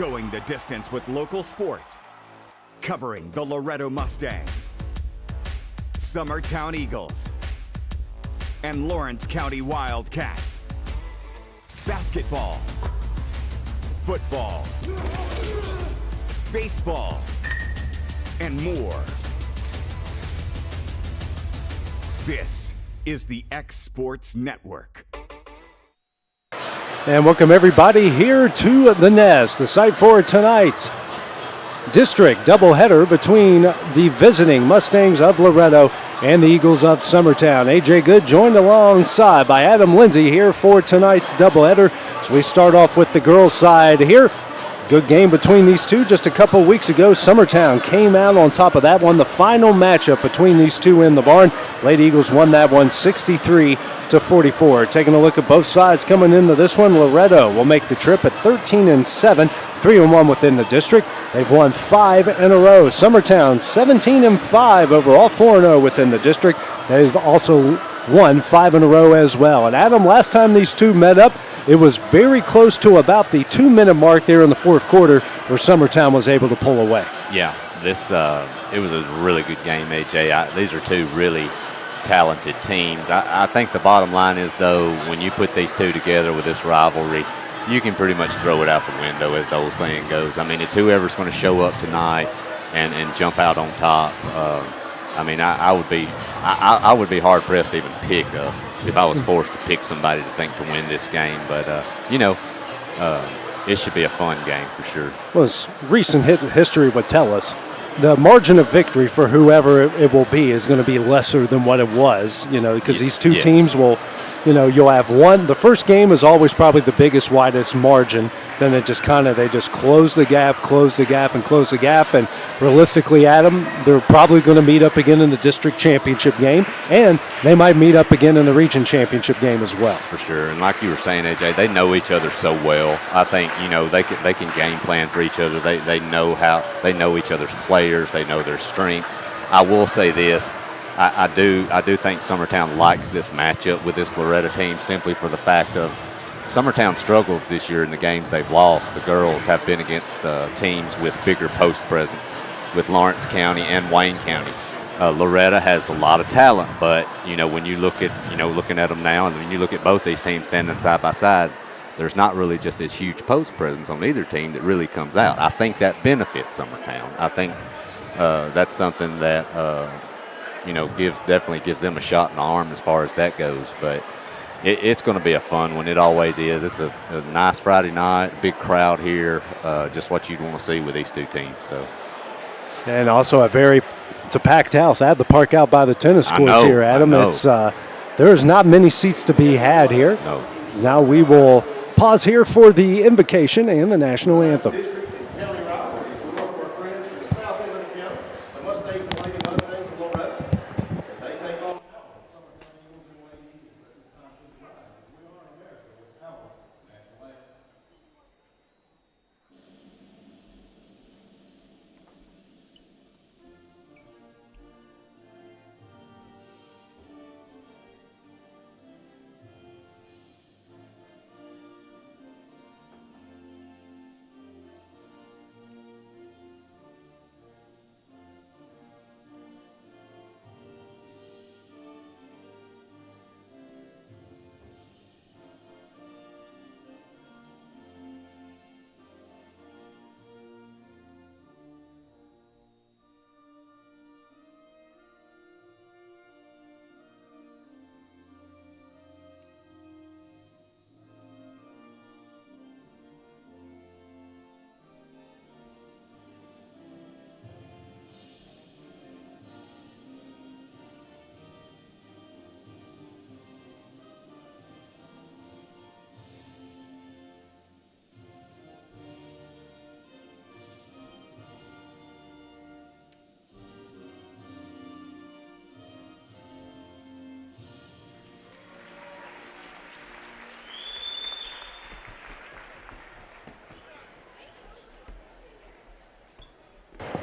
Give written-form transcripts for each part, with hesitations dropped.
Going the distance with local sports. Covering the Loretto Mustangs, Summertown Eagles, and Lawrence County Wildcats. Basketball, football, baseball, and more. This is the X Sports Network. And welcome everybody here to the Nest, the site for tonight's district doubleheader between the visiting Mustangs of Loretto and the Eagles of Summertown. AJ Good joined alongside by Adam Lindsay here for tonight's doubleheader. So we start off with the girls' side here. Good game between these two just a couple weeks ago. Summertown came out on top of that one. The final matchup between these two in the barn. Lady Eagles won that one 63-44. Taking a look at both sides coming into this one, Loretto will make the trip at 13-7, 3-1 within the district. They've won 5 in a row. Summertown 17-5 overall, 4-0 within the district. They've also won 5 in a row as well. And Adam, last time these two met up, it was very close to about the 2-minute mark there in the fourth quarter where Summertown was able to pull away. Yeah, it was a really good game, AJ. These are two really talented teams. I think the bottom line is, though, when you put these two together with this rivalry, you can pretty much throw it out the window, as the old saying goes. I mean, it's whoever's going to show up tonight and jump out on top. I mean, I would be hard pressed to even pick if I was forced to pick somebody to think to win this game. But it should be a fun game for sure. Well, as recent history would tell us, the margin of victory for whoever it will be is going to be lesser than what it was. Because these two teams will. You'll have one. The first game is always probably the biggest, widest margin. Then it just they just close the gap. And realistically, Adam, they're probably going to meet up again in the district championship game, and they might meet up again in the region championship game as well. For sure. And like you were saying, AJ, they know each other so well. I think they can game plan for each other. They know each other's players. They know their strengths. I will say this. I do think Summertown likes this matchup with this Loretto team simply for the fact of Summertown struggles this year in the games they've lost. The girls have been against teams with bigger post presence with Lawrence County and Wayne County. Loretto has a lot of talent, but when you look at looking at them now, and when you look at both these teams standing side by side, there's not really just this huge post presence on either team that really comes out. I think that benefits Summertown. I think that's something that definitely gives them a shot in the arm as far as that goes. But it's going to be a fun one. It always is. It's a nice Friday night, big crowd here, just what you'd want to see with these two teams. So, and also it's a packed house. I had the park out by the tennis courts here, Adam. There's not many seats to be had here. No. Now we will pause here for the invocation and the national anthem.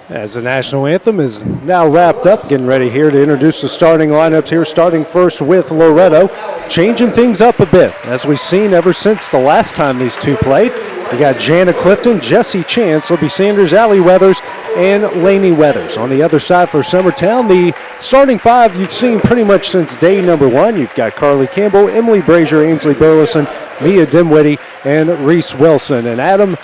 As the national anthem is now wrapped up, getting ready here to introduce the starting lineups here, starting first with Loretto, changing things up a bit, as we've seen ever since the last time these two played. You got Jana Clifton, Jesse Chance, Libby Sanders, Allie Weathers, and Lainey Weathers. On the other side for Summertown, the starting five you've seen pretty much since day number one. You've got Carly Campbell, Emily Brazier, Ainsley Burleson, Mia Dimwitty, and Reese Wilson. And Adam,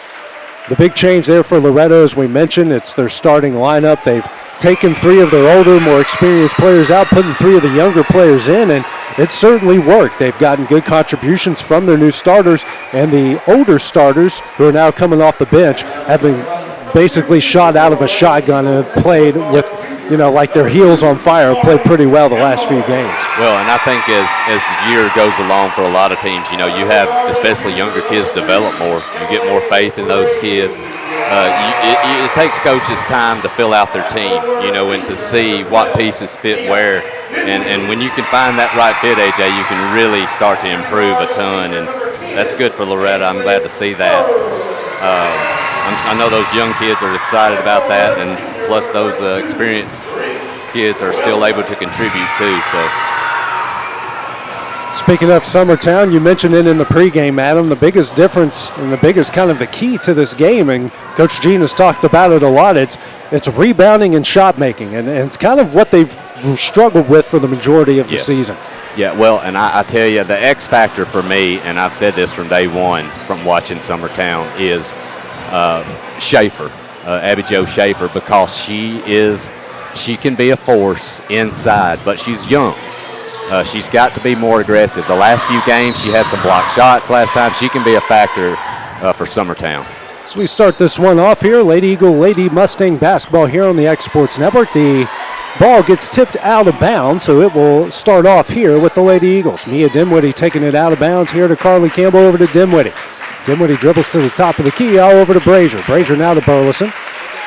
the big change there for Loretto, as we mentioned, it's their starting lineup. They've taken 3 of their older, more experienced players out, putting 3 of the younger players in, and it certainly worked. They've gotten good contributions from their new starters, and the older starters, who are now coming off the bench, have been basically shot out of a shotgun and have played with, like their heels on fire, played pretty well the last few games. Well, and I think as the year goes along for a lot of teams, you have especially younger kids develop more. You get more faith in those kids. It takes coaches time to fill out their team, and to see what pieces fit where. And when you can find that right fit, AJ, you can really start to improve a ton. And that's good for Loretto. I'm glad to see that. I know those young kids are excited about that, and plus those experienced kids are still able to contribute too. So. Speaking of Summertown, you mentioned it in the pregame, Adam. The biggest difference and the biggest kind of the key to this game, and Coach Jean has talked about it a lot, it's rebounding and shot making, and it's kind of what they've struggled with for the majority of the season. Yeah, well, and I tell you, the X factor for me, and I've said this from day one from watching Summertown, is Schaefer, Abby Jo Schaefer, because she can be a force inside, but she's young. She's got to be more aggressive. The last few games, she had some blocked shots last time. She can be a factor for Summertown. So we start this one off here. Lady Eagle, Lady Mustang basketball here on the X Sports Network. The ball gets tipped out of bounds, so it will start off here with the Lady Eagles. Mia Dimwitty taking it out of bounds here to Carly Campbell, over to Dimwitty. Dimwitty dribbles to the top of the key, all over to Brazier. Brazier now to Burleson.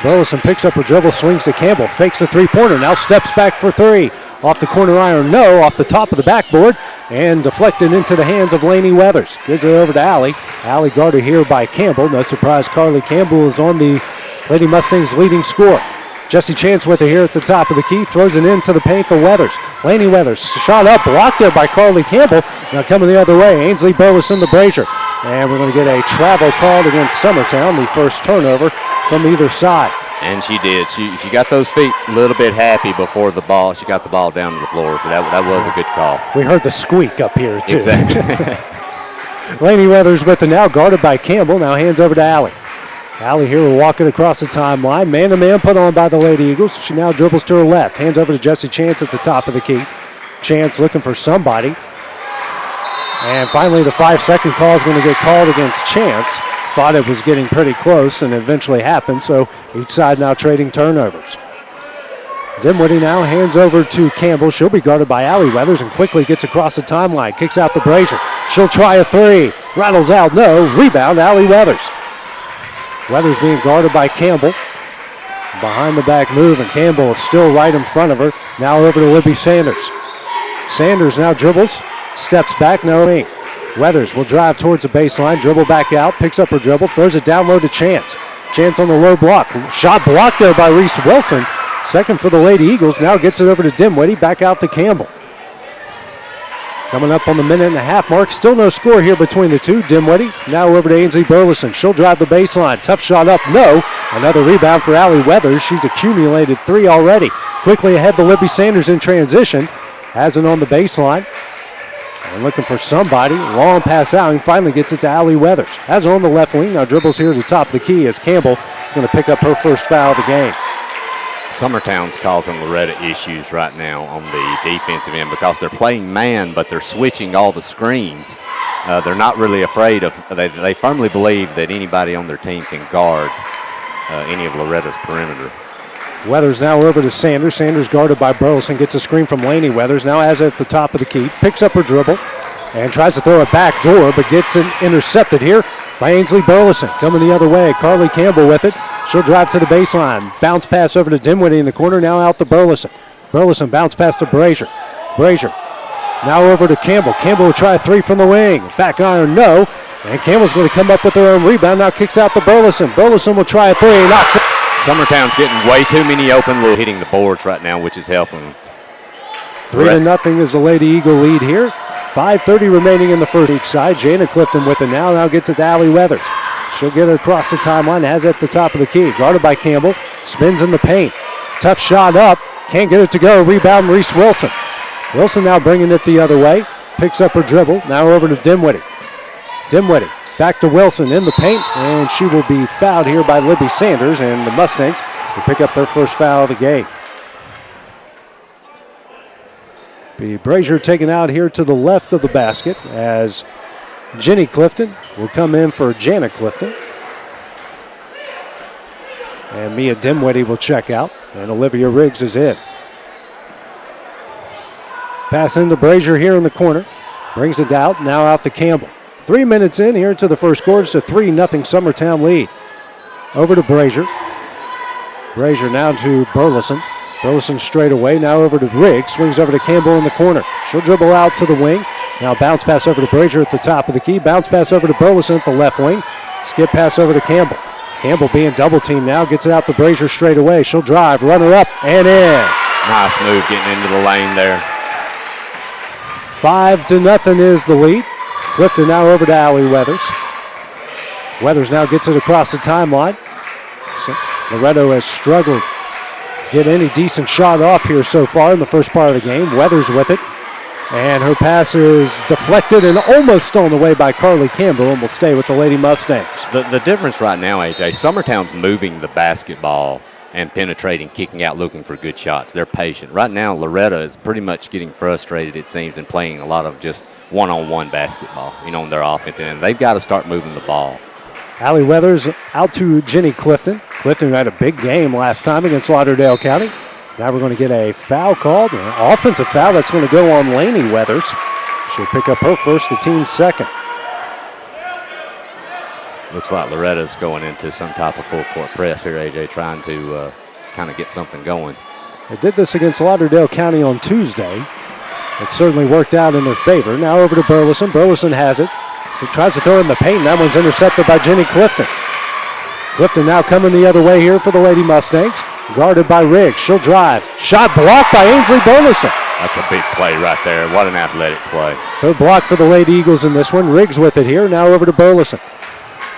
Burleson picks up her dribble, swings to Campbell, fakes the three-pointer, now steps back for 3. Off the corner iron, no, off the top of the backboard, and deflected into the hands of Lainey Weathers. Gives it over to Allie. Allie guarded here by Campbell. No surprise, Carly Campbell is on the Lady Mustangs' leading scorer. Jesse Chance with it here at the top of the key, throws it into the paint for Weathers. Lainey Weathers shot up, blocked there by Carly Campbell. Now coming the other way, Ainsley Burleson to Brazier. And we're going to get a travel called against Summertown, the first turnover from either side. And she did. She got those feet a little bit happy before the ball. She got the ball down to the floor, so that was a good call. We heard the squeak up here, too. Exactly. Lainey Weathers with it now, guarded by Campbell. Now hands over to Allie. Allie here will walk it across the timeline. Man-to-man put on by the Lady Eagles. She now dribbles to her left. Hands over to Jesse Chance at the top of the key. Chance looking for somebody. And finally the 5-second call is going to get called against Chance. Thought it was getting pretty close and eventually happened, so each side now trading turnovers. Dimwitty now hands over to Campbell. She'll be guarded by Allie Weathers and quickly gets across the timeline. Kicks out to Brazier. She'll try a 3. Rattles out, no. Rebound, Allie Weathers. Weathers being guarded by Campbell. Behind the back move, and Campbell is still right in front of her. Now over to Libby Sanders. Sanders now dribbles, steps back, no aim. Weathers will drive towards the baseline, dribble back out, picks up her dribble, throws it down low to Chance. Chance on the low block. Shot blocked there by Reese Wilson. Second for the Lady Eagles. Now gets it over to Dimwitty, back out to Campbell. Coming up on the minute-and-a-half mark. Still no score here between the two. Dimwitty now over to Ainsley Burleson. She'll drive the baseline. Tough shot up, no. Another rebound for Allie Weathers. She's accumulated 3 already. Quickly ahead to Libby Sanders in transition. Has it on the baseline. And looking for somebody. Long pass out and finally gets it to Allie Weathers. Has her on the left wing. Now dribbles here at the top of the key as Campbell is going to pick up her first foul of the game. Summertown's causing Loretto issues right now on the defensive end because they're playing man, but they're switching all the screens. They're not really afraid of, they firmly believe that anybody on their team can guard any of Loretto's perimeter. Weathers now over to Sanders. Sanders guarded by Burleson. Gets a screen from Lainey Weathers. Now has it at the top of the key. Picks up her dribble and tries to throw it back door, but gets it intercepted here by Ainsley Burleson. Coming the other way, Carly Campbell with it. She'll drive to the baseline. Bounce pass over to Dimwitty in the corner. Now out to Burleson. Burleson bounce pass to Brazier. Brazier now over to Campbell. Campbell will try a 3 from the wing. Back iron, no. And Campbell's going to come up with her own rebound. Now kicks out to Burleson. Burleson will try a 3. Knocks it. Summertown's getting way too many open, hitting the boards right now, which is helping them. 3-0 is the Lady Eagle lead here. 5:30 remaining in the first each side. Jana Clifton with it now. Now gets it to Allie Weathers. She'll get it across the timeline, has it at the top of the key. Guarded by Campbell, spins in the paint. Tough shot up, can't get it to go. Rebound, Reese Wilson. Wilson now bringing it the other way. Picks up her dribble, now over to Dinwiddie. Dinwiddie back to Wilson in the paint, and she will be fouled here by Libby Sanders, and the Mustangs will pick up their first foul of the game. Be Brazier taken out here to the left of the basket as Jenny Clifton will come in for Jana Clifton. And Mia Dinwiddie will check out, and Olivia Riggs is in. Pass into Brazier here in the corner. Brings it out, now out to Campbell. 3 minutes in here to the first quarter. It's a 3-0 Summertown lead. Over to Brazier. Brazier now to Burleson. Burleson straight away, now over to Riggs. Swings over to Campbell in the corner. She'll dribble out to the wing. Now bounce pass over to Brazier at the top of the key. Bounce pass over to Burleson at the left wing. Skip pass over to Campbell. Campbell being double teamed now. Gets it out to Brazier straight away. She'll drive, run her up, and in. Nice move getting into the lane there. 5-0 is the lead. Clifton now over to Allie Weathers. Weathers now gets it across the timeline. So Loretto has struggled to get any decent shot off here so far in the first part of the game. Weathers with it. And her pass is deflected and almost stolen away by Carly Campbell and will stay with the Lady Mustangs. The difference right now, AJ, Summertown's moving the basketball and penetrating, kicking out, looking for good shots. They're patient. Right now, Loretto is pretty much getting frustrated, it seems, and playing a lot of just one-on-one basketball, on their offense. And they've got to start moving the ball. Allie Weathers out to Jenny Clifton. Clifton had a big game last time against Lauderdale County. Now we're going to get a foul called, an offensive foul that's going to go on Laney Weathers. She'll pick up her first, the team's second. Looks like Loretta's going into some type of full court press here, AJ, trying to kind of get something going. They did this against Lauderdale County on Tuesday. It certainly worked out in their favor. Now over to Burleson. Burleson has it. He tries to throw in the paint, and that one's intercepted by Jenny Clifton. Clifton now coming the other way here for the Lady Mustangs. Guarded by Riggs. She'll drive. Shot blocked by Ainsley Burleson. That's a big play right there. What an athletic play. Third block for the Lady Eagles in this one. Riggs with it here. Now over to Burleson.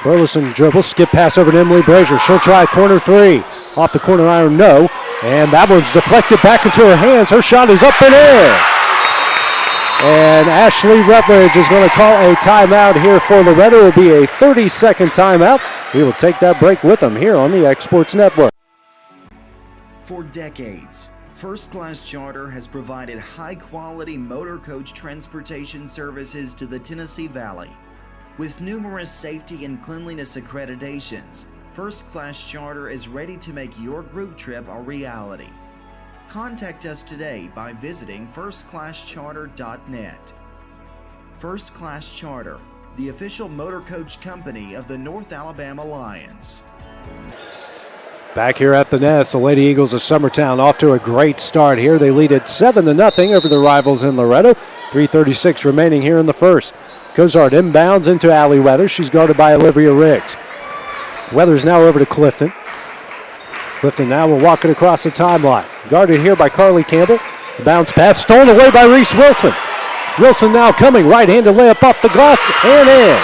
Burleson dribbles. Skip pass over to Emily Brazier. She'll try corner three. Off the corner iron, no. And that one's deflected back into her hands. Her shot is up and in. And Ashley Rutledge is going to call a timeout here for Loretto. It will be a 30-second timeout. We will take that break with them here on the Exports Network. For decades, First Class Charter has provided high-quality motor coach transportation services to the Tennessee Valley. With numerous safety and cleanliness accreditations, First Class Charter is ready to make your group trip a reality. Contact us today by visiting firstclasscharter.net. First Class Charter, the official motor coach company of the North Alabama Lions. Back here at the Nest, the Lady Eagles of Summertown off to a great start here. They lead it 7-0 over the rivals in Loretto. 3:36 remaining here in the first. Cozart inbounds into Allie Weathers. She's guarded by Olivia Riggs. Weathers now over to Clifton. Clifton now will walk it across the timeline. Guarded here by Carly Campbell. The bounce pass stolen away by Reese Wilson. Wilson now coming, right-handed layup off the glass and in.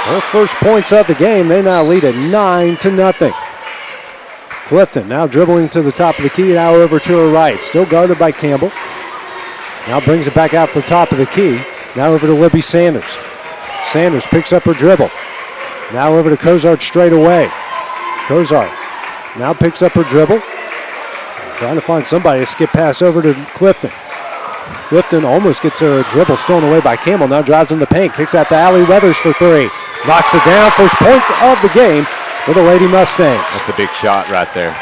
Her first points of the game. They now lead at 9-0. Clifton now dribbling to the top of the key, now over to her right. Still guarded by Campbell. Now brings it back out the top of the key. Now over to Libby Sanders. Sanders picks up her dribble. Now over to Cozart straight away. Cozart now picks up her dribble. Trying to find somebody to skip pass over to Clifton. Clifton almost gets her dribble stolen away by Campbell. Now drives in the paint. Kicks out to Allie Weathers for three. Knocks it down. First points of the game for the Lady Mustangs. That's a big shot right there.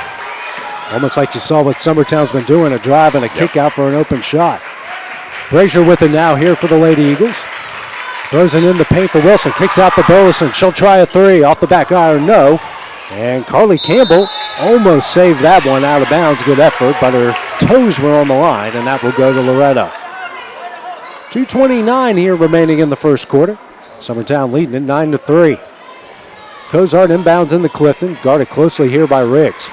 Almost like you saw what Summertown's been doing, a drive and a kick out for an open shot. Brazier with it now here for the Lady Eagles. Throws it in the paint to Wilson. Kicks out to Burleson. She'll try a three. Off the back iron, no. And Carly Campbell almost saved that one out of bounds. Good effort, but her toes were on the line, and that will go to Loretto. 2:29 here remaining in the first quarter. Summertown leading it 9-3. Cozart inbounds into Clifton, guarded closely here by Riggs.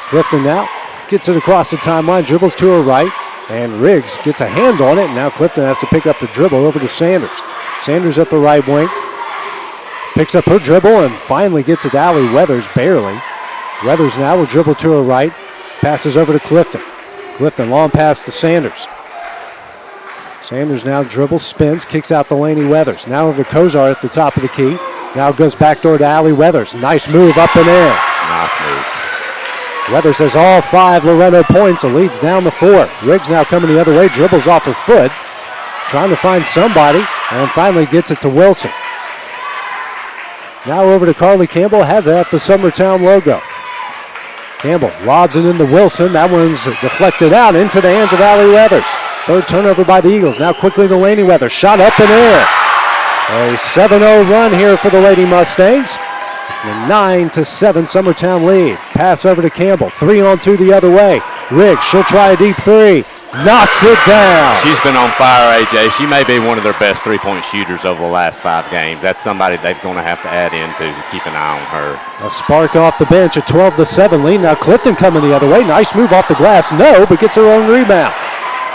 Clifton now gets it across the timeline, dribbles to her right, and Riggs gets a hand on it, and now Clifton has to pick up the dribble over to Sanders. Sanders at the right wing. Picks up her dribble and finally gets it to Allie Weathers, barely. Weathers now will dribble to her right. Passes over to Clifton. Clifton, long pass to Sanders. Sanders now dribbles, spins, kicks out to Laney Weathers. Now over to Kozar at the top of the key. Now goes backdoor to Allie Weathers. Nice move up and in. Nice move. Weathers has all 5 Loretto points and leads down to 4. Riggs now coming the other way, dribbles off her foot. Trying to find somebody and finally gets it to Wilson. Now over to Carly Campbell, has it at the Summertown logo. Campbell lobs it into Wilson. That one's deflected out into the hands of Allie Weathers. Third turnover by the Eagles. Now quickly to Laney Weathers. Shot up and in. A 7-0 run here for the Lady Mustangs. It's a 9-7 Summertown lead. Pass over to Campbell. 3-on-2 the other way. Riggs, she'll try a deep three. Knocks it down. She's been on fire, AJ. She may be one of their best three-point shooters over the last 5 games. That's somebody they're going to have to add into to keep an eye on her. A spark off the bench, a 12-7 lead. Now Clifton coming the other way. Nice move off the glass. No, but gets her own rebound.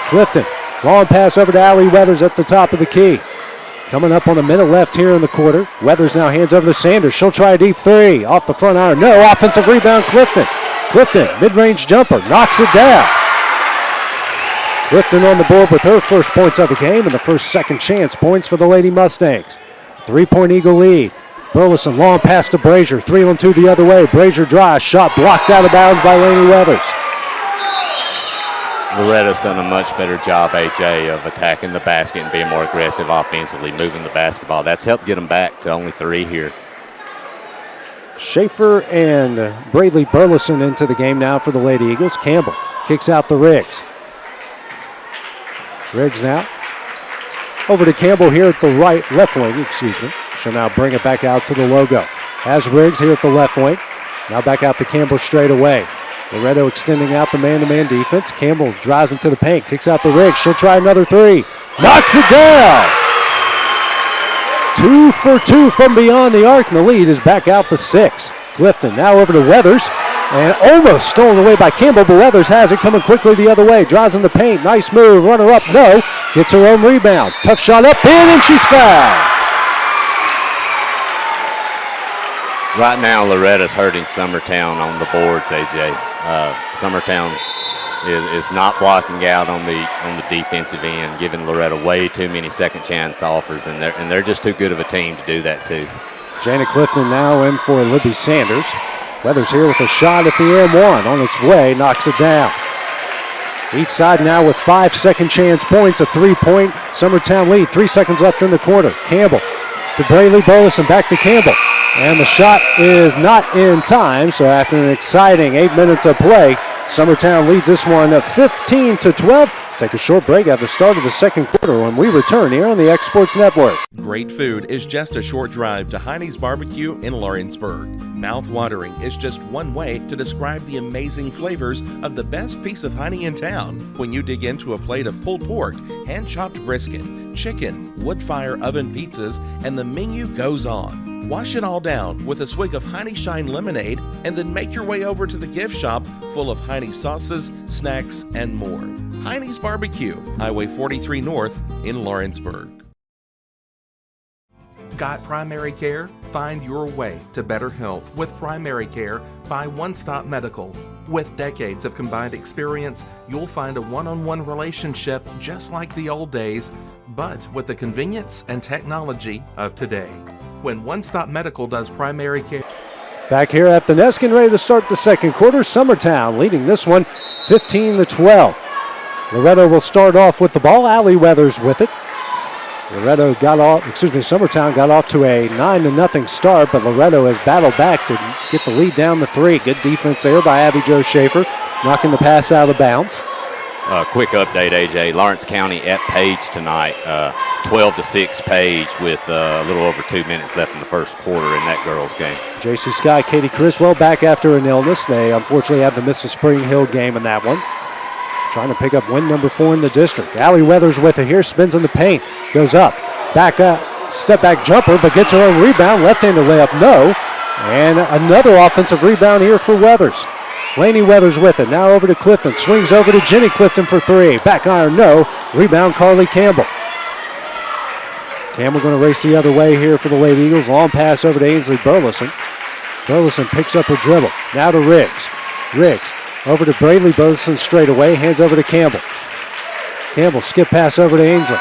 Clifton, long pass over to Allie Weathers at the top of the key. Coming up on a minute left here in the quarter. Weathers now hands over to Sanders. She'll try a deep three. Off the front iron. No, offensive rebound, Clifton. Clifton, mid-range jumper, knocks it down. Clifton on the board with her first points of the game and the first second chance points for the Lady Mustangs. 3-point Eagle lead. Burleson, long pass to Brazier. 3-on-2 the other way. Brazier drives. Shot blocked out of bounds by Laney Weathers. Loretto's done a much better job, AJ, of attacking the basket and being more aggressive offensively, moving the basketball. That's helped get them back to only 3 here. Schaefer and Bradley Burleson into the game now for the Lady Eagles. Campbell kicks out the Riggs. Riggs now over to Campbell here at the left wing, She'll now bring it back out to the logo. Has Riggs here at the left wing. Now back out to Campbell straight away. Loretto extending out the man-to-man defense. Campbell drives into the paint, kicks out the Riggs. She'll try another 3. Knocks it down! 2 for 2 from beyond the arc, and the lead is back out to 6. Clifton now over to Weathers. And almost stolen away by Campbell, but Weathers has it coming quickly the other way. Drives in the paint. Nice move. Runner up. No. Gets her own rebound. Tough shot up in, and she's fouled. Right now, Loretta's hurting Summertown on the boards, AJ. Summertown is not blocking out on the defensive end, giving Loretto way too many second chance offers, and they're just too good of a team to do that too. Janet Clifton now in for Libby Sanders. Weathers here with a shot at the M1. On its way, knocks it down. Each side now with 5 second chance points, a 3-point Summertown lead. 3 seconds left in the quarter. Campbell to Brayley Burleson, back to Campbell. And the shot is not in time, so after an exciting 8 minutes of play, Summertown leads this one 15-12. Take a short break at the start of the second quarter when we return here on the X Sports Network. Great food is just a short drive to Heine's Barbecue in Lawrenceburg. Mouth-watering is just one way to describe the amazing flavors of the best piece of Heine in town. When you dig into a plate of pulled pork, hand-chopped brisket, chicken, wood-fire oven pizzas, and the menu goes on. Wash it all down with a swig of Heine Shine lemonade and then make your way over to the gift shop full of Heine sauces, snacks, and more. Heine's Barbecue, Highway 43 North in Lawrenceburg. Got primary care? Find your way to better health with primary care by One Stop Medical. With decades of combined experience, you'll find a one-on-one relationship just like the old days, but with the convenience and technology of today. When One Stop Medical does primary care. Back here at the Nest, getting ready to start the second quarter. Summertown leading this one 15-12. Loretto will start off with the ball. Allie Weathers with it. Summertown got off to a 9-0 start, but Loretto has battled back to get the lead down to 3. Good defense there by Abby Jo Schaefer, knocking the pass out of bounds. Quick update, AJ. Lawrence County at Page tonight, 12-6 Page with a little over 2 minutes left in the first quarter in that girls' game. J.C. Sky, Katie Criswell back after an illness. They unfortunately had to miss the Spring Hill game in that one. Trying to pick up win number 4 in the district. Allie Weathers with it here, spins in the paint, goes up, back up, step back jumper, but gets her own rebound, left-handed layup, no. And another offensive rebound here for Weathers. Laney Weathers with it, now over to Clifton, swings over to Jenny Clifton for 3, back iron, no. Rebound, Carly Campbell. Campbell going to race the other way here for the Lady Eagles. Long pass over to Ainsley Burleson. Burleson picks up her dribble. Now to Riggs. Riggs over to Braley. Burleson straight away. Hands over to Campbell. Campbell skip pass over to Ainsley.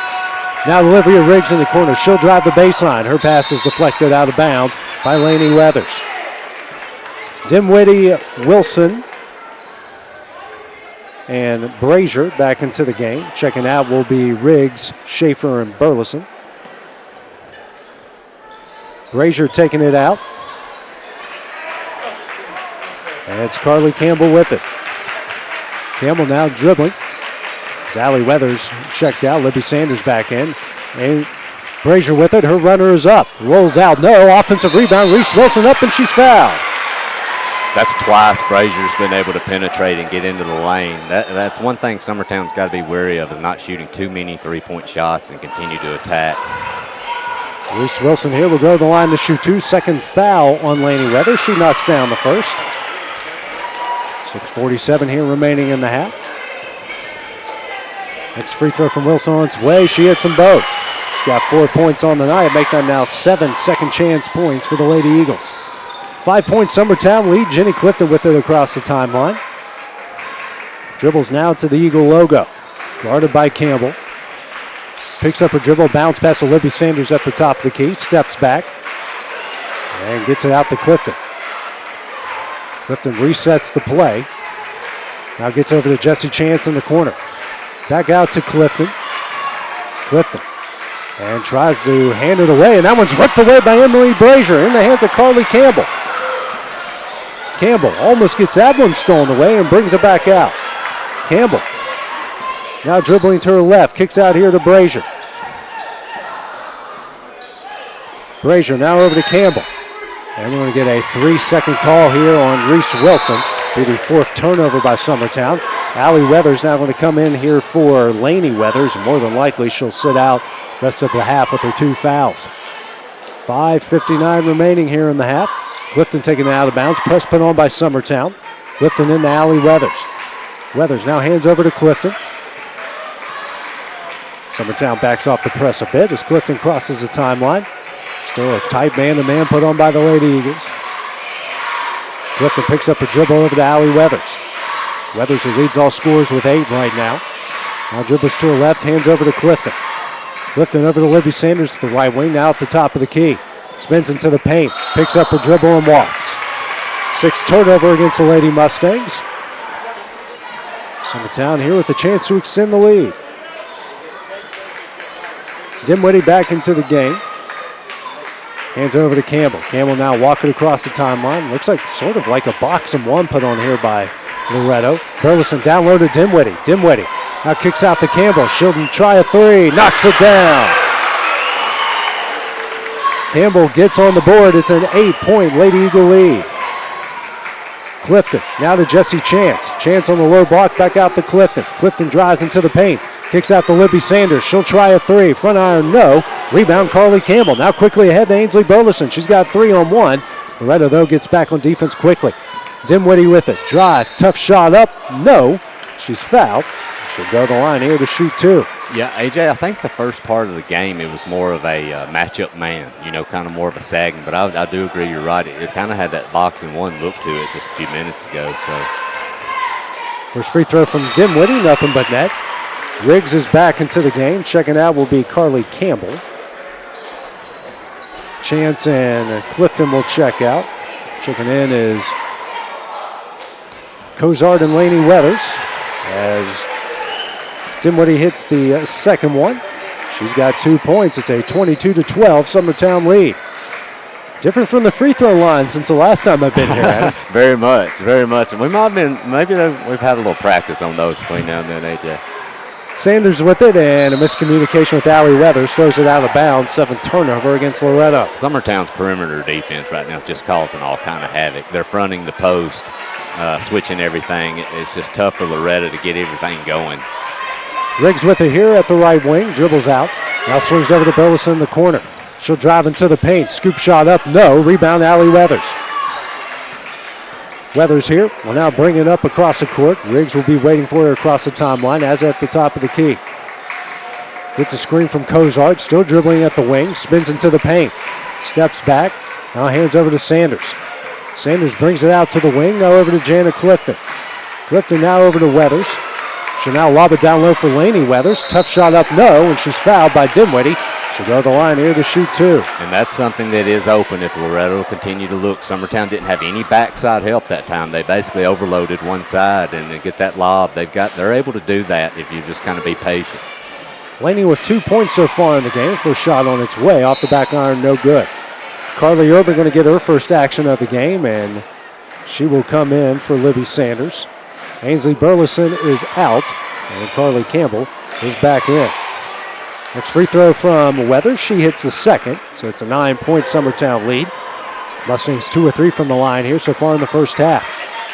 Now Olivia Riggs in the corner. She'll drive the baseline. Her pass is deflected out of bounds by Lainey Weathers. Dimwitty, Wilson, and Brazier back into the game. Checking out will be Riggs, Schaefer, and Burleson. Brazier taking it out. And it's Carly Campbell with it. Campbell now dribbling. As Allie Weathers checked out, Libby Sanders back in. And Brazier with it. Her runner is up. Rolls out. No. Offensive rebound. Reese Wilson up, and she's fouled. That's twice Brazier's been able to penetrate and get into the lane. That's one thing Summertown's got to be wary of, is not shooting too many three-point shots and continue to attack. Reese Wilson here will go to the line to shoot two. Second foul on Lainey Weathers. She knocks down the first. 6:47 here remaining in the half. Next free throw from Wilson on its way. She hits them both. She's got 4 points on the night, making that now 7 second chance points for the Lady Eagles. 5-point Summertown lead. Jenny Clifton with it across the timeline. Dribbles now to the Eagle logo. Guarded by Campbell. Picks up her dribble, bounce pass to Libby Sanders at the top of the key. Steps back and gets it out to Clifton. Clifton resets the play. Now gets over to Jesse Chance in the corner. Back out to Clifton. Clifton. And tries to hand it away, and that one's ripped away by Emily Brazier in the hands of Carly Campbell. Campbell almost gets that one stolen away and brings it back out. Campbell now dribbling to her left, kicks out here to Brazier. Brazier now over to Campbell. And we're going to get a 3-second call here on Reese Wilson. Be the fourth turnover by Summertown. Allie Weathers now going to come in here for Lainey Weathers. More than likely she'll sit out rest of the half with her 2 fouls. 5:59 remaining here in the half. Clifton taking it out of bounds. Press put on by Summertown. Clifton into Allie Weathers. Weathers now hands over to Clifton. Summertown backs off the press a bit as Clifton crosses the timeline. Still a tight man-to-man put on by the Lady Eagles. Clifton picks up a dribble over to Allie Weathers. Weathers, who leads all scorers with 8 right now. Now dribbles to her left, hands over to Clifton. Clifton over to Libby Sanders to the right wing, now at the top of the key. Spins into the paint, picks up her dribble and walks. 6th turnover against the Lady Mustangs. Summertown here with a chance to extend the lead. Dimwitty back into the game. Hands over to Campbell. Campbell now walking across the timeline. Looks like sort of like a box and one put on here by Loretto. Burleson down low to Dimwitty. Dimwitty now kicks out to Campbell. She'll try a 3. Knocks it down. Campbell gets on the board. It's an 8-point Lady Eagle lead. Clifton now to Jesse Chance. Chance on the low block. Back out to Clifton. Clifton drives into the paint. Kicks out to Libby Sanders. She'll try a 3. Front iron, no. Rebound, Carly Campbell. Now quickly ahead to Ainsley Burleson. She's got 3 on 1. Loretto, though, gets back on defense quickly. Dimwitty with it. Drives. Tough shot up. No. She's fouled. She'll go to the line here to shoot 2. Yeah, AJ, I think the first part of the game, it was more of a matchup man, kind of more of a sagging. But I do agree, you're right. It kind of had that box and one look to it just a few minutes ago. So first free throw from Dimwitty, nothing but net. Riggs is back into the game. Checking out will be Carly Campbell. Chance and Clifton will check out. Checking in is Cozart and Lainey Weathers as Dimwitty hits the second one. She's got 2 points. It's a 22-12 Summertown lead. Different from the free throw line since the last time I've been here, Adam. Very much, very much. And we might have been, we've had a little practice on those between now and then, AJ. Sanders with it, and a miscommunication with Allie Weathers throws it out of bounds. 7th turnover against Loretto. Summertown's perimeter defense right now is just causing all kind of havoc. They're fronting the post, switching everything. It's just tough for Loretto to get everything going. Riggs with it here at the right wing, dribbles out. Now swings over to Burleson in the corner. She'll drive into the paint. Scoop shot up, no. Rebound, Allie Weathers. Weathers here will now bring it up across the court. Riggs will be waiting for her across the timeline as at the top of the key. Gets a screen from Cozart, still dribbling at the wing, spins into the paint, steps back, now hands over to Sanders. Sanders brings it out to the wing, now over to Jana Clifton. Clifton now over to Weathers. She'll now lob it down low for Laney Weathers. Tough shot up, no, and she's fouled by Dinwiddie. She'll go to the line here to shoot 2. And that's something that is open if Loretto will continue to look. Summertown didn't have any backside help that time. They basically overloaded one side and they get that lob. They're able to do that if you just kind of be patient. Laney with 2 points so far in the game. First shot on its way off the back iron, no good. Carly Urban going to get her first action of the game, and she will come in for Libby Sanders. Ainsley Burleson is out, and Carly Campbell is back in. Next free throw from Weathers. She hits the second, so it's a 9-point Summertown lead. Mustangs 2 or 3 from the line here so far in the first half.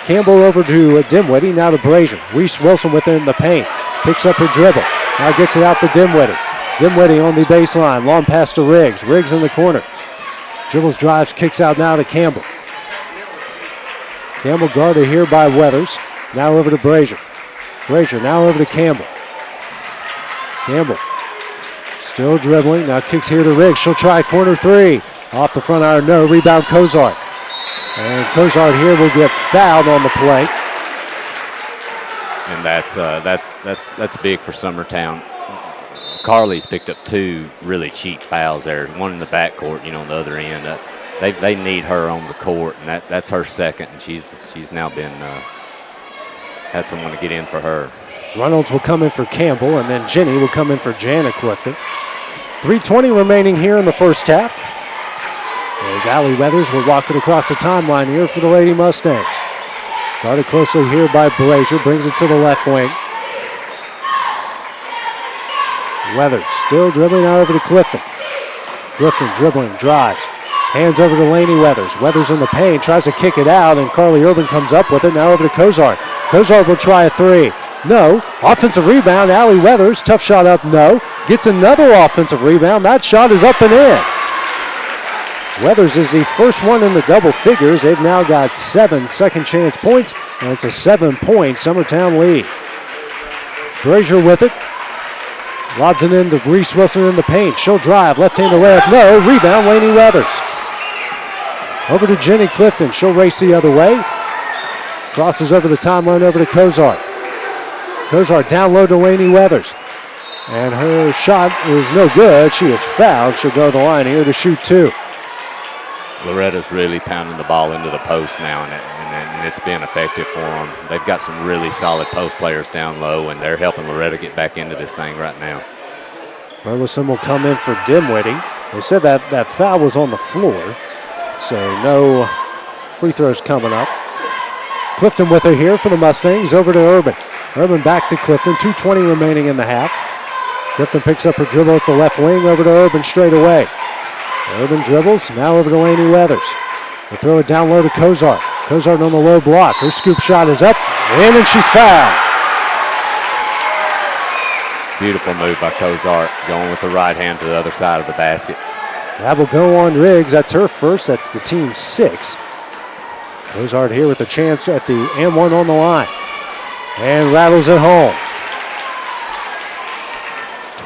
Campbell over to Dinwiddie, now to Brazier. Reese Wilson within the paint, picks up her dribble. Now gets it out to Dinwiddie. Dinwiddie on the baseline, long pass to Riggs. Riggs in the corner. Dribbles, drives, kicks out now to Campbell. Campbell guarded here by Weathers. Now over to Brazier. Brazier now over to Campbell. Campbell still dribbling. Now kicks here to Riggs. She'll try corner 3. Off the front iron, no. Rebound Cozart. And Cozart here will get fouled on the play. And that's big for Summertown. Carly's picked up 2 really cheap fouls there. One in the backcourt, on the other end. They need her on the court, and that's her second. And she's now been had someone to get in for her. Reynolds will come in for Campbell, and then Jenny will come in for Jana Clifton. 3:20 remaining here in the first half. As Allie Weathers will walk it across the timeline here for the Lady Mustangs. Guarded closely here by Brazier, brings it to the left wing. Weathers still dribbling now over to Clifton. Clifton dribbling, drives. Hands over to Laney Weathers. Weathers in the paint, tries to kick it out, and Carly Urban comes up with it. Now over to Cozart. Cozart will try a 3. No. Offensive rebound, Allie Weathers. Tough shot up, no. Gets another offensive rebound. That shot is up and in. Weathers is the first one in the double figures. They've now got 7 second chance points, and it's a 7-point Summertown lead. Brazier with it. Lobs it in to Reese Wilson in the paint. She'll drive. Left-handed layup. No. Rebound, Laney Weathers. Over to Jenny Clifton. She'll race the other way. Crosses over the timeline over to Cozart. Cozart down low to Laney Weathers. And her shot is no good. She is fouled. She'll go to the line here to shoot 2. Loretto's really pounding the ball into the post now, and it's been effective for them. They've got some really solid post players down low, and they're helping Loretto get back into this thing right now. Burleson will come in for Dinwiddie. They said that foul was on the floor, so no free throws coming up. Clifton with her here for the Mustangs. Over to Urban. Urban back to Clifton. 2:20 remaining in the half. Clifton picks up her dribble at the left wing. Over to Urban straight away. Urban dribbles, now over to Laney Weathers. They throw it down low to Cozart. Cozart on the low block. Her scoop shot is up, in, and she's fouled. Beautiful move by Cozart, going with the right hand to the other side of the basket. That will go on Riggs. That's her first. That's the team's 6. Cozart here with a chance at the and 1 on the line. And rattles it home.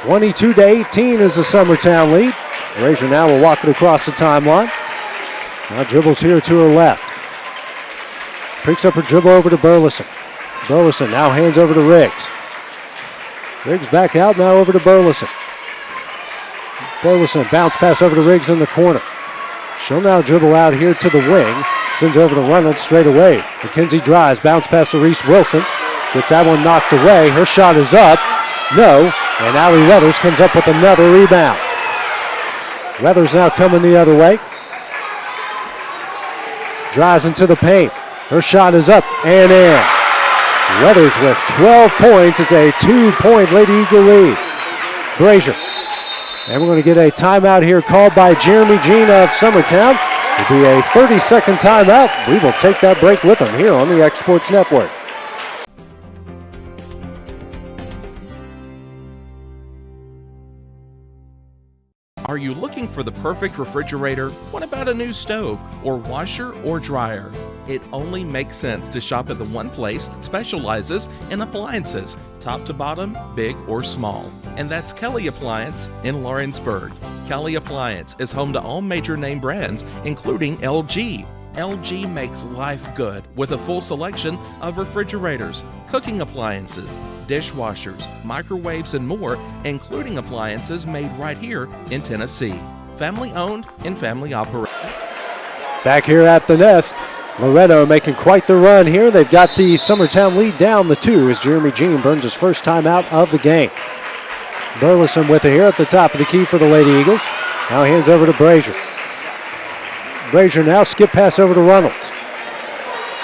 22-18 is the Summertown lead. Brazier now will walk it across the timeline. Now dribbles here to her left. Picks up her dribble over to Burleson. Burleson now hands over to Riggs. Riggs back out, now over to Burleson. Burleson bounce pass over to Riggs in the corner. She'll now dribble out here to the wing. Sends over to Reynolds straight away. McKenzie drives, bounce pass to Reese Wilson. Gets that one knocked away. Her shot is up. No. And Allie Weathers comes up with another rebound. Weathers now coming the other way. Drives into the paint. Her shot is up and in. Weathers with 12 points. It's a 2-point Lady Eagle lead. Brazier. And we're going to get a timeout here called by Jeremy Jean of Summertown. It'll be a 30-second timeout. We will take that break with them here on the X Sports Network. Are Are you looking for the perfect refrigerator? What about a new stove or washer or dryer? It only makes sense to shop at the one place that specializes in appliances, top to bottom, big or small. And that's Kelly Appliance in Lawrenceburg. Kelly Appliance is home to all major name brands, including LG. LG makes life good with a full selection of refrigerators, cooking appliances, dishwashers, microwaves, and more, including appliances made right here in Tennessee. Family owned and family operated. Back here at the Nest, Loretto making quite the run here. They've got the Summertown lead down the 2 as Jeremy Jean burns his first time out of the game. Burleson with it here at the top of the key for the Lady Eagles. Now hands over to Brazier. Brazier now skip pass over to Reynolds.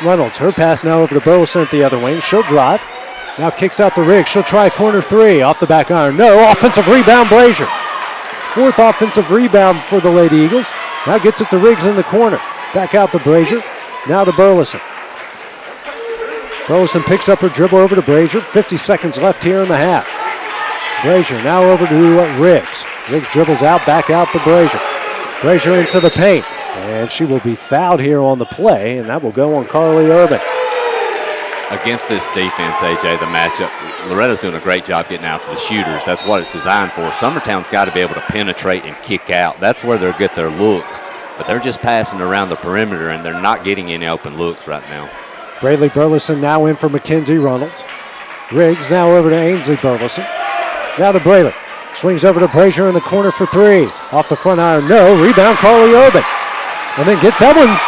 Reynolds, her pass now over to Burleson at the other wing. She'll drive. Now kicks out the rig. She'll try corner 3 off the back iron. No, offensive rebound Brazier. 4th offensive rebound for the Lady Eagles. Now gets it to Riggs in the corner. Back out to Brazier. Now to Burleson. Burleson picks up her dribble over to Brazier. 50 seconds left here in the half. Brazier now over to Riggs. Riggs dribbles out, back out to Brazier. Brazier into the paint. And she will be fouled here on the play, and that will go on Carly Urban. Against this defense, AJ, the matchup, Loretto's doing a great job getting out for the shooters. That's what it's designed for. Summertown's got to be able to penetrate and kick out. That's where they'll get their looks. But they're just passing around the perimeter, and they're not getting any open looks right now. Braley Burleson now in for Mackenzie Reynolds. Riggs now over to Ainsley Burleson. Now to Braley. Swings over to Brazier in the corner for 3. Off the front iron, no. Rebound, Carly Urban. And then gets Evans,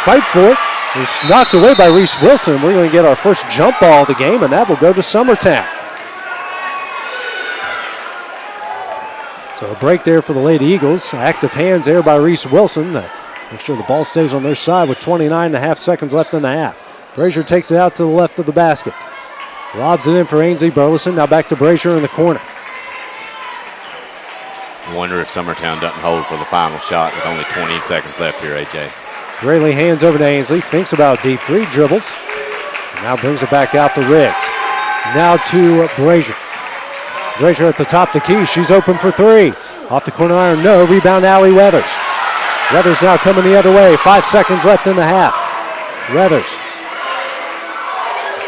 fight for it. It's knocked away by Reese Wilson. We're going to get our first jump ball of the game, and that will go to Summertown. So a break there for the Lady Eagles. Active hands there by Reese Wilson. Make sure the ball stays on their side with 29.5 seconds left in the half. Brazier takes it out to the left of the basket. Lobs it in for Ainsley Burleson. Now back to Brazier in the corner. I wonder if Summertown doesn't hold for the final shot with only 20 seconds left here, AJ. Braley hands over to Ainsley, thinks about deep 3, dribbles. Now brings it back out to Riggs. Now to Brazier. Brazier at the top of the key, she's open for 3. Off the corner iron, no. Rebound, Allie Weathers. Weathers now coming the other way, 5 seconds left in the half. Weathers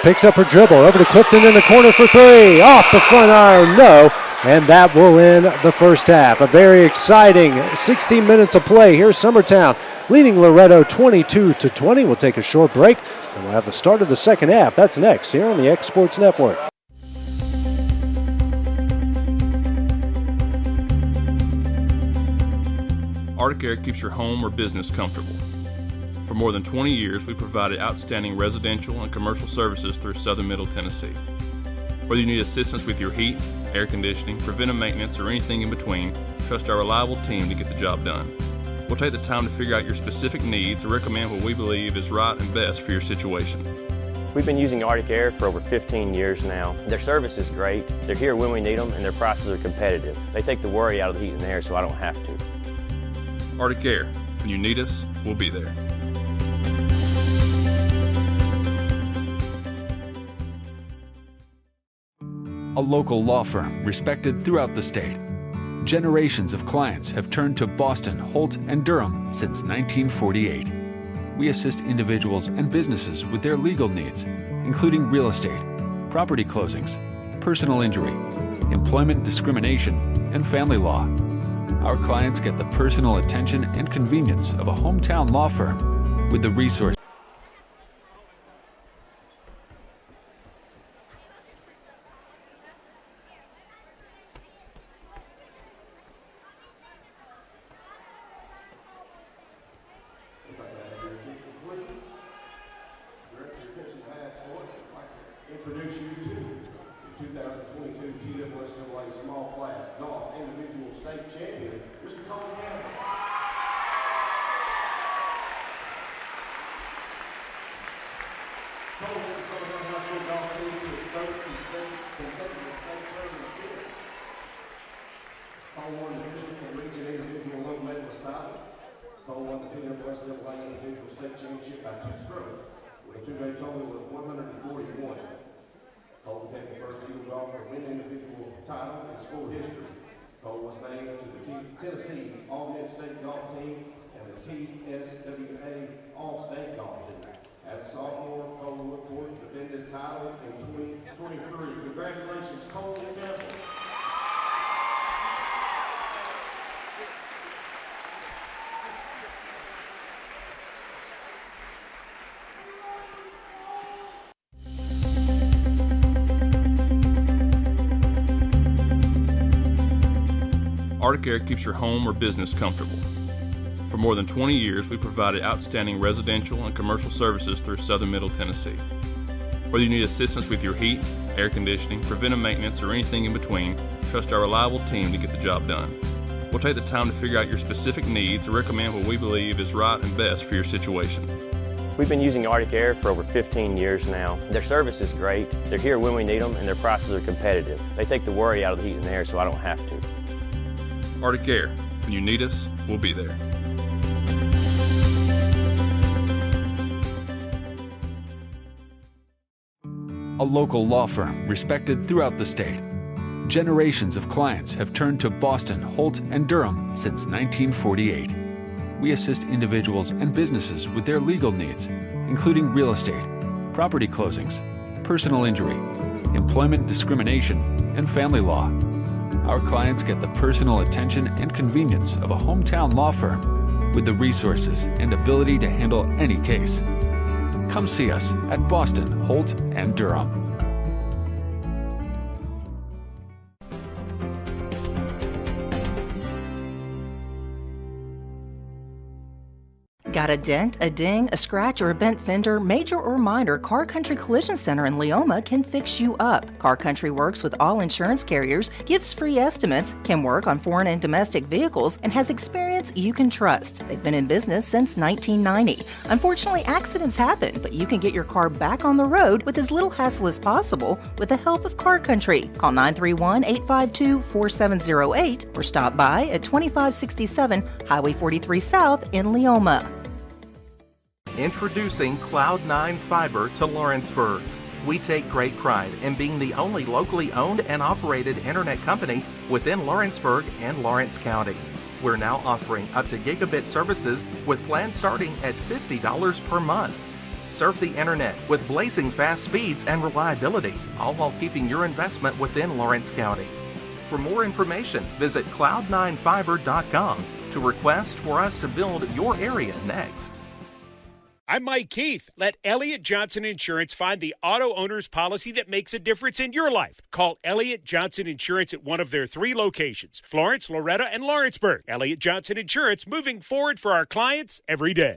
picks up her dribble, over to Clifton in the corner for 3. Off the front iron, no. And that will end the first half. A very exciting 16 minutes of play here. Summertown leading Loretto 22-20. We'll take a short break, and we'll have the start of the second half. That's next here on the X Sports Network. Arctic Air keeps your home or business comfortable. For more than 20 years, we provided outstanding residential and commercial services through southern Middle Tennessee. Whether you need assistance with your heat, air conditioning, preventive maintenance, or anything in between, trust our reliable team to get the job done. We'll take the time to figure out your specific needs and recommend what we believe is right and best for your situation. We've been using Arctic Air for over 15 years now. Their service is great, they're here when we need them, and their prices are competitive. They take the worry out of the heat and air so I don't have to. Arctic Air, when you need us, we'll be there. A local law firm respected throughout the state. Generations of clients have turned to Boston, Holt, and Durham since 1948. We assist individuals and businesses with their legal needs, including real estate, property closings, personal injury, employment discrimination, and family law. Our clients get the personal attention and convenience of a hometown law firm with the resources. Introduce you to the 2022 TSSAA Small Class Golf Individual State Champion, Mr. Colin Campbell. Colin went to Summertown High School golf team to his third consecutive state tournament appearance. Colin won the district and region individual low medalist title. Colin won the TSSAA Individual State Championship by 2 strokes with a 2-day total of 141. Cole became the first Eagle golfer to win individual title in school history. Cole was named to the team Tennessee All-Mid-State Golf Team and the TSWA All-State Golf Team. As a sophomore, Cole will look forward to defend his title in 2023. Congratulations, Cole Campbell. ArcticAir keeps your home or business comfortable. For more than 20 years, we provided outstanding residential and commercial services through southern Middle Tennessee. Whether you need assistance with your heat, air conditioning, preventive maintenance, or anything in between, trust our reliable team to get the job done. We'll take the time to figure out your specific needs and recommend what we believe is right and best for your situation. We've been using ArcticAir for over 15 years now. Their service is great. They're here when we need them, and their prices are competitive. They take the worry out of the heat and air, so I don't have to. ArcticAir. When you need us, we'll be there. A local law firm respected throughout the state. Generations of clients have turned to Boston, Holt, and Durham since 1948. We assist individuals and businesses with their legal needs, including real estate, property closings, personal injury, employment discrimination, and family law. Our clients get the personal attention and convenience of a hometown law firm with the resources and ability to handle any case. Come see us at Boston, Holt, and Durham. Got a dent, a ding, a scratch, or a bent fender? Major or minor, Car Country Collision Center in Leoma can fix you up. Car Country works with all insurance carriers, gives free estimates, can work on foreign and domestic vehicles, and has experience you can trust. They've been in business since 1990. Unfortunately, accidents happen, but you can get your car back on the road with as little hassle as possible with the help of Car Country. Call 931-852-4708 or stop by at 2567 Highway 43 South in Leoma. Introducing Cloud9 Fiber to Lawrenceburg. We take great pride in being the only locally owned and operated internet company within Lawrenceburg and Lawrence County. We're now offering up to gigabit services with plans starting at $50 per month. Surf the internet with blazing fast speeds and reliability, all while keeping your investment within Lawrence County. For more information, visit cloud9fiber.com to request for us to build your area next. I'm Mike Keith. Let Elliott Johnson Insurance find the auto owner's policy that makes a difference in your life. Call Elliott Johnson Insurance at one of their 3 locations, Florence, Loretto, and Lawrenceburg. Elliott Johnson Insurance, moving forward for our clients every day.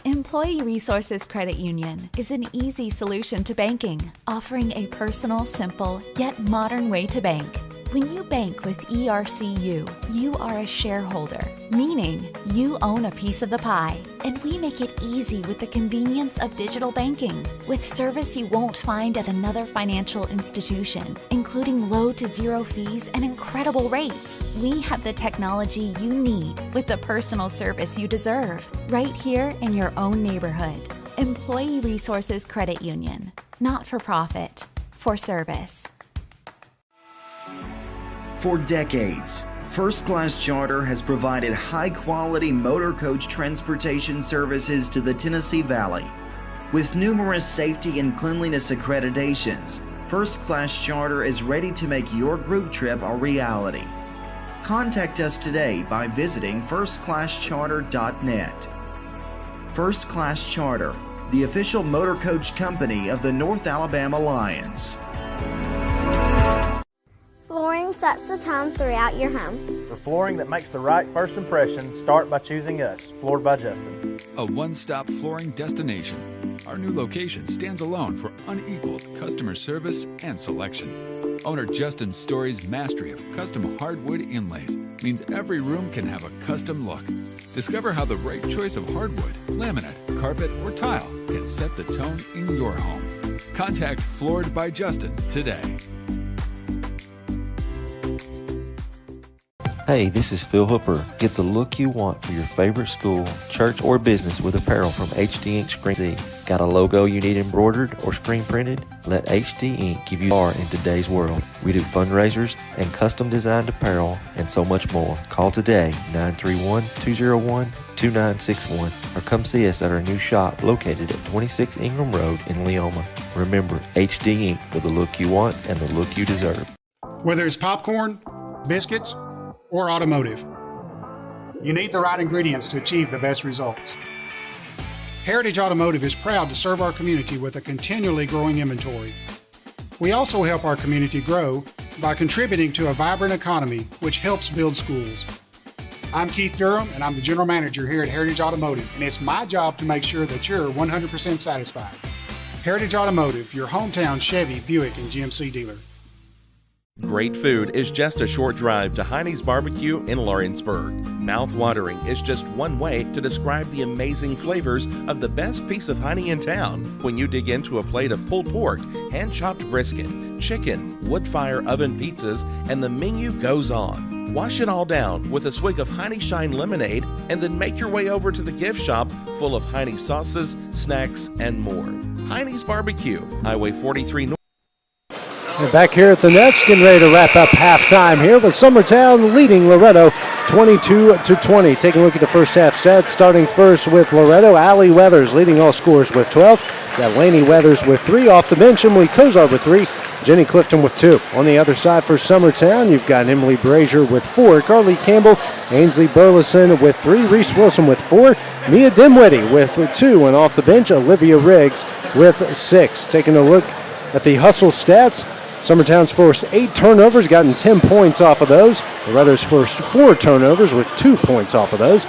Employee Resources Credit Union is an easy solution to banking, offering a personal, simple, yet modern way to bank. When you bank with ERCU, you are a shareholder, meaning you own a piece of the pie, and we make it easy with the convenience of digital banking, with service you won't find at another financial institution, including low to zero fees and incredible rates. We have the technology you need with the personal service you deserve, right here in your own neighborhood. Employee Resources Credit Union, not for profit, for service. For decades, First Class Charter has provided high-quality motor coach transportation services to the Tennessee Valley. With numerous safety and cleanliness accreditations, First Class Charter is ready to make your group trip a reality. Contact us today by visiting firstclasscharter.net. First Class Charter, the official motor coach company of the North Alabama Lions. Flooring sets the tone throughout your home. For flooring that makes the right first impression, start by choosing us, Floored by Justin. A one-stop flooring destination. Our new location stands alone for unequaled customer service and selection. Owner Justin Story's mastery of custom hardwood inlays means every room can have a custom look. Discover how the right choice of hardwood, laminate, carpet, or tile can set the tone in your home. Contact Floored by Justin today. Hey, this is Phil Hooper. Get the look you want for your favorite school, church, or business with apparel from HD Ink Screen Z. Got a logo you need embroidered or screen printed? Let HD Ink give you more in today's world. We do fundraisers and custom designed apparel and so much more. Call today, 931-201-2961, or come see us at our new shop located at 26 Ingram Road in Leoma. Remember, HD Ink for the look you want and the look you deserve. Whether it's popcorn, biscuits, or automotive, you need the right ingredients to achieve the best results. Heritage Automotive is proud to serve our community with a continually growing inventory. We also help our community grow by contributing to a vibrant economy, which helps build schools. I'm Keith Durham, and I'm the General Manager here at Heritage Automotive, and it's my job to make sure that you're 100% satisfied. Heritage Automotive, your hometown Chevy, Buick, and GMC dealer. Great food is just a short drive to Heine's Barbecue in Lawrenceburg. Mouth-watering is just one way to describe the amazing flavors of the best piece of Heine in town when you dig into a plate of pulled pork, hand-chopped brisket, chicken, wood-fire oven pizzas, and the menu goes on. Wash it all down with a swig of Heine Shine lemonade and then make your way over to the gift shop full of Heine sauces, snacks, and more. Heine's Barbecue, Highway 43 North. And back here at the Nest, getting ready to wrap up halftime here with Summertown leading Loretto 22-20. Taking a look at the first half stats, starting first with Loretto, Allie Weathers leading all scores with 12. Got Laney Weathers with 3 off the bench, Emily Kozar with 3, Jenny Clifton with 2. On the other side for Summertown, you've got Emily Brazier with 4, Carly Campbell, Ainsley Burleson with 3, Reese Wilson with 4, Mia Dimwitty with 2, and off the bench, Olivia Riggs with 6. Taking a look at the hustle stats, Summertown's forced 8 turnovers, gotten 10 points off of those. Loretto's forced 4 turnovers with 2 points off of those.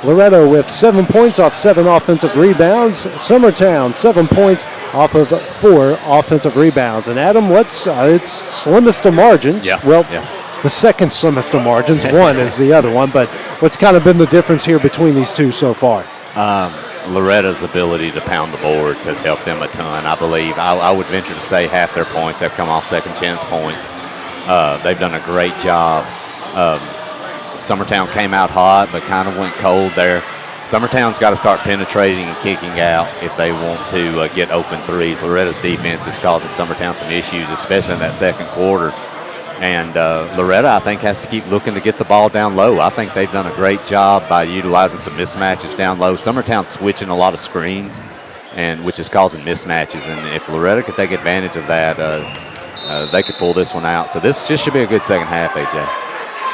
Loretto with 7 points off 7 offensive rebounds. Summertown 7 points off of 4 offensive rebounds. And Adam, what's it's slimmest of margins? The second slimmest of margins. One is the other one, but what's kind of been the difference here between these two so far? Loretta's ability to pound the boards has helped them a ton. I believe, I would venture to say half their points have come off second chance points. They've done a great job. Summertown came out hot, but kind of went cold there. Summertown's got to start penetrating and kicking out if they want to get open threes. Loretta's defense is causing Summertown some issues, especially in that second quarter. And Loretto, I think, has to keep looking to get the ball down low. I think they've done a great job by utilizing some mismatches down low. Summertown switching a lot of screens, and which is causing mismatches. And if Loretto could take advantage of that, they could pull this one out. So this just should be a good second half, AJ.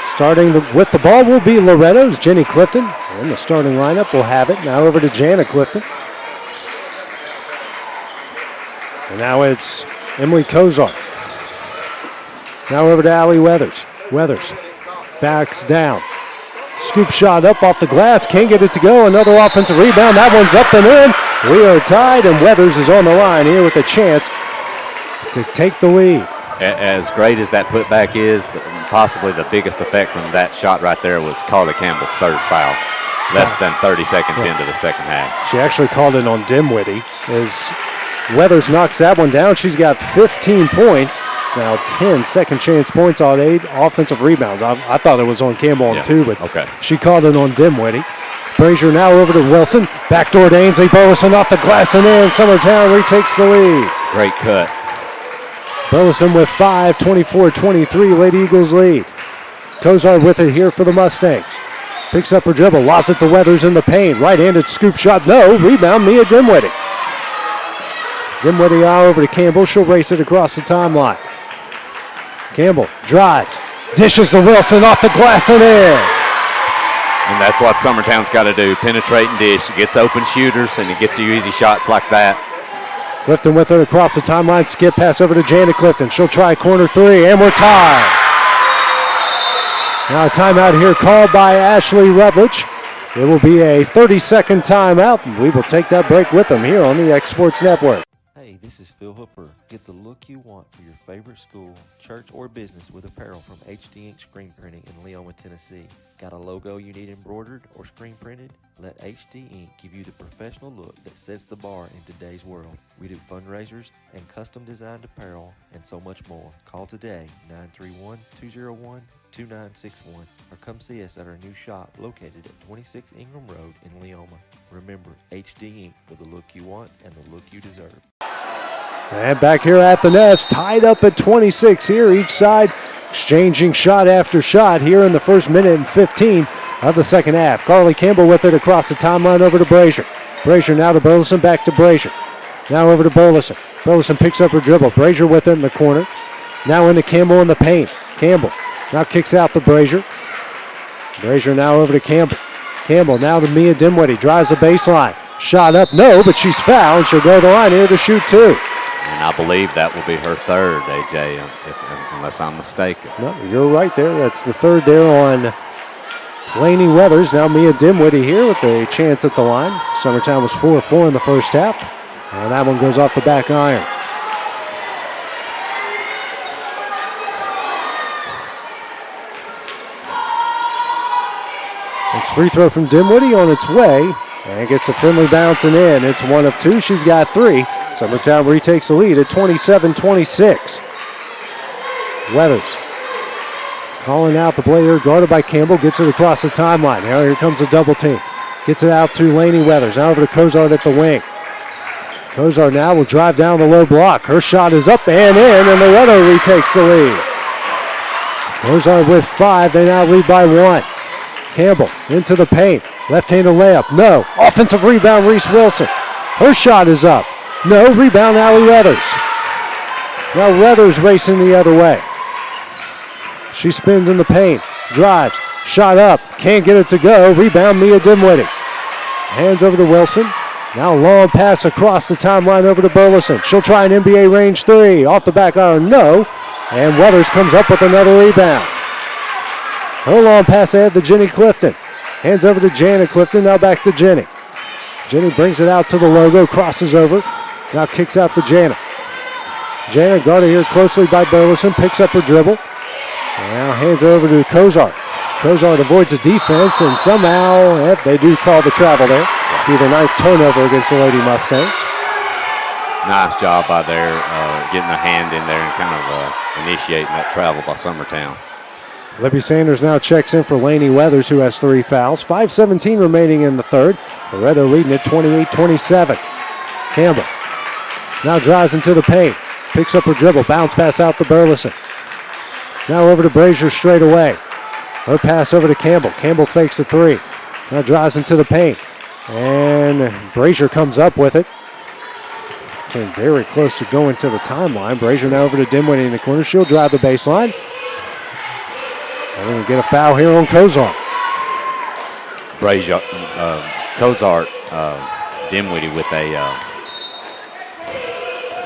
Starting with the ball will be Loretto's Jenny Clifton. And the starting lineup will have it. Now over to Jana Clifton. And now it's Emily Kozar. Now over to Allie Weathers. Weathers backs down. Scoop shot up off the glass. Can't get it to go. Another offensive rebound. That one's up and in. We are tied, and Weathers is on the line here with a chance to take the lead. As great as that putback is, possibly the biggest effect from that shot right there was Carly Campbell's third foul. Less than 30 seconds into the second half. She actually called it on Dimwitty as Weathers knocks that one down. She's got 15 points. It's now 10 second chance points on 8 offensive rebounds. I thought it was on Campbell on 2, but she called it on Dimwitty. Brazier now over to Wilson. Backdoor to Ainsley Burleson off the glass and in. Summertown retakes the lead. Great cut. Burleson with 5, 24-23, Lady Eagles lead. Kozar with it here for the Mustangs. Picks up her dribble, lobs it to Weathers in the paint. Right-handed scoop shot, no. Rebound, Mia Dimwitty. Dimwitty out over to Campbell. She'll race it across the timeline. Campbell drives, dishes to Wilson off the glass and in. And that's what Summertown's got to do, penetrate and dish. It gets open shooters, and it gets you easy shots like that. Clifton with it across the timeline. Skip pass over to Janet Clifton. She'll try corner 3, and we're tied. Now a timeout here called by Ashley Rutledge. It will be a 30-second timeout, and we will take that break with them here on the X Sports Network. Hey, this is Phil Hooper. Get the look you want for your favorite school, church, or business with apparel from HD Ink Screen Printing in Leoma, Tennessee. Got a logo you need embroidered or screen printed? Let HD Ink give you the professional look that sets the bar in today's world. We do fundraisers and custom designed apparel and so much more. Call today, 931-201-2961, or come see us at our new shop located at 26 Ingram Road in Leoma. Remember, HD Ink for the look you want and the look you deserve. And back here at the Nest, tied up at 26 here, each side exchanging shot after shot here in the first minute and 15 of the second half. Carly Campbell with it across the timeline over to Brazier. Brazier now to Burleson, back to Brazier. Now over to Burleson. Burleson picks up her dribble. Brazier with it in the corner. Now into Campbell in the paint. Campbell now kicks out to Brazier. Brazier now over to Campbell. Campbell now to Mia Dimwitty. Drives the baseline. Shot up, no, but she's fouled. She'll go to the line here to shoot two. And I believe that will be her third, AJ, unless I'm mistaken. No, you're right there. That's the third there on Lainey Weathers. Now Mia Dimwitty here with a chance at the line. Summertown was 4-4 in the first half. And that one goes off the back iron. Next free throw from Dimwitty on its way. And gets a friendly bouncing in. It's one of two. She's got three. Summertown retakes the lead at 27-26. Weathers calling out the play here, guarded by Campbell. Gets it across the timeline. Now here comes a double team. Gets it out to Lainey Weathers. Now over to Cozart at the wing. Cozart now will drive down the low block. Her shot is up and in, and Loretto retakes the lead. Cozart with 5. They now lead by 1. Campbell into the paint. Left-handed layup. No. Offensive rebound, Reese Wilson. Her shot is up. No. Rebound, Allie Weathers. Now Weathers racing the other way. She spins in the paint. Drives. Shot up. Can't get it to go. Rebound, Mia Dimwitty. Hands over to Wilson. Now long pass across the timeline over to Burleson. She'll try an NBA range three. Off the back iron. No. And Weathers comes up with another rebound. Her long pass ahead to Jenny Clifton. Hands over to Janet Clifton, now back to Jenny. Jenny brings it out to the logo, crosses over, now kicks out to Janet. Janet guarded here closely by Burleson, picks up her dribble. Now hands over to Cozart. Cozart avoids the defense, and somehow they do call the travel there. Be the 9th turnover against the Lady Mustangs. Nice job by there, getting a hand in there and kind of initiating that travel by Summertown. Libby Sanders now checks in for Lainey Weathers, who has 3 fouls. 5:17 remaining in the third. Loretto leading at 28-27. Campbell now drives into the paint. Picks up her dribble. Bounce pass out to Burleson. Now over to Brazier straight away. Her pass over to Campbell. Campbell fakes the 3. Now drives into the paint. And Brazier comes up with it. Came very close to going to the timeline. Brazier now over to Dimwitty in the corner. She'll drive the baseline. And we're going to get a foul here on Cozart. Brazier, Cozart, Dimwitty with a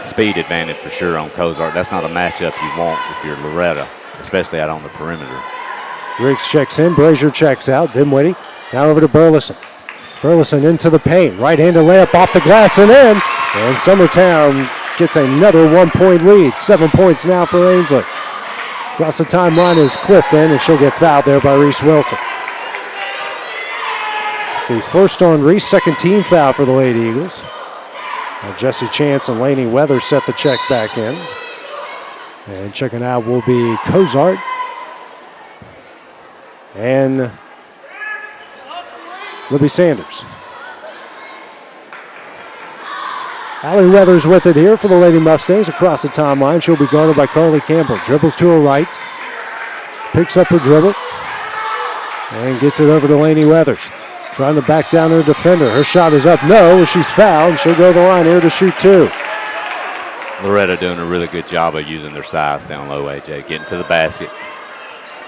speed advantage for sure on Cozart. That's not a matchup you want if you're Loretto, especially out on the perimeter. Riggs checks in. Brazier checks out. Dimwitty now over to Burleson. Burleson into the paint. Right-handed layup off the glass and in. And Summertown gets another 1-point lead. 7 points now for Ainsley. Across the timeline is Clifton, and she'll get fouled there by Reese Wilson. It's the first on Reese, second team foul for the Lady Eagles. Now Jesse Chance and Lainey Weathers set the check back in. And checking out will be Cozart and Libby Sanders. Allie Weathers with it here for the Lady Mustangs across the timeline. She'll be guarded by Carly Campbell. Dribbles to her right. Picks up her dribble. And gets it over to Lainey Weathers. Trying to back down her defender. Her shot is up. No, she's fouled. She'll go to the line here to shoot 2. Loretto doing a really good job of using their size down low, AJ. Getting to the basket.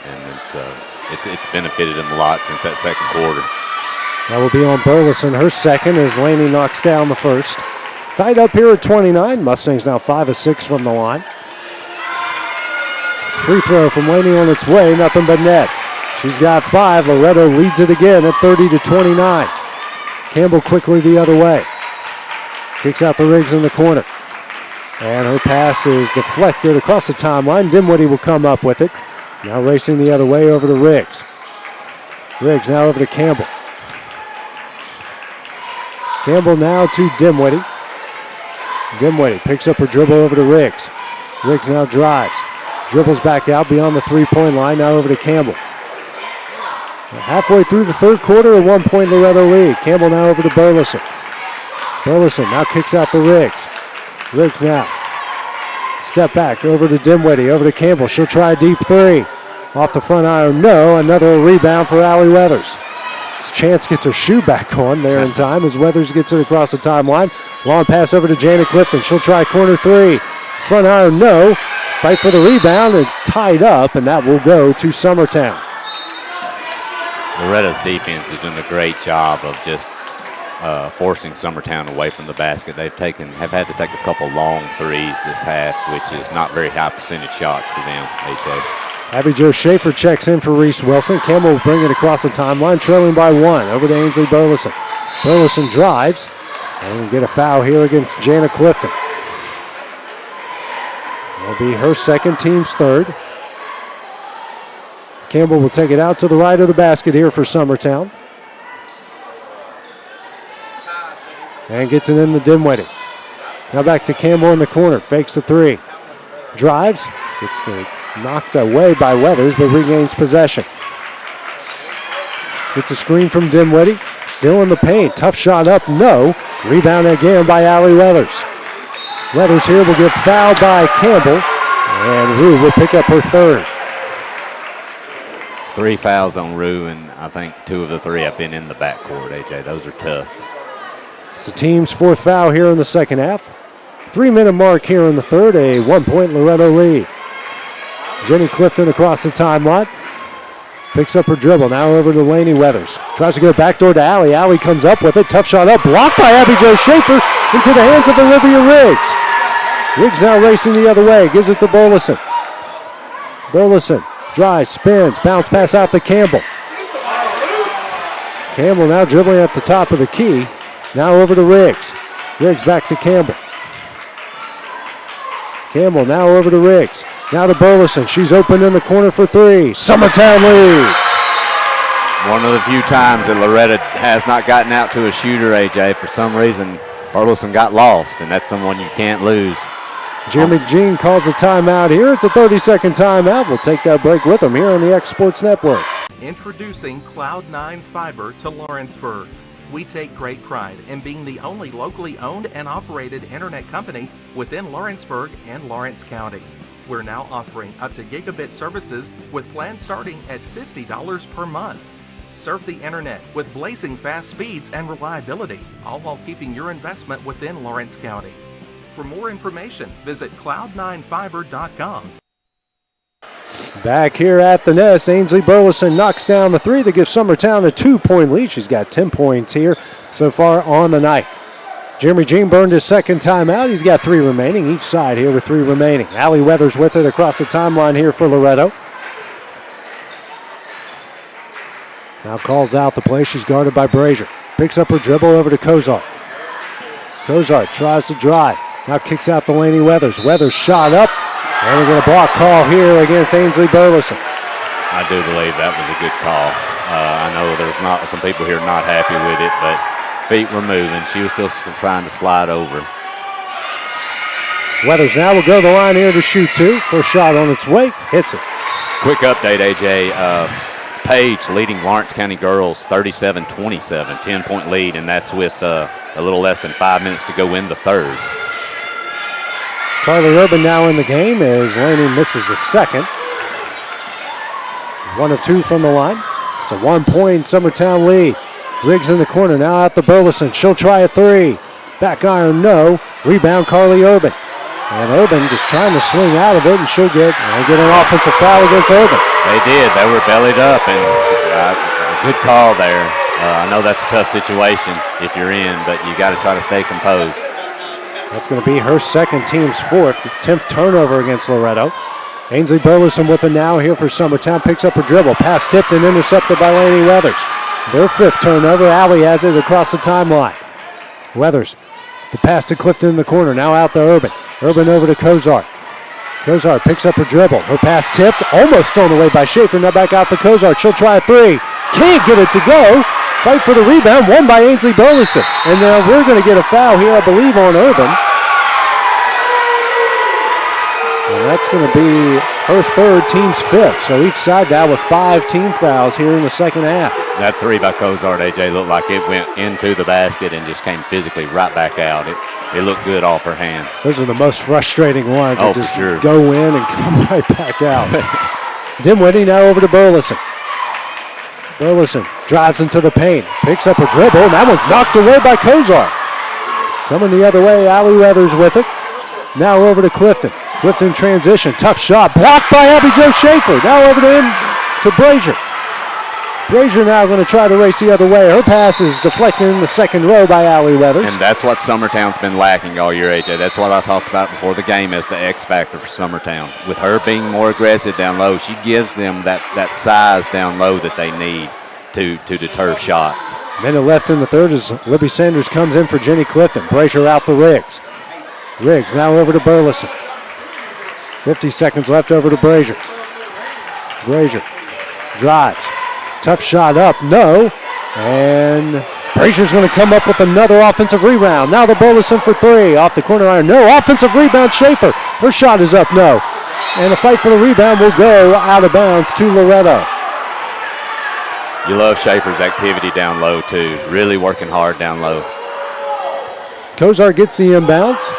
And it's benefited them a lot since that second quarter. That will be on Burleson. Her second as Lainey knocks down the first. Tied up here at 29. Mustangs now 5 of 6 from the line. It's free throw from Lainey on its way. Nothing but net. She's got 5. Loretto leads it again at 30-29. Campbell quickly the other way. Kicks out the Riggs in the corner. And her pass is deflected across the timeline. Dimwitty will come up with it. Now racing the other way over to Riggs. Riggs now over to Campbell. Campbell now to Dimwitty. Dimwitty picks up her dribble over to Riggs. Riggs now drives. Dribbles back out beyond the three-point line. Now over to Campbell. Halfway through the third quarter, a 1-point Loretto lead. Campbell now over to Burleson. Burleson now kicks out to Riggs. Riggs now. Step back over to Dimwitty, over to Campbell. She'll try a deep three. Off the front iron, no. Another rebound for Allie Weathers. Chance gets her shoe back on there in time as Weathers gets it across the timeline. Long pass over to Janet Clifton. She'll try corner three. Front iron, no. Fight for the rebound and tied up, and that will go to Summertown. Loretto's defense is doing a great job of just forcing Summertown away from the basket. Have had to take a couple long threes this half, which is not very high percentage shots for them, AJ. Abby Jo Schaefer checks in for Reese Wilson. Campbell will bring it across the timeline, trailing by one. Over to Ainsley Burleson. Burleson drives and will get a foul here against Jana Clifton. That'll be her second, team's third. Campbell will take it out to the right of the basket here for Summertown. And gets it in the Dimwitty. Now back to Campbell in the corner. Fakes the three. Drives. Gets the knocked away by Weathers, but regains possession. Gets a screen from Dimwitty. Still in the paint. Tough shot up. No. Rebound again by Allie Weathers. Weathers here will get fouled by Campbell. And Rue will pick up her third. 3 fouls on Rue, and I think 2 of the 3 have been in the backcourt, AJ. Those are tough. It's the team's 4th foul here in the second half. 3-minute mark here in the third, a 1-point Loretto lead. Jenny Clifton across the timeline. Picks up her dribble, now over to Lainey Weathers. Tries to go backdoor to Allie. Allie comes up with it. Tough shot up, blocked by Abby Jo Schaefer into the hands of Olivia Riggs. Riggs now racing the other way, gives it to Burleson. Burleson drives, spins, bounce pass out to Campbell. Campbell now dribbling at the top of the key. Now over to Riggs. Riggs back to Campbell. Campbell now over to Riggs. Now to Burleson. She's open in the corner for three. Summertown leads. One of the few times that Loretto has not gotten out to a shooter, AJ. For some reason, Burleson got lost, and that's someone you can't lose. Jeremy Jean calls a timeout here. It's a 30-second timeout. We'll take that break with him here on the X Sports Network. Introducing Cloud9 Fiber to Lawrenceburg. We take great pride in being the only locally owned and operated internet company within Lawrenceburg and Lawrence County. We're now offering up to gigabit services with plans starting at $50 per month. Surf the internet with blazing fast speeds and reliability, all while keeping your investment within Lawrence County. For more information, visit cloud9fiber.com. Back here at the Nest, Ainsley Burleson knocks down the three to give Summertown a 2-point lead. She's got 10 points here so far on the night. Jeremy Jean burned his second timeout. He's got 3 remaining, each side here with 3 remaining. Allie Weathers with it across the timeline here for Loretto. Now calls out the play. She's guarded by Brazier. Picks up her dribble over to Cozart. Cozart tries to drive. Now kicks out to Lainey Weathers. Weathers shot up. And we get a block call here against Ainsley Burleson. I do believe that was a good call. I know there's not some people here not happy with it, but feet were moving. She was still trying to slide over. Weathers now will go to the line here to shoot 2. First shot on its way. Hits it. Quick update, AJ. Page leading Lawrence County girls 37-27, 10-point lead, and that's with a little less than 5 minutes to go in the third. Carly Urban now in the game as Laney misses the second. 1 of 2 from the line. It's a 1-point Summertown lead. Riggs in the corner, now out to Burleson. She'll try a 3. Back iron, no. Rebound, Carly Urban. And Urban just trying to swing out of it, and she'll get an offensive foul against Urban. They did. They were bellied up, and a good call there. I know that's a tough situation if you're in, but you got to try to stay composed. That's going to be her second, team's 4th, 10th turnover against Loretto. Ainsley Burleson with it now here for Summertown. Picks up her dribble. Pass tipped and intercepted by Lainey Weathers. Their 5th turnover. Allie has it across the timeline. Weathers, the pass to Clifton in the corner. Now out to Urban. Urban over to Kozar. Kozar picks up her dribble. Her pass tipped, almost stolen away by Schaefer. Now back out to Kozar. She'll try a three. Can't get it to go. Fight for the rebound, won by Ainsley Burleson. And now we're going to get a foul here, I believe, on Urban. And that's going to be her third, team's fifth. So each side now with 5 team fouls here in the second half. That three by Kozar, AJ, looked like it went into the basket and just came physically right back out. It looked good off her hand. Those are the most frustrating ones that just sure. go in and come right back out. Dimwitty now over to Burleson. Burleson drives into the paint, picks up a dribble, and that one's knocked away by Kozar. Coming the other way, Allie Weathers with it. Now over to Clifton. Clifton transition, tough shot, blocked by Abby Jo Schaefer. Now over to Brazier. Brazier now going to try to race the other way. Her pass is deflected in the second row by Allie Weathers. And that's what Summertown's been lacking all year, AJ. That's what I talked about before the game as the X factor for Summertown. With her being more aggressive down low, she gives them that size down low that they need to deter shots. Minute left in the third as Libby Sanders comes in for Jenny Clifton. Brazier out to Riggs. Riggs now over to Burleson. 50 seconds left over to Brazier. Brazier drives. Tough shot up, no. And Brazier's going to come up with another offensive rebound. Now the Burleson for three. Off the corner iron, no. Offensive rebound, Schaefer. Her shot is up, no. And the fight for the rebound will go out of bounds to Loretto. You love Schaefer's activity down low, too. Really working hard down low. Kozar gets the inbounds.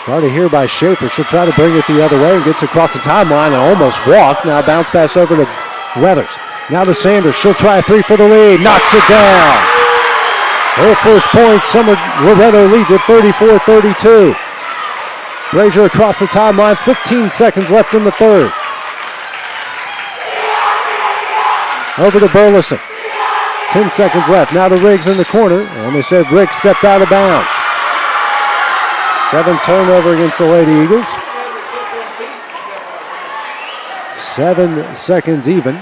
Guarded here by Schaefer. She'll try to bring it the other way and gets across the timeline and almost walked. Now bounce pass over to Weathers. Now to Sanders. She'll try a three for the lead. Knocks it down. Her first point. Loretto leads at 34-32. Brazier across the timeline. 15 seconds left in the third. Over to Burleson. 10 seconds left. Now to Riggs in the corner. And they said Riggs stepped out of bounds. 7 turnover against the Lady Eagles. 7 seconds even.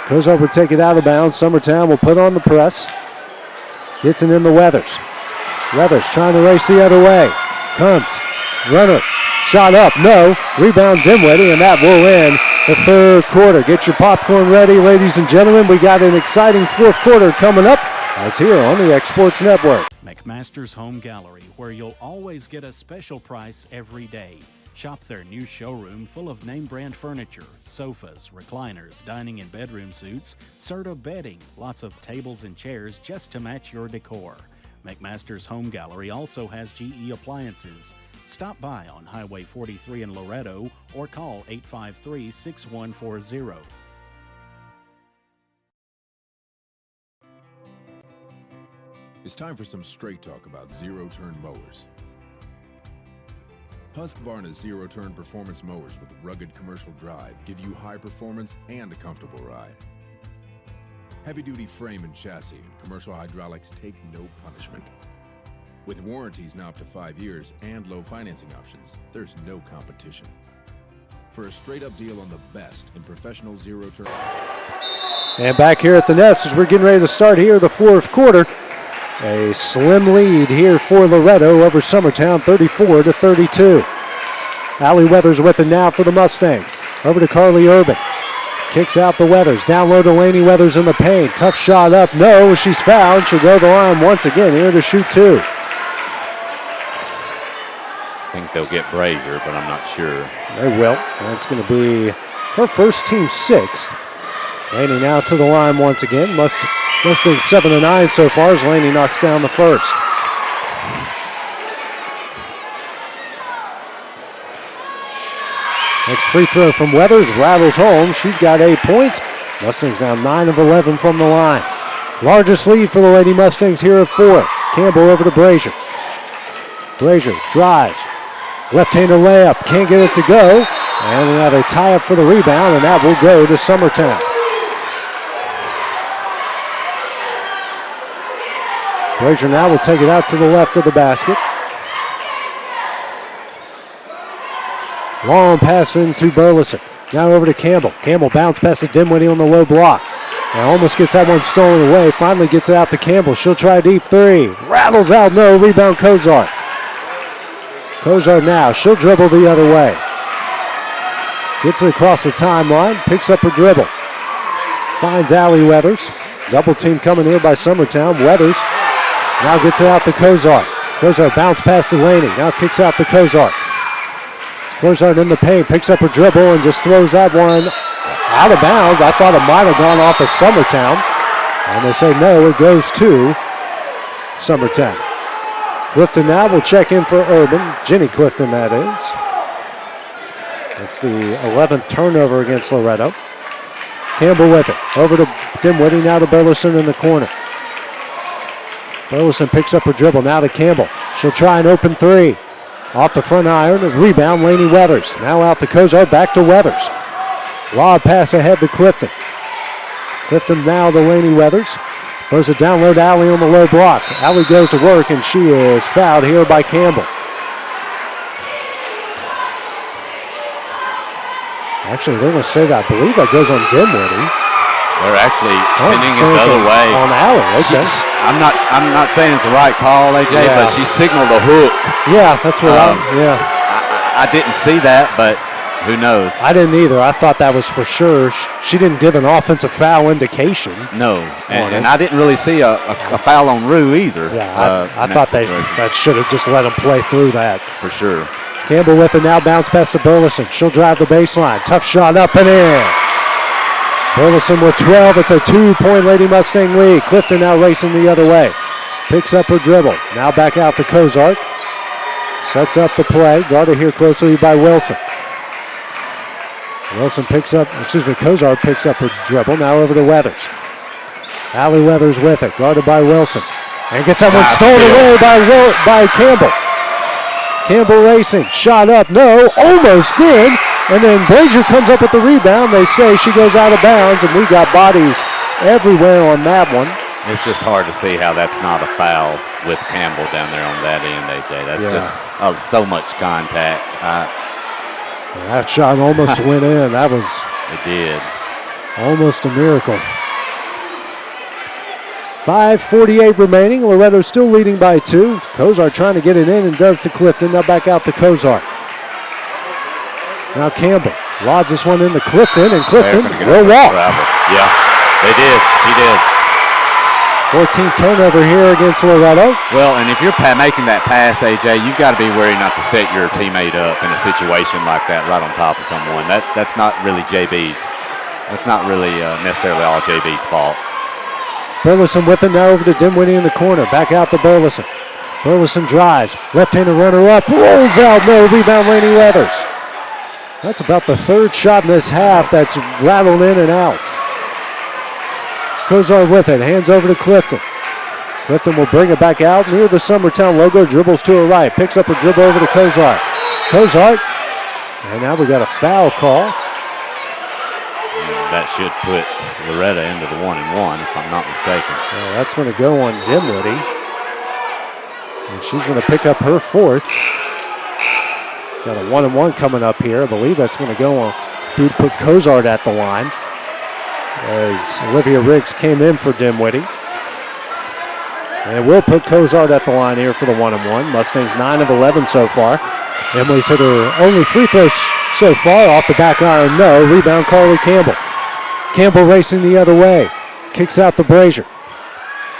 Kozar would take it out of bounds. Summertown will put on the press. Gets it in the Weathers. Weathers trying to race the other way. Comes. Runner. Shot up. No. Rebound Dimwitty, and that will end the third quarter. Get your popcorn ready, ladies and gentlemen. We got an exciting fourth quarter coming up. That's here on the X Sports Network. McMaster's Home Gallery, where you'll always get a special price every day. Shop their new showroom full of name brand furniture, sofas, recliners, dining and bedroom suites, Serta bedding, lots of tables and chairs just to match your decor. McMaster's Home Gallery also has GE appliances. Stop by on Highway 43 in Loretto or call 853-6140. It's time for some straight talk about zero-turn mowers. Husqvarna's zero-turn performance mowers with rugged commercial drive give you high performance and a comfortable ride. Heavy-duty frame and chassis and commercial hydraulics take no punishment. With warranties now up to 5 years and low financing options, there's no competition. For a straight-up deal on the best in professional zero-turn... And back here at the Nest as we're getting ready to start here the fourth quarter. A slim lead here for Loretto over Summertown, 34-32. Allie Weathers with it now for the Mustangs. Over to Carly Urban. Kicks out the Weathers. Down low to Laney Weathers in the paint. Tough shot up. No, she's fouled. She'll go to the line once again here to shoot two. I think they'll get Brazier, but I'm not sure. They will. That's going to be her first, team sixth. Laney now to the line once again. Mustangs 7-9 so far as Laney knocks down the first. Next free throw from Weathers rattles home. She's got 8 points. Mustangs now 9 of 11 from the line. Largest lead for the Lady Mustangs here at 4. Campbell over to Brazier. Brazier drives. Left-hander layup. Can't get it to go. And we have a tie-up for the rebound, and that will go to Summertown. Brazier now will take it out to the left of the basket. Long pass into Burleson. Now over to Campbell. Campbell bounce pass to Dimwitty on the low block. And almost gets that one stolen away. Finally gets it out to Campbell. She'll try a deep three. Rattles out, no. Rebound Kozar. Kozar now, she'll dribble the other way. Gets it across the timeline, picks up her dribble. Finds Allie Weathers. Double team coming here by Summertown. Weathers now gets it out to Kozar. Kozar bounce past Delaney, now kicks out to Kozar. Kozar in the paint, picks up her dribble and just throws that one out of bounds. I thought it might have gone off of Summertown. And they say no, it goes to Summertown. Clifton now will check in for Urban. Jenny Clifton, that is. It's the 11th turnover against Loretto. Campbell with it. Over to Dinwiddie, now to Burleson in the corner. Burleson picks up her dribble, now to Campbell. She'll try an open three. Off the front iron, rebound, Laney Weathers. Now out to Kozar, back to Weathers. Lob pass ahead to Clifton. Clifton now to Laney Weathers. Throws it down low to Allie on the low block. Allie goes to work, and she is fouled here by Campbell. Actually, they're going to say that. I believe that goes on Dinwiddie. They're actually sending it the other way. On Allie, okay. I'm not saying it's the right call, AJ, but she signaled a hook. Yeah, that's what I didn't see that, but who knows? I didn't either. I thought that was for sure. She didn't give an offensive foul indication. No, and I didn't really see a foul on Rue either. Yeah, I thought that should have just let them play through that. For sure. Campbell with it now, bounce pass to Burleson. She'll drive the baseline. Tough shot up and in. Burleson with 12. It's a 2-point Lady Mustang lead. Clifton now racing the other way. Picks up her dribble. Now back out to Kozart. Sets up the play. Guarded here closely by Wilson. Kozart picks up her dribble. Now over to Weathers. Allie Weathers with it. Guarded by Wilson. And gets that one stolen away by Campbell. Campbell racing. Shot up. No. Almost in. And then Brazier comes up with the rebound. They say she goes out of bounds, and we got bodies everywhere on that one. It's just hard to see how that's not a foul with Campbell down there on that end, AJ. That's just so much contact. That shot almost went in. It did. Almost a miracle. 5:48 remaining. Loretto still leading by 2. Kozar trying to get it in and does to Clifton. Now back out to Kozar. Now Campbell lobs this one into Clifton, and Clifton will walk. Yeah, they did. She did. 14th turnover here against Loretto. Well, and if you're making that pass, AJ, you've got to be worried not to set your teammate up in a situation like that right on top of someone. That's not really JB's. That's not really necessarily all JB's fault. Burleson with it now over to Dinwiddie in the corner. Back out to Burleson. Burleson drives. Left-handed runner up. Rolls out. No rebound, Laney Weathers. That's about the third shot in this half that's rattled in and out. Kozar with it. Hands over to Clifton. Clifton will bring it back out near the Summertown logo. Dribbles to her right. Picks up a dribble over to Kozar. Kozar. And now we got a foul call. That should put Loretto into the 1-and-1, if I'm not mistaken. Well, that's going to go on Dinwiddie. And she's going to pick up her 4th. Got a 1-and-1 coming up here. I believe that's going to go on. Who put Kozart at the line as Olivia Riggs came in for Dinwiddie. And we'll put Kozart at the line here for the 1-and-1. Mustangs 9 of 11 so far. Emily's hit her only free throws so far. Off the back iron, no. Rebound, Carly Campbell. Campbell racing the other way. Kicks out to Brazier.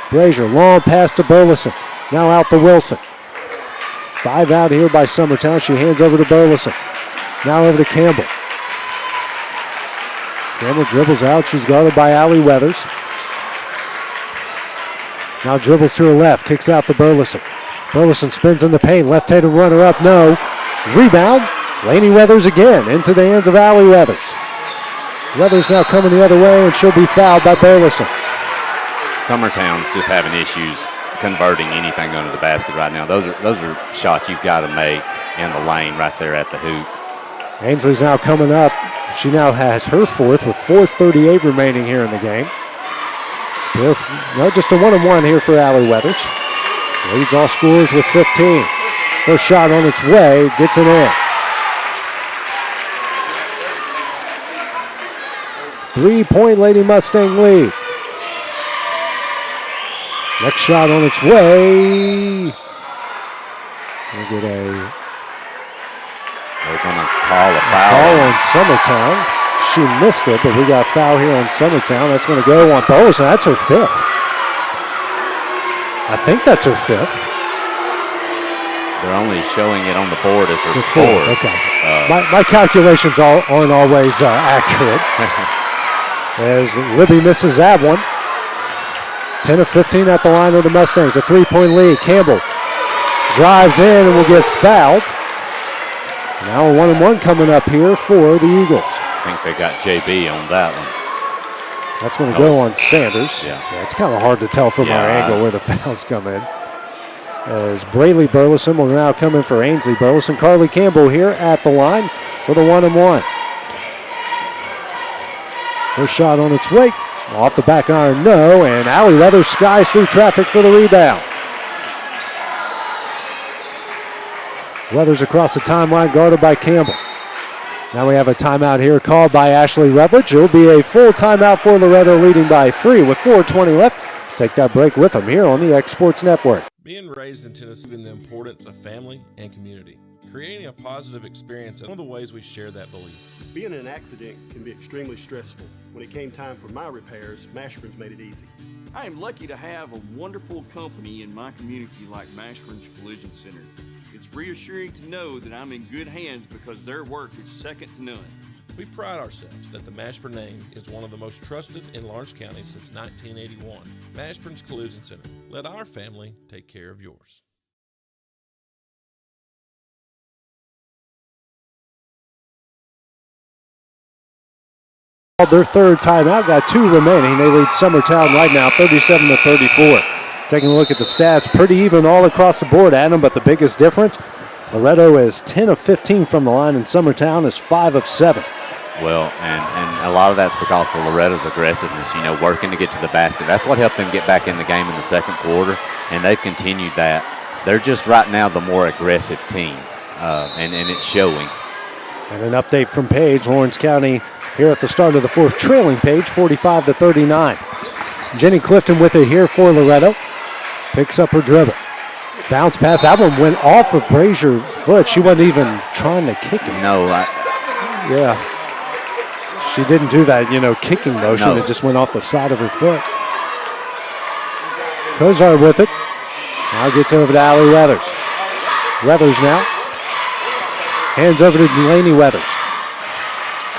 Brazier, long pass to Burleson. Now out to Wilson. 5 out here by Summertown. She hands over to Burleson. Now over to Campbell. Campbell dribbles out. She's guarded by Allie Weathers. Now dribbles to her left. Kicks out to Burleson. Burleson spins in the paint. Left-handed runner up. No. Rebound. Laney Weathers again. Into the hands of Allie Weathers. Weathers now coming the other way, and she'll be fouled by Burleson. Summertown's just having issues converting anything under the basket right now. Those are shots you've got to make in the lane right there at the hoop. Ainsley's now coming up. She now has her 4th with 4:38 remaining here in the game. Just a 1-and-1 here for Allie Weathers. Leads all scorers with 15. First shot on its way, gets it in. 3-point Lady Mustang lead. Next shot on its way. We'll get a They're going to call a foul. Call on Summertown. She missed it, but we got foul here on Summertown. That's going to go on Burleson. That's her fifth. I think that's her fifth. They're only showing it on the board as her fourth. fourth. Okay. My calculations aren't always accurate. As Libby misses that one. 10 of 15 at the line of the Mustangs. A 3-point lead. Campbell drives in and will get fouled. Now a 1-and-1 coming up here for the Eagles. I think they got JB on that one. That's going to go on Sanders. Yeah, it's kind of hard to tell from our angle where the fouls come in. As Braley Burleson will now come in for Ainsley Burleson. Carly Campbell here at the line for the 1-and-1. First shot on its way. Off the back iron, no. And Allie Leather skies through traffic for the rebound. Leathers across the timeline, guarded by Campbell. Now we have a timeout here called by Ashley Rutledge. It'll be a full timeout for Loretto, leading by 3 with 4:20 left. Take that break with them here on the X Sports Network. Being raised in Tennessee, the importance of family and community. Creating a positive experience is one of the ways we share that belief. Being in an accident can be extremely stressful. When it came time for my repairs, Mashburn's made it easy. I am lucky to have a wonderful company in my community like Mashburn's Collision Center. It's reassuring to know that I'm in good hands because their work is second to none. We pride ourselves that the Mashburn name is one of the most trusted in Lawrence County since 1981. Mashburn's Collision Center. Let our family take care of yours. Their third timeout, got 2 remaining. They lead Summertown right now, 37-34. Taking a look at the stats, pretty even all across the board, Adam, but the biggest difference, Loretto is 10 of 15 from the line, and Summertown is 5 of 7. Well, and a lot of that's because of Loretto's aggressiveness, working to get to the basket. That's what helped them get back in the game in the second quarter, and they've continued that. They're just right now the more aggressive team, and it's showing. And an update from Page, Lawrence County here at the start of the fourth, trailing Page 45-39. Jenny Clifton with it here for Loretto. Picks up her dribble. Bounce pass. That one went off of Brazier's foot. She wasn't even trying to kick it. No. Yeah. She didn't do that, kicking motion. No. It just went off the side of her foot. Kozar with it. Now gets over to Allie Weathers. Weathers now. Hands over to Delaney Weathers.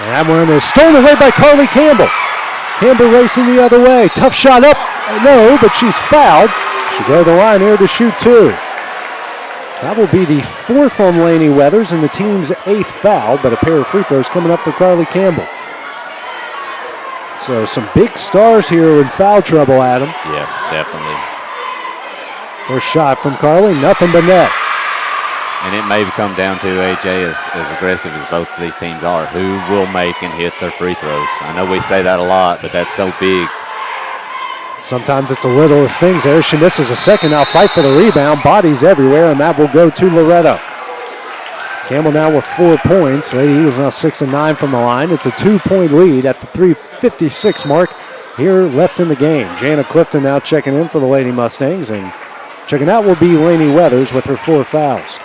And that one is stolen away by Carly Campbell. Campbell racing the other way. Tough shot up. No, but she's fouled. She'll go to the line here to shoot 2. That will be the 4th on Laney Weathers and the team's 8th foul, but a pair of free throws coming up for Carly Campbell. So some big stars here in foul trouble, Adam. Yes, definitely. First shot from Carly, nothing but net. And it may come down to, AJ, as aggressive as both of these teams are, who will make and hit their free throws. I know we say that a lot, but that's so big. Sometimes it's the littlest things there. She misses a second. Now fight for the rebound. Bodies everywhere, and that will go to Loretto. Campbell now with 4 points. Lady Eagles now 6 of 9 from the line. It's a 2-point lead at the 3:56 mark here left in the game. Jana Clifton now checking in for the Lady Mustangs, and checking out will be Laney Weathers with her 4 fouls.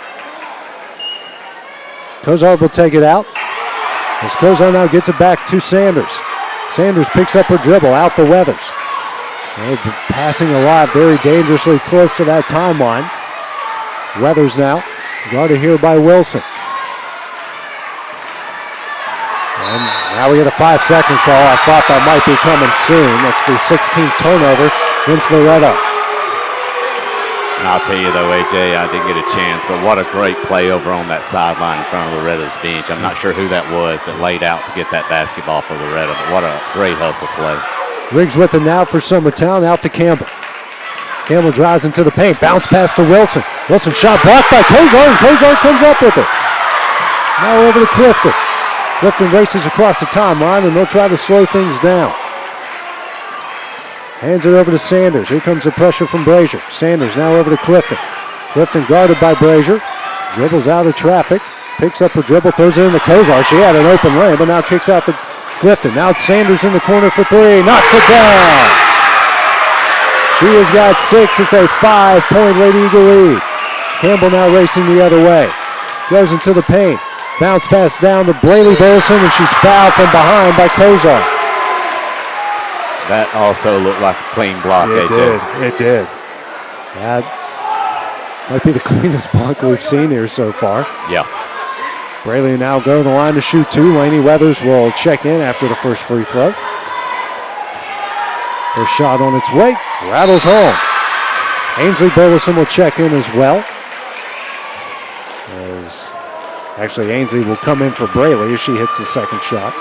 Kozar will take it out. As Kozar now gets it back to Sanders. Sanders picks up her dribble out to Weathers. They've been passing a lot, very dangerously close to that timeline. Weathers now, guarded here by Wilson. And now we get a 5-second call. I thought that might be coming soon. That's the 16th turnover against Loretto. And I'll tell you though, AJ, I didn't get a chance, but what a great play over on that sideline in front of Loretto's bench. I'm not sure who that was that laid out to get that basketball for Loretto, but what a great hustle play. Riggs with it now for Summertown, out to Campbell. Campbell drives into the paint, bounce pass to Wilson. Wilson shot blocked by Kozar, and Kozar comes up with it. Now over to Clifton. Clifton races across the timeline, and they'll try to slow things down. Hands it over to Sanders. Here comes the pressure from Brazier. Sanders now over to Clifton. Clifton guarded by Brazier. Dribbles out of traffic. Picks up her dribble, throws it into Kozar. She had an open lane, but now kicks out to Clifton. Now it's Sanders in the corner for 3. Knocks it down. She has got 6. It's a 5-point Lady Eagle lead. Campbell now racing the other way. Goes into the paint. Bounce pass down to Braley Burleson, and she's fouled from behind by Kozar. That also looked like a clean block, AJ. It did. That might be the cleanest block we've seen here so far. Yeah. Braley now go to the line to shoot 2. Lainey Weathers will check in after the first free throw. First shot on its way, rattles home. Ainsley Burleson will check in as well. Actually, Ainsley will come in for Braley as she hits the second shot.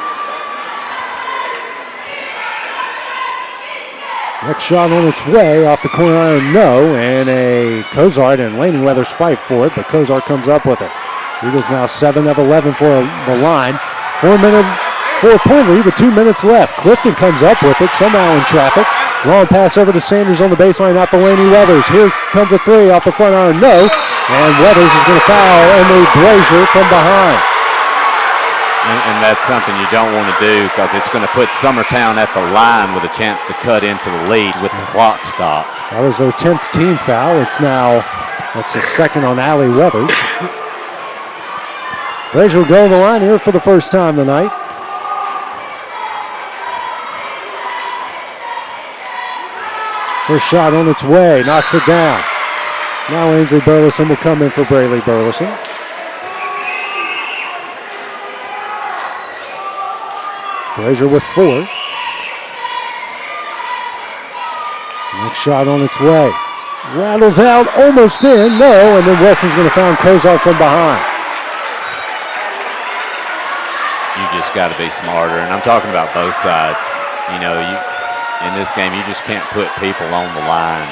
Next shot on its way, off the corner iron, no, and a Kozart and Lainey Weathers fight for it, but Kozart comes up with it. Eagles now 7 of 11 for the line. 4-point lead with 2 minutes left. Clifton comes up with it, somehow in traffic. Long pass over to Sanders on the baseline, out to Lainey Weathers. Here comes a 3 off the front iron, no. And Weathers is going to foul Emily Brazier from behind. And that's something you don't want to do because it's going to put Summertown at the line with a chance to cut into the lead with the clock stop. That was their 10th team foul. That's the second on Allie Weathers. Brazier will go to the line here for the first time tonight. First shot on its way, knocks it down. Now Ainsley Burleson will come in for Braley Burleson. Brazier with 4. Next shot on its way. Rattles out, almost in, no, and then Wilson's going to foul Kozar from behind. You just got to be smarter, and I'm talking about both sides. You know, in this game, you just can't put people on the line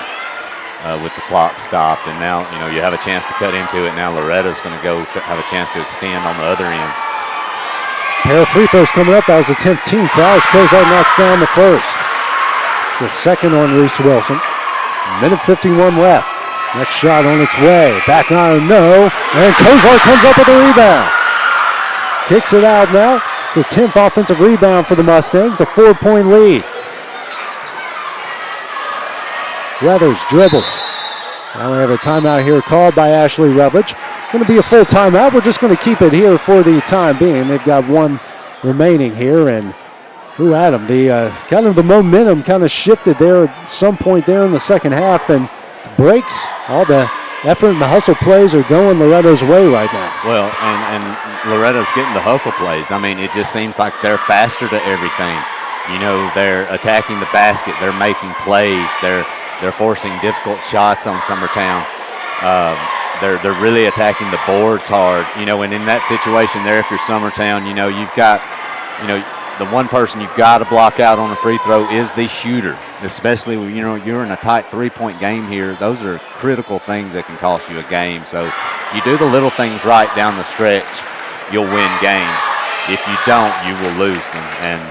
with the clock stopped, and now, you know, you have a chance to cut into it. Now Loretta's going to go have a chance to extend on the other end. Pair of free throws coming up. That was the 10th team foul. Kozar knocks down the first. It's the second on Reese Wilson. Minute 51 left. Next shot on its way. Back iron, no. And Kozar comes up with a rebound. Kicks it out now. It's the 10th offensive rebound for the Mustangs. A 4-point lead. Weathers dribbles. Now we have a timeout here called by Ashley Rutledge. Going to be a full timeout. We're just going to keep it here for the time being. They've got one remaining here, and Adam, the kind of the momentum kind of shifted there at some point there in the second half, and breaks, all the effort and the hustle plays are going Loretto's way right now. Well, and Loretta's getting the hustle plays. I mean, it just seems like they're faster to everything. You know, they're attacking the basket. They're making plays. They're forcing difficult shots on Summertown. They're really attacking the boards hard, you know, and in that situation there, if you're Summertown, you know, you've got, you know, the one person you've got to block out on a free throw is the shooter, especially when, you know, you're in a tight 3-point game here. Those are critical things that can cost you a game. So you do the little things right down the stretch, you'll win games. If you don't, you will lose them. And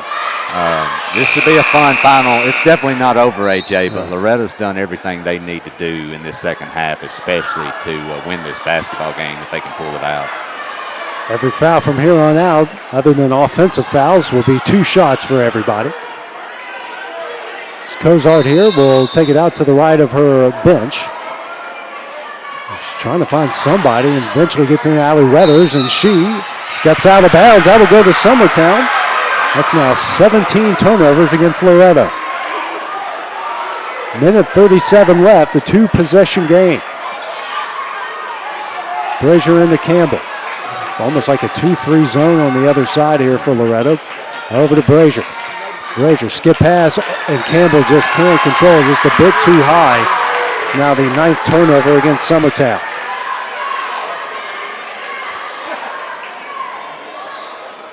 this should be a fun final. It's definitely not over, AJ, but Loretta's done everything they need to do in this second half, especially to win this basketball game if they can pull it out. Every foul from here on out, other than offensive fouls, will be 2 shots for everybody. Kozart here will take it out to the right of her bench. She's trying to find somebody and eventually gets into Allie Weathers, and she steps out of bounds. That'll go to Summertown. That's now 17 turnovers against Loretto. Minute 37 left, a 2-possession game. Brazier into Campbell. It's almost like a 2-3 zone on the other side here for Loretto. Over to Brazier. Brazier skip pass, and Campbell just can't control it, just a bit too high. It's now the 9th turnover against Summertown.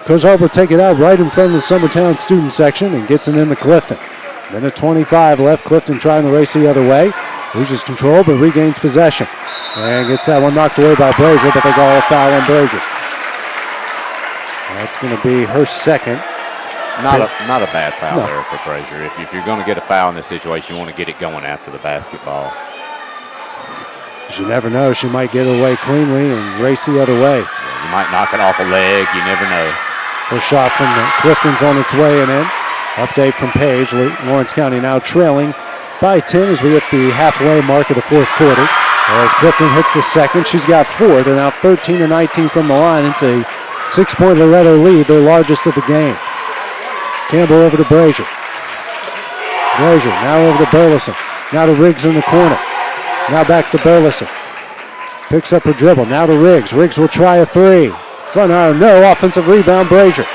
Kozar will take it out right in front of the Summertown student section and gets it into Clifton. Minute 25 left. Clifton trying to race the other way. Loses control but regains possession. And gets that one knocked away by Brazier, but they call a foul on Brazier. That's going to be her second. Not a bad foul there for Brazier. If you're going to get a foul in this situation, you want to get it going after the basketball. You never know. She might get away cleanly and race the other way. You might knock it off a leg. You never know. First shot from Clifton's on its way and in. Update from Page. Lawrence County now trailing by 10 as we hit the halfway mark of the fourth quarter. As Clifton hits the second, she's got 4. They're now 13-19 from the line. It's a 6-point Loretto lead, their largest of the game. Campbell over to Brazier. Brazier now over to Burleson. Now to Riggs in the corner. Now back to Burleson. Picks up her dribble. Now to Riggs. Riggs will try a three. Front iron, no. Offensive rebound, Brazier.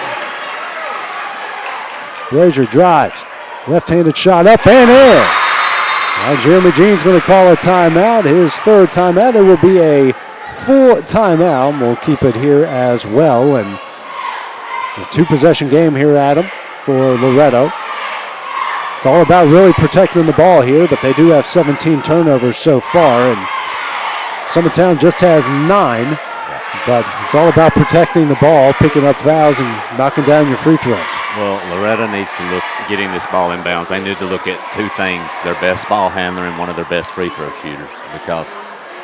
Brazier drives. Left-handed shot up and in. Now Jeremy Jean's going to call a timeout. His third timeout. It will be a full timeout. We'll keep it here as well. And a 2-possession game here, Adam, for Loretto. It's all about really protecting the ball here, but they do have 17 turnovers so far, and Summertown just has 9. But it's all about protecting the ball, picking up fouls, and knocking down your free throws. Well, Loretto needs to look getting this ball inbounds. They need to look at 2 things: their best ball handler and one of their best free throw shooters, because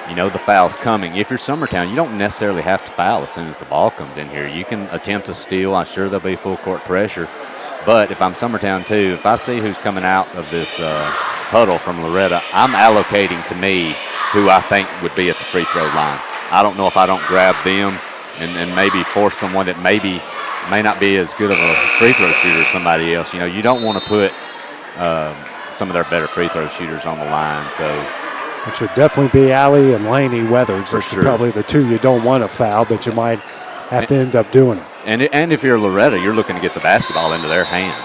you know the foul's coming. If you're Summertown, you don't necessarily have to foul as soon as the ball comes in here. You can attempt a steal. I'm sure there'll be full court pressure. But if I'm Summertown too, if I see who's coming out of this huddle from Loretto, I'm allocating to me who I think would be at the free throw line. I don't know if I don't grab them and maybe force someone that may not be as good of a free throw shooter as somebody else. You know, you don't want to put some of their better free throw shooters on the line. So, which would definitely be Allie and Laney Weathers. For Those sure. are probably the 2 you don't want to foul, but you might have to end up doing it. And if you're Loretto, you're looking to get the basketball into their hands.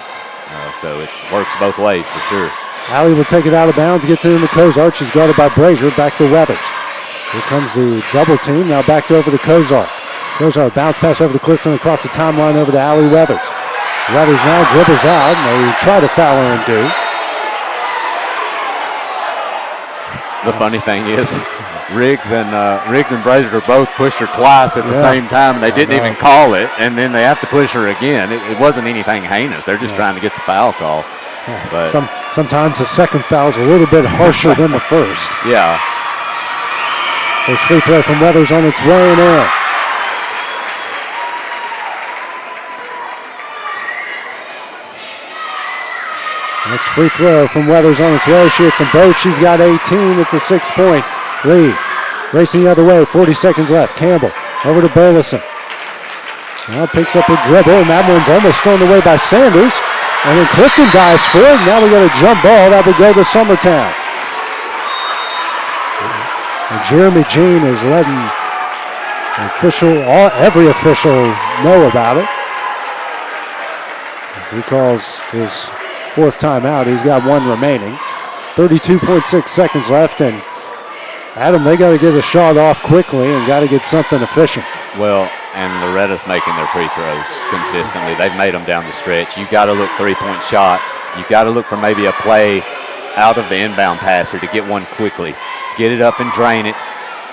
So it works both ways for sure. Allie will take it out of bounds, gets it into Cozart. She's guarded by Brazier, back to Weathers. Here comes the double team, now back over to Cozart. Cozart bounce pass over to Clifton across the timeline over to Allie Weathers. Weathers now dribbles out, and they try to foul her and do. The funny thing is, Riggs and Brazier both pushed her twice at the same time, and they didn't even call it, and then they have to push her again. It wasn't anything heinous. They're just trying to get the foul call. But sometimes the second foul is a little bit harsher than the first. Yeah. First free throw from Weathers on its way and in. Next free throw from Weathers on its way. She hits them both. She's got 18. It's a 6-point lead. Racing the other way. 40 seconds left. Campbell over to Burleson. Now picks up a dribble, and that one's almost thrown away by Sanders. And then Clifton dives for it. Now we got a jump ball that will go to Summertown. And Jeremy Jean is letting every official know about it. He calls his 4th timeout. He's got 1 remaining. 32.6 seconds left, and Adam, they got to get a shot off quickly and got to get something efficient. Well, and Loretta's making their free throws consistently. They've made them down the stretch. You've got to look 3-point shot. You've got to look for maybe a play out of the inbound passer to get one quickly. Get it up and drain it.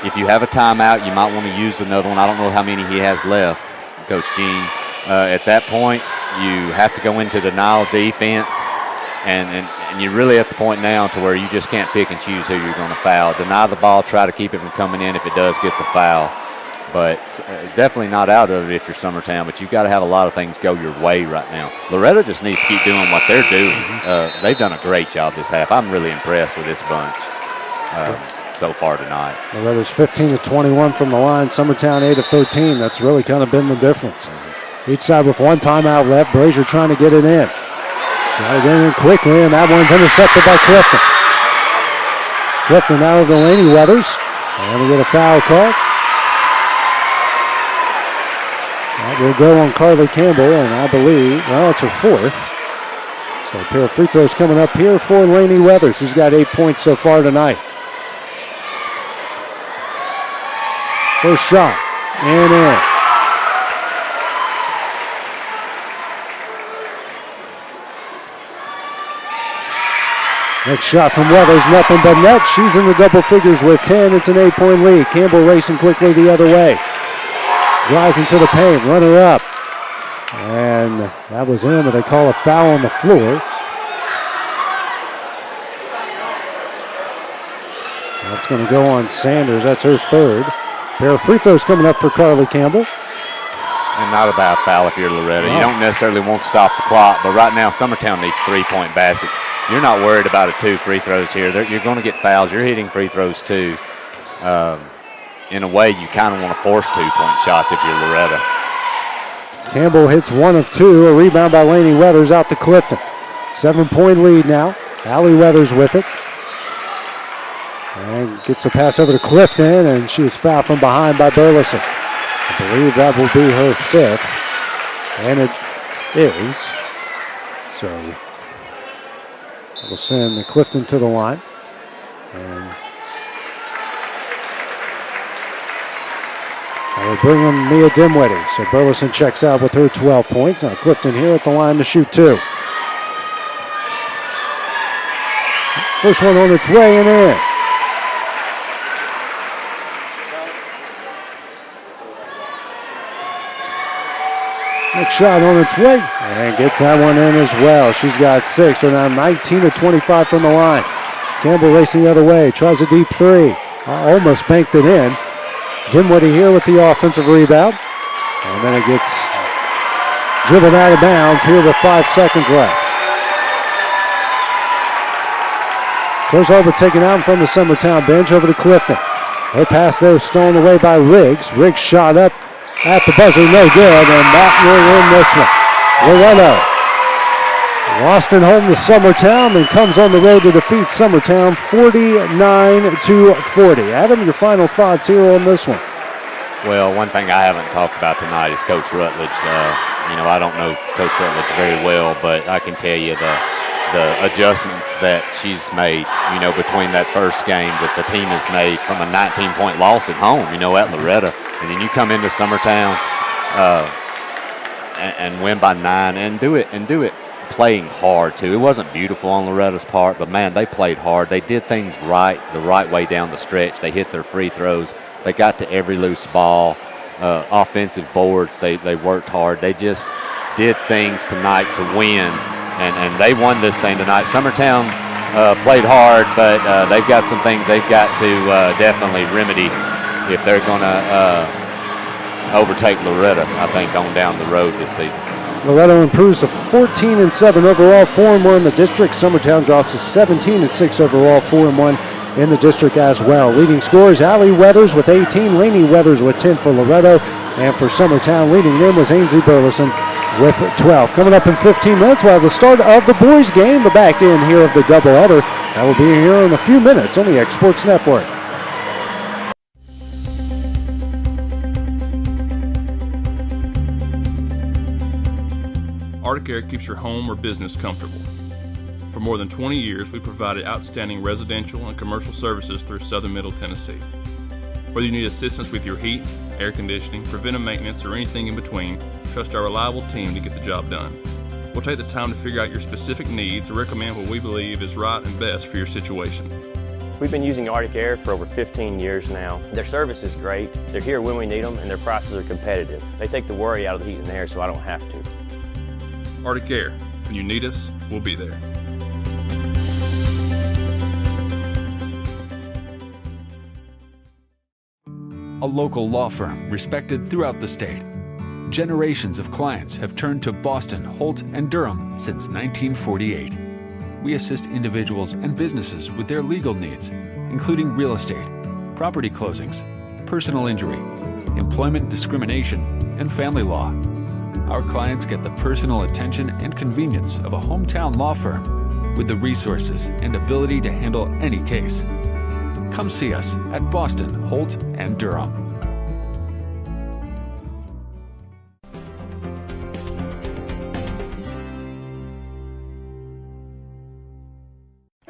If you have a timeout, you might want to use another one. I don't know how many he has left, Coach Jean. At that point, you have to go into denial defense, and you're really at the point now to where you just can't pick and choose who you're going to foul. Deny the ball, try to keep it from coming in if it does get the foul. But definitely not out of it if you're Summertown, but you've got to have a lot of things go your way right now. Loretto just needs to keep doing what they're doing. They've done a great job this half. I'm really impressed with this bunch so far tonight. Loretto's 15 of 21 from the line. Summertown 8 of 13. That's really kind of been the difference. Each side with 1 timeout left. Brazier trying to get it in. Got it in quickly, and that one's intercepted by Clifton. Clifton now over to Laney Weathers. And we get a foul call. That will go on Carly Campbell, and I believe, well, it's her 4th. So a pair of free throws coming up here for Laney Weathers, who's got 8 points so far tonight. First shot, and in. Next shot from Weathers, nothing but net. She's in the double figures with 10. It's an 8-point lead. Campbell racing quickly the other way. Drives into the paint, runner up. And that was in, but they call a foul on the floor. That's going to go on Sanders. That's her 3rd. Pair of free throws coming up for Carly Campbell. And not a bad foul if you're Loretto. You don't necessarily want to stop the clock, but right now Summertown needs 3-point baskets. You're not worried about 2 free throws here. You're going to get fouls. You're hitting free throws too. In a way, you kind of want to force 2-point shots if you're Loretto. Campbell hits 1 of 2. A rebound by Laney Weathers out to Clifton. 7-point lead now. Allie Weathers with it. And gets the pass over to Clifton, and she was fouled from behind by Burleson. I believe that will be her 5th. And it is. So we'll send Clifton to the line. And we'll bring in Mia Dimwitty. So Burleson checks out with her 12 points. Now Clifton here at the line to shoot 2. First one on its way and in. Next shot on its way and gets that one in as well. She's got 6. They're now 19 of 25 from the line. Campbell racing the other way, tries a deep 3. Almost banked it in. Dimwitty here with the offensive rebound. And then it gets dribbled out of bounds here with 5 seconds left. Coach Harbor taken out from the Summertown bench over to Clifton. Her pass there stolen away by Riggs. Riggs shot up at the buzzer, no good, and that will win this one. Loretto lost at home to Summertown and comes on the road to defeat Summertown 49-40. Adam, your final thoughts here on this one? Well, one thing I haven't talked about tonight is Coach Rutledge. I don't know Coach Rutledge very well, but I can tell you the adjustments that she's made, between that first game that the team has made from a 19-point loss at home, at Loretto. And then you come into Summertown and win by 9 and do it playing hard too. It wasn't beautiful on Loretto's part, but man, they played hard. They did things the right way down the stretch. They hit their free throws. They got to every loose ball. Offensive boards, they worked hard. They just did things tonight to win, and they won this thing tonight. Summertown played hard, but they've got some things they've got to definitely remedy if they're going to overtake Loretto, I think, on down the road this season. Loretto improves to 14-7 overall, 4-1 in the district. Summertown drops to 17-6 overall, 4-1 in the district as well. Leading scorers, Allie Weathers with 18, Laney Weathers with 10 for Loretto, and for Summertown, leading them was Ainsley Burleson with 12. Coming up in 15 minutes, we'll have the start of the boys' game, the back end here of the doubleheader. That will be here in a few minutes on the X Sports Network. ArcticAir keeps your home or business comfortable. For more than 20 years, we provided outstanding residential and commercial services through southern Middle Tennessee. Whether you need assistance with your heat, air conditioning, preventive maintenance, or anything in between, trust our reliable team to get the job done. We'll take the time to figure out your specific needs and recommend what we believe is right and best for your situation. We've been using ArcticAir for over 15 years now. Their service is great, they're here when we need them, and their prices are competitive. They take the worry out of the heat and air so I don't have to. ArcticAir, when you need us, we'll be there. A local law firm respected throughout the state. Generations of clients have turned to Boston, Holt, and Durham since 1948. We assist individuals and businesses with their legal needs, including real estate, property closings, personal injury, employment discrimination, and family law. Our clients get the personal attention and convenience of a hometown law firm with the resources and ability to handle any case. Come see us at Boston, Holt, and Durham.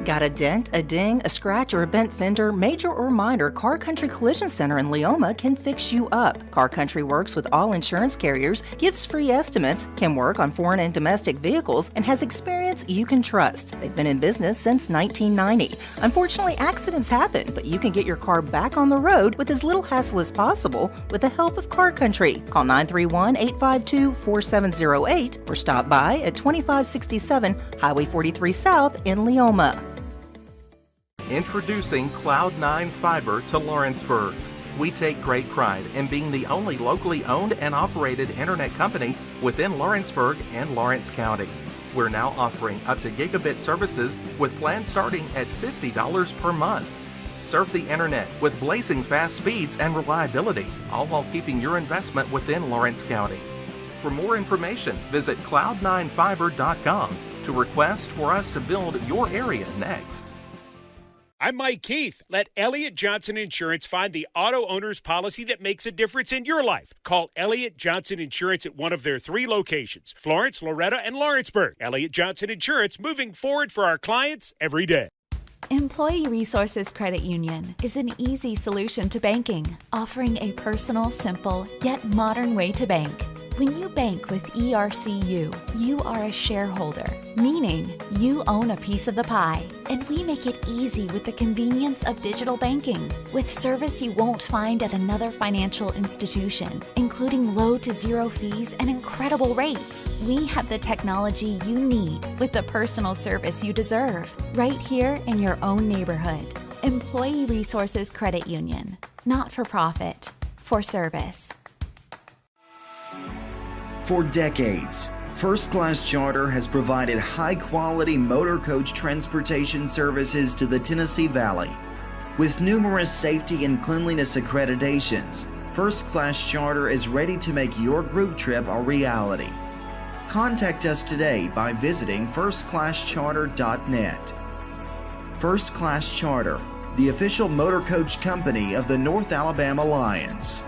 Got a dent, a ding, a scratch, or a bent fender? Major or minor, Car Country Collision Center in Leoma can fix you up. Car Country works with all insurance carriers, gives free estimates, can work on foreign and domestic vehicles, and has experience you can trust. They've been in business since 1990. Unfortunately, accidents happen, but you can get your car back on the road with as little hassle as possible with the help of Car Country. Call 931-852-4708 or stop by at 2567 Highway 43 South in Leoma. Introducing Cloud9 Fiber to Lawrenceburg. We take great pride in being the only locally owned and operated internet company within Lawrenceburg and Lawrence County. We're now offering up to gigabit services with plans starting at $50 per month. Surf the internet with blazing fast speeds and reliability, all while keeping your investment within Lawrence County. For more information, visit cloud9fiber.com to request for us to build your area next. I'm Mike Keith. Let Elliott Johnson Insurance find the auto owner's policy that makes a difference in your life. Call Elliott Johnson Insurance at one of their 3 locations, Florence, Loretto, and Lawrenceburg. Elliott Johnson Insurance, moving forward for our clients every day. Employee Resources Credit Union is an easy solution to banking, offering a personal, simple, yet modern way to bank. When you bank with ERCU, you are a shareholder, meaning you own a piece of the pie. And we make it easy with the convenience of digital banking, with service you won't find at another financial institution, including low to zero fees and incredible rates. We have the technology you need with the personal service you deserve, right here in your own neighborhood. Employee Resources Credit Union, not for profit, for service. For decades, First Class Charter has provided high-quality motor coach transportation services to the Tennessee Valley. With numerous safety and cleanliness accreditations, First Class Charter is ready to make your group trip a reality. Contact us today by visiting firstclasscharter.net. First Class Charter, the official motor coach company of the North Alabama Lions.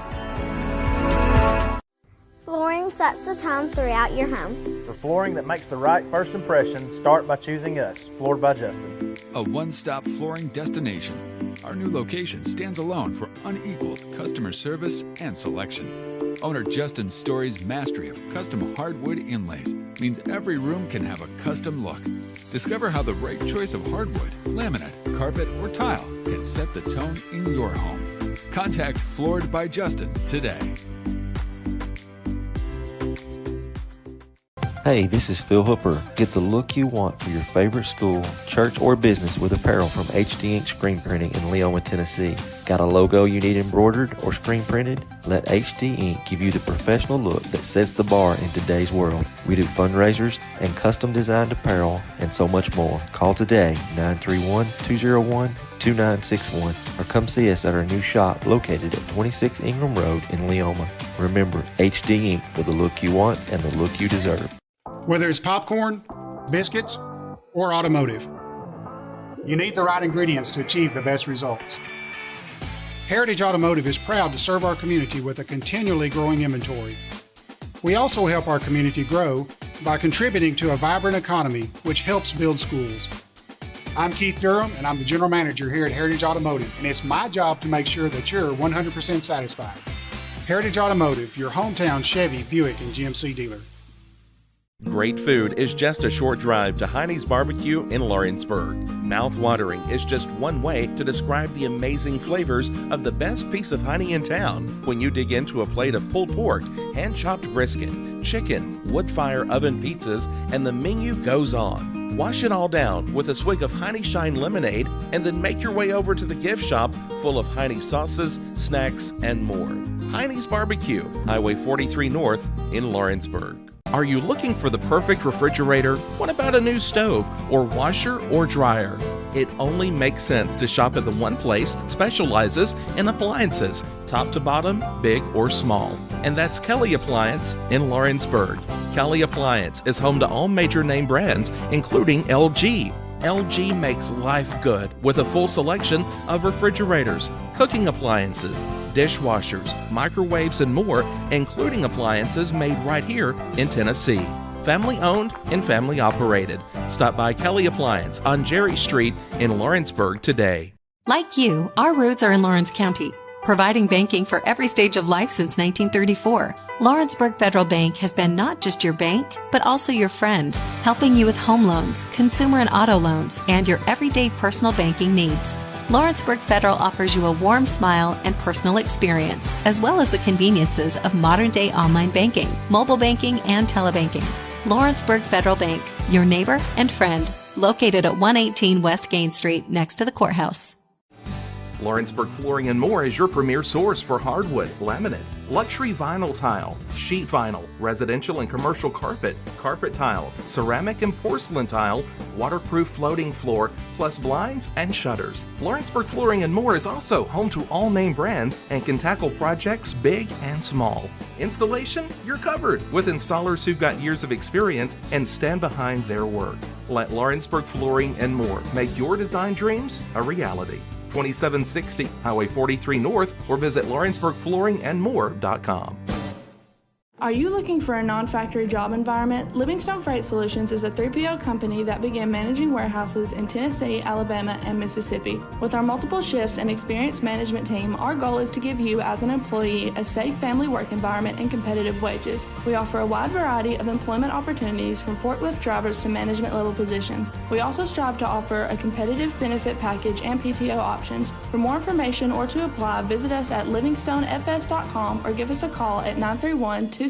Flooring sets the tone throughout your home. For flooring that makes the right first impression, start by choosing us, Floored by Justin. A one-stop flooring destination. Our new location stands alone for unequaled customer service and selection. Owner Justin Story's mastery of custom hardwood inlays means every room can have a custom look. Discover how the right choice of hardwood, laminate, carpet, or tile can set the tone in your home. Contact Floored by Justin today. Hey, this is Phil Hooper. Get the look you want for your favorite school, church, or business with apparel from HD Ink Screen Printing in Leoma, Tennessee. Got a logo you need embroidered or screen printed? Let HD Ink give you the professional look that sets the bar in today's world. We do fundraisers and custom designed apparel and so much more. Call today, 931-201-2961, or come see us at our new shop located at 26 Ingram Road in Leoma. Remember, HD Ink for the look you want and the look you deserve. Whether it's popcorn, biscuits, or automotive, you need the right ingredients to achieve the best results. Heritage Automotive is proud to serve our community with a continually growing inventory. We also help our community grow by contributing to a vibrant economy, which helps build schools. I'm Keith Durham, and I'm the General Manager here at Heritage Automotive, and it's my job to make sure that you're 100% satisfied. Heritage Automotive, your hometown Chevy, Buick, and GMC dealer. Great food is just a short drive to Heine's Barbecue in Lawrenceburg. Mouth-watering is just one way to describe the amazing flavors of the best piece of Heine in town. When you dig into a plate of pulled pork, hand-chopped brisket, chicken, wood-fire oven pizzas, and the menu goes on. Wash it all down with a swig of Heine Shine lemonade and then make your way over to the gift shop full of Heine sauces, snacks, and more. Heine's Barbecue, Highway 43 North in Lawrenceburg. Are you looking for the perfect refrigerator? What about a new stove or washer or dryer? It only makes sense to shop at the one place that specializes in appliances, top to bottom, big or small. And that's Kelly Appliance in Lawrenceburg. Kelly Appliance is home to all major name brands, including LG. LG makes life good with a full selection of refrigerators, cooking appliances, dishwashers, microwaves, and more, including appliances made right here in Tennessee. Family owned and family operated. Stop by Kelly Appliance on Jerry Street in Lawrenceburg today. Like you, our roots are in Lawrence County, providing banking for every stage of life since 1934. Lawrenceburg Federal Bank has been not just your bank, but also your friend, helping you with home loans, consumer and auto loans, and your everyday personal banking needs. Lawrenceburg Federal offers you a warm smile and personal experience, as well as the conveniences of modern-day online banking, mobile banking, and telebanking. Lawrenceburg Federal Bank, your neighbor and friend, located at 118 West Gain Street next to the courthouse. Lawrenceburg Flooring and More is your premier source for hardwood, laminate, luxury vinyl tile, sheet vinyl, residential and commercial carpet, carpet tiles, ceramic and porcelain tile, waterproof floating floor, plus blinds and shutters. Lawrenceburg Flooring and More is also home to all name brands and can tackle projects big and small. Installation, you're covered with installers who've got years of experience and stand behind their work. Let Lawrenceburg Flooring and More make your design dreams a reality. 2760 Highway 43 North, or visit lawrenceburgflooringandmore.com. Are you looking for a non-factory job environment? Livingstone Freight Solutions is a 3PL company that began managing warehouses in Tennessee, Alabama, and Mississippi. With our multiple shifts and experienced management team, our goal is to give you as an employee a safe family work environment and competitive wages. We offer a wide variety of employment opportunities from forklift drivers to management level positions. We also strive to offer a competitive benefit package and PTO options. For more information or to apply, visit us at livingstonefs.com or give us a call at 931-269-3255.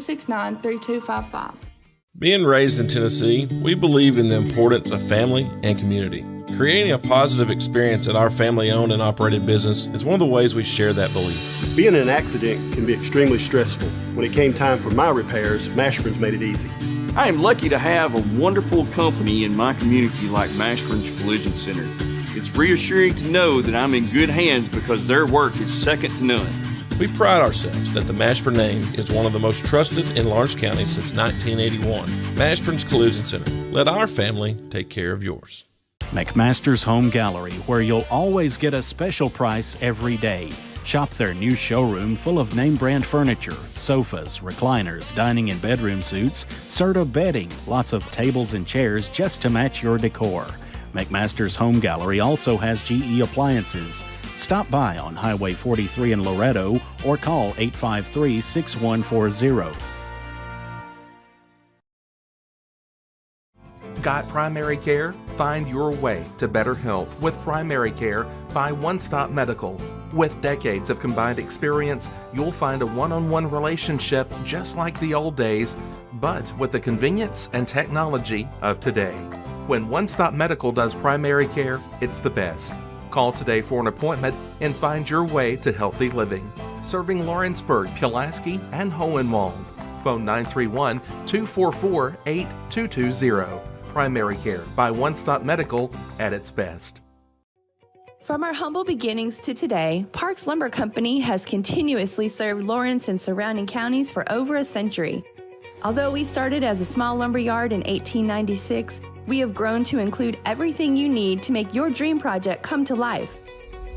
Being raised in Tennessee, we believe in the importance of family and community. Creating a positive experience at our family-owned and operated business is one of the ways we share that belief. Being in an accident can be extremely stressful. When it came time for my repairs, Mashburn's made it easy. I am lucky to have a wonderful company in my community like Mashburn's Collision Center. It's reassuring to know that I'm in good hands because their work is second to none. We pride ourselves that the Mashburn name is one of the most trusted in Lawrence County since 1981. Mashburn's Collision Center. Let our family take care of yours. McMaster's Home Gallery, where you'll always get a special price every day. Shop their new showroom full of name brand furniture, sofas, recliners, dining and bedroom suites, Serta bedding, lots of tables and chairs just to match your decor. McMaster's Home Gallery also has GE appliances. Stop by on Highway 43 in Loretto or call 853-6140. Got primary care? Find your way to better health with primary care by One Stop Medical. With decades of combined experience, you'll find a one-on-one relationship just like the old days, but with the convenience and technology of today. When One Stop Medical does primary care, it's the best. Call today for an appointment and find your way to healthy living. Serving Lawrenceburg, Pulaski, and Hohenwald. Phone 931-244-8220. Primary care by One Stop Medical at its best. From our humble beginnings to today, Parks Lumber Company has continuously served Lawrence and surrounding counties for over a century. Although we started as a small lumber yard in 1896, we have grown to include everything you need to make your dream project come to life.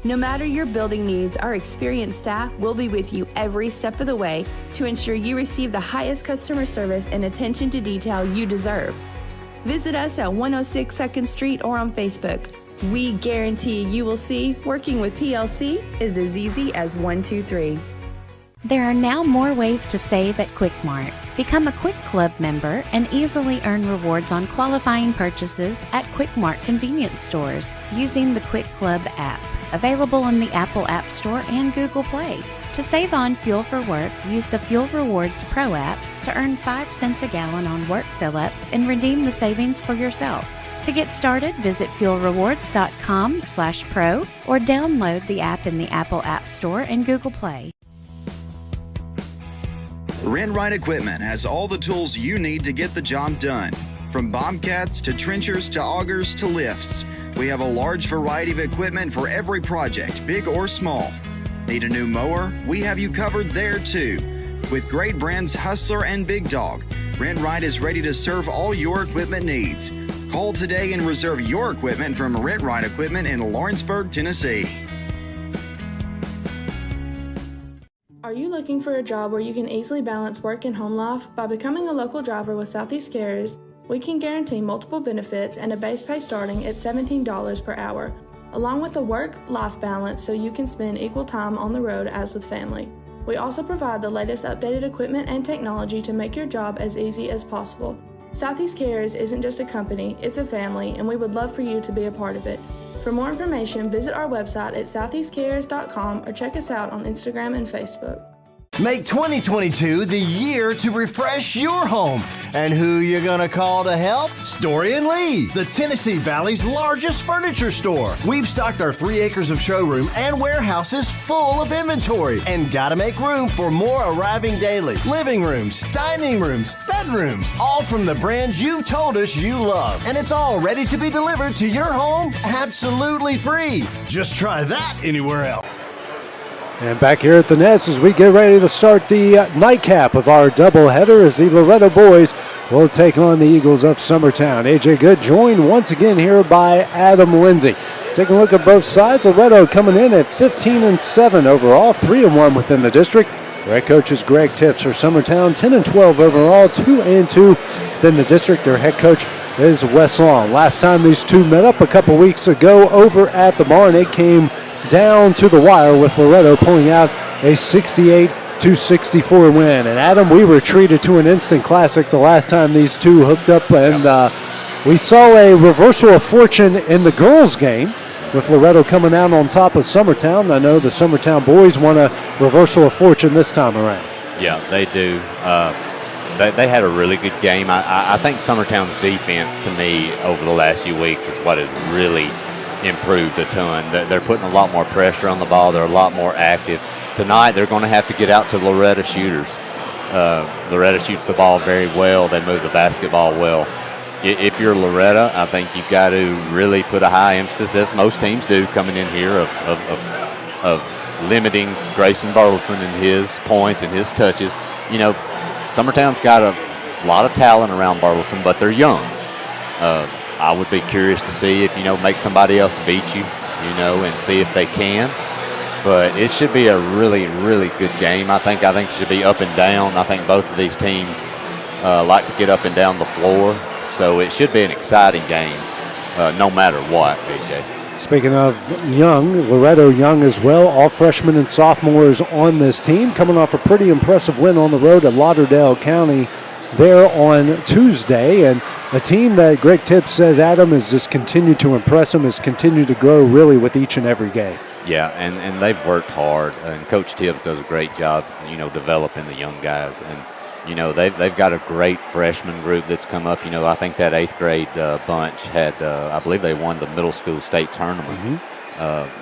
No matter your building needs, our experienced staff will be with you every step of the way to ensure you receive the highest customer service and attention to detail you deserve. Visit us at 106 2nd Street or on Facebook. We guarantee you will see working with PLC is as easy as 1, 2, 3. There are now more ways to save at Quick Mart. Become a Quick Club member and easily earn rewards on qualifying purchases at Quick Mart convenience stores using the Quick Club app, available in the Apple App Store and Google Play. To save on fuel for work, use the Fuel Rewards Pro app to earn 5 cents a gallon on work fill-ups and redeem the savings for yourself. To get started, visit fuelrewards.com/pro or download the app in the Apple App Store and Google Play. Rent Right Equipment has all the tools you need to get the job done. From bobcats to trenchers to augers to lifts, we have a large variety of equipment for every project, big or small. Need a new mower? We have you covered there too. With great brands Hustler and Big Dog, Rent Right is ready to serve all your equipment needs. Call today and reserve your equipment from Rent Right Equipment in Lawrenceburg, Tennessee. Are you looking for a job where you can easily balance work and home life? By becoming a local driver with Southeast Carriers, we can guarantee multiple benefits and a base pay starting at $17 per hour, along with a work-life balance so you can spend equal time on the road as with family. We also provide the latest updated equipment and technology to make your job as easy as possible. Southeast Carriers isn't just a company, it's a family, and we would love for you to be a part of it. For more information, visit our website at southeastcarriers.com or check us out on Instagram and Facebook. Make 2022 the year to refresh your home. And who you gonna call to help? Story & Lee, the Tennessee Valley's largest furniture store. We've stocked our 3 acres of showroom and warehouses full of inventory, and gotta make room for more arriving daily. Living rooms, dining rooms, bedrooms, all from the brands you've told us you love. And it's all ready to be delivered to your home absolutely free. Just try that anywhere else. And back here at the Nest as we get ready to start the nightcap of our doubleheader as the Loretto boys will take on the Eagles of Summertown. A.J. Good joined once again here by Adam Lindsay. Taking a look at both sides, Loretto coming in at 15-7 overall, 3-1 within the district. Their head coach is Greg Tips for Summertown, 10-12 overall, 2-2 within the district. Their head coach is Wes Long. Last time these two met up a couple weeks ago over at the barn, it came down to the wire with Loretto pulling out a 68-64 win. And Adam, we were treated to an instant classic the last time these two hooked up, and we saw a reversal of fortune in the girls' game with Loretto coming out on top of Summertown. I know the Summertown boys want a reversal of fortune this time around. Yeah, they do. They had a really good game. I think Summertown's defense, to me, over the last few weeks is what has really improved a ton. They're putting a lot more pressure on the ball. They're a lot more active. Tonight, they're going to have to get out to Loretto shooters. Loretto shoots the ball very well. They move the basketball well. If you're Loretto, I think you've got to really put a high emphasis, as most teams do coming in here, of limiting Grayson Burleson and his points and his touches. You know, Summertown's got a lot of talent around Burleson, but they're young. I would be curious to see if, make somebody else beat you, and see if they can. But it should be a really, really good game. I think it should be up and down. I think both of these teams like to get up and down the floor. So it should be an exciting game, no matter what, BJ. Speaking of young, Loretto young as well. All freshmen and sophomores on this team, coming off a pretty impressive win on the road at Lauderdale County there on Tuesday. And a team that Greg Tips says, Adam, has just continued to impress him, has continued to grow really with each and every game. Yeah, and they've worked hard. And Coach Tibbs does a great job, developing the young guys. And, they've got a great freshman group that's come up. I think that 8th grade bunch had, I believe they won the middle school state tournament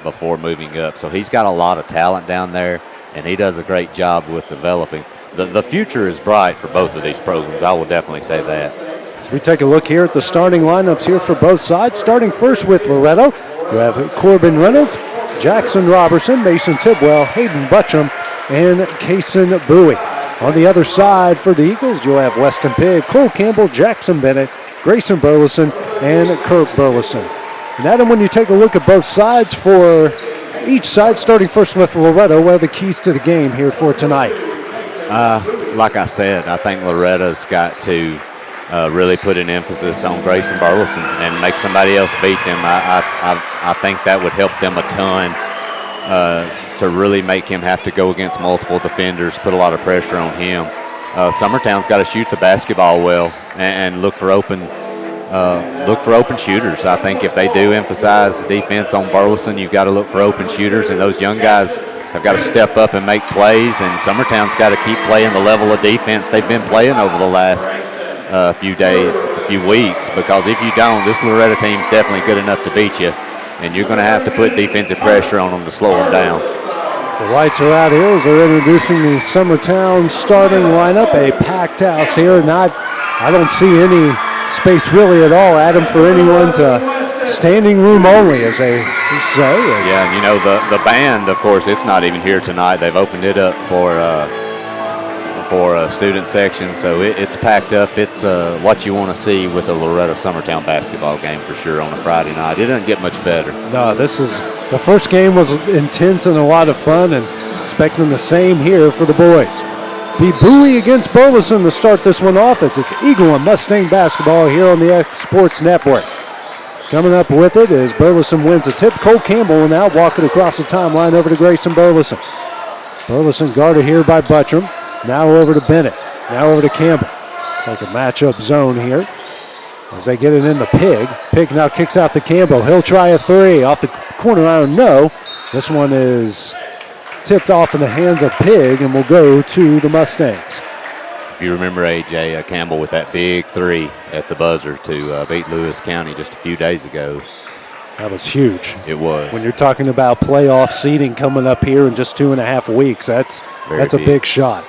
before moving up. So he's got a lot of talent down there, and he does a great job with developing. The future is bright for both of these programs. I will definitely say that. As we take a look here at the starting lineups here for both sides, starting first with Loretto, you have Corbin Reynolds, Jackson Robertson, Mason Tidwell, Hayden Buttram, and Kaysen Bowie. On the other side for the Eagles, you'll have Weston Pigg, Cole Campbell, Jackson Bennett, Grayson Burleson, and Kirk Burleson. And Adam, when you take a look at both sides for each side, starting first with Loretto, what are the keys to the game here for tonight? Like I said, I think Loretta's got to really put an emphasis on Grayson Burleson and make somebody else beat them. I think that would help them a ton to really make him have to go against multiple defenders, put a lot of pressure on him. Summertown's got to shoot the basketball well and look for open shooters. I think if they do emphasize defense on Burleson, you've got to look for open shooters, and those young guys have got to step up and make plays, and Summertown's got to keep playing the level of defense they've been playing over the last few weeks, because if you don't, this Loretto team's definitely good enough to beat you, and you're going to have to put defensive pressure on them to slow them down. The lights are out here as they're introducing the Summertown starting lineup. A packed house here. I don't see any space really at all, Adam, for anyone to standing room only, as they say. Yeah, the band, of course, it's not even here tonight. They've opened it up for a student section, so it's packed up. It's what you want to see with a Loretto Summertown basketball game for sure on a Friday night. It doesn't get much better. No, the first game was intense and a lot of fun, and expecting the same here for the boys. The Bowie against Burleson to start this one off. It's Eagle and Mustang basketball here on the X Sports Network. Coming up with it is Burleson wins a tip. Cole Campbell will now walk it across the timeline over to Grayson Burleson. Burleson guarded here by Buttram. Now over to Bennett. Now over to Campbell. It's like a matchup zone here as they get it in the Pig. Pig now kicks out to Campbell. He'll try a three. Off the corner, I don't know. This one is tipped off in the hands of Pig and will go to the Mustangs. If you remember, A.J. Campbell with that big 3 at the buzzer to beat Lewis County just a few days ago. That was huge. It was. When you're talking about playoff seeding coming up here in just 2.5 weeks, that's a big shot.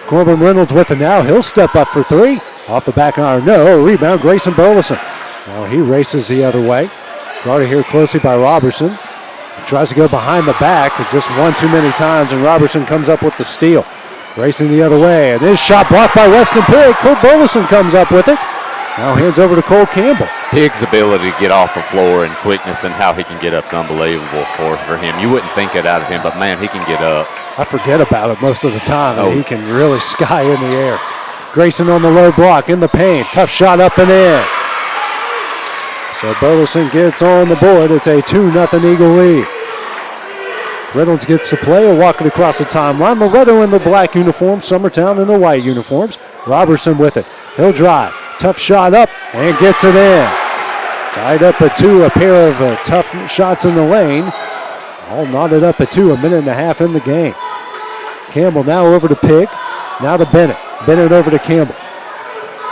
Corbin Reynolds with it now. He'll step up for 3. Off the back iron, no. Rebound, Grayson Burleson. Now he races the other way. Guarded here closely by Robertson. He tries to go behind the back, but just one too many times, and Robertson comes up with the steal. Racing the other way, and his shot blocked by Weston Pig. Kurt Burleson comes up with it. Now hands over to Cole Campbell. Pig's ability to get off the floor and quickness and how he can get up is unbelievable for him. You wouldn't think it out of him, but man, he can get up. I forget about it most of the time. Oh. He can really sky in the air. Grayson on the low block in the paint. Tough shot up and in. So Burleson gets on the board. It's a 2-0 Eagle lead. Reynolds gets to play, walking across the timeline. Loretto in the black uniform, Summertown in the white uniforms. Robertson with it. He'll drive. Tough shot up and gets it in. Tied up at 2, a pair of tough shots in the lane. All knotted up at 2, a minute and a half in the game. Campbell now over to Pig. Now to Bennett. Bennett over to Campbell.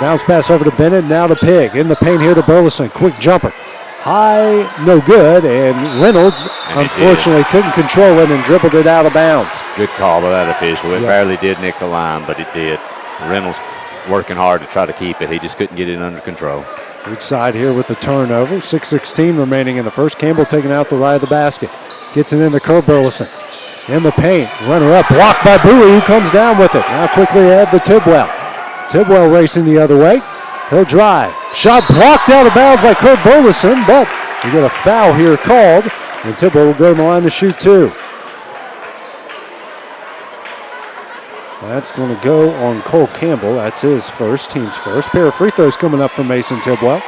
Bounce pass over to Bennett. Now to Pig. In the paint here to Burleson. Quick jumper. High, no good, and Reynolds unfortunately couldn't control it and dribbled it out of bounds. Good call by that official. It barely did nick the line, but it did. Reynolds working hard to try to keep it. He just couldn't get it under control. Weak side here with the turnover. 6:16 remaining in the first. Campbell taking out the right of the basket. Gets it into Kurt Burleson. In the paint. Runner up. Blocked by Bowie, who comes down with it. Now quickly ahead to Tidwell. Tidwell racing the other way. He'll drive. Shot blocked out of bounds by Kurt Burleson, but we get a foul here called, and Tidwell will go to the line to shoot 2. That's going to go on Cole Campbell. That's his first, team's first. Pair of free throws coming up from Mason Tidwell.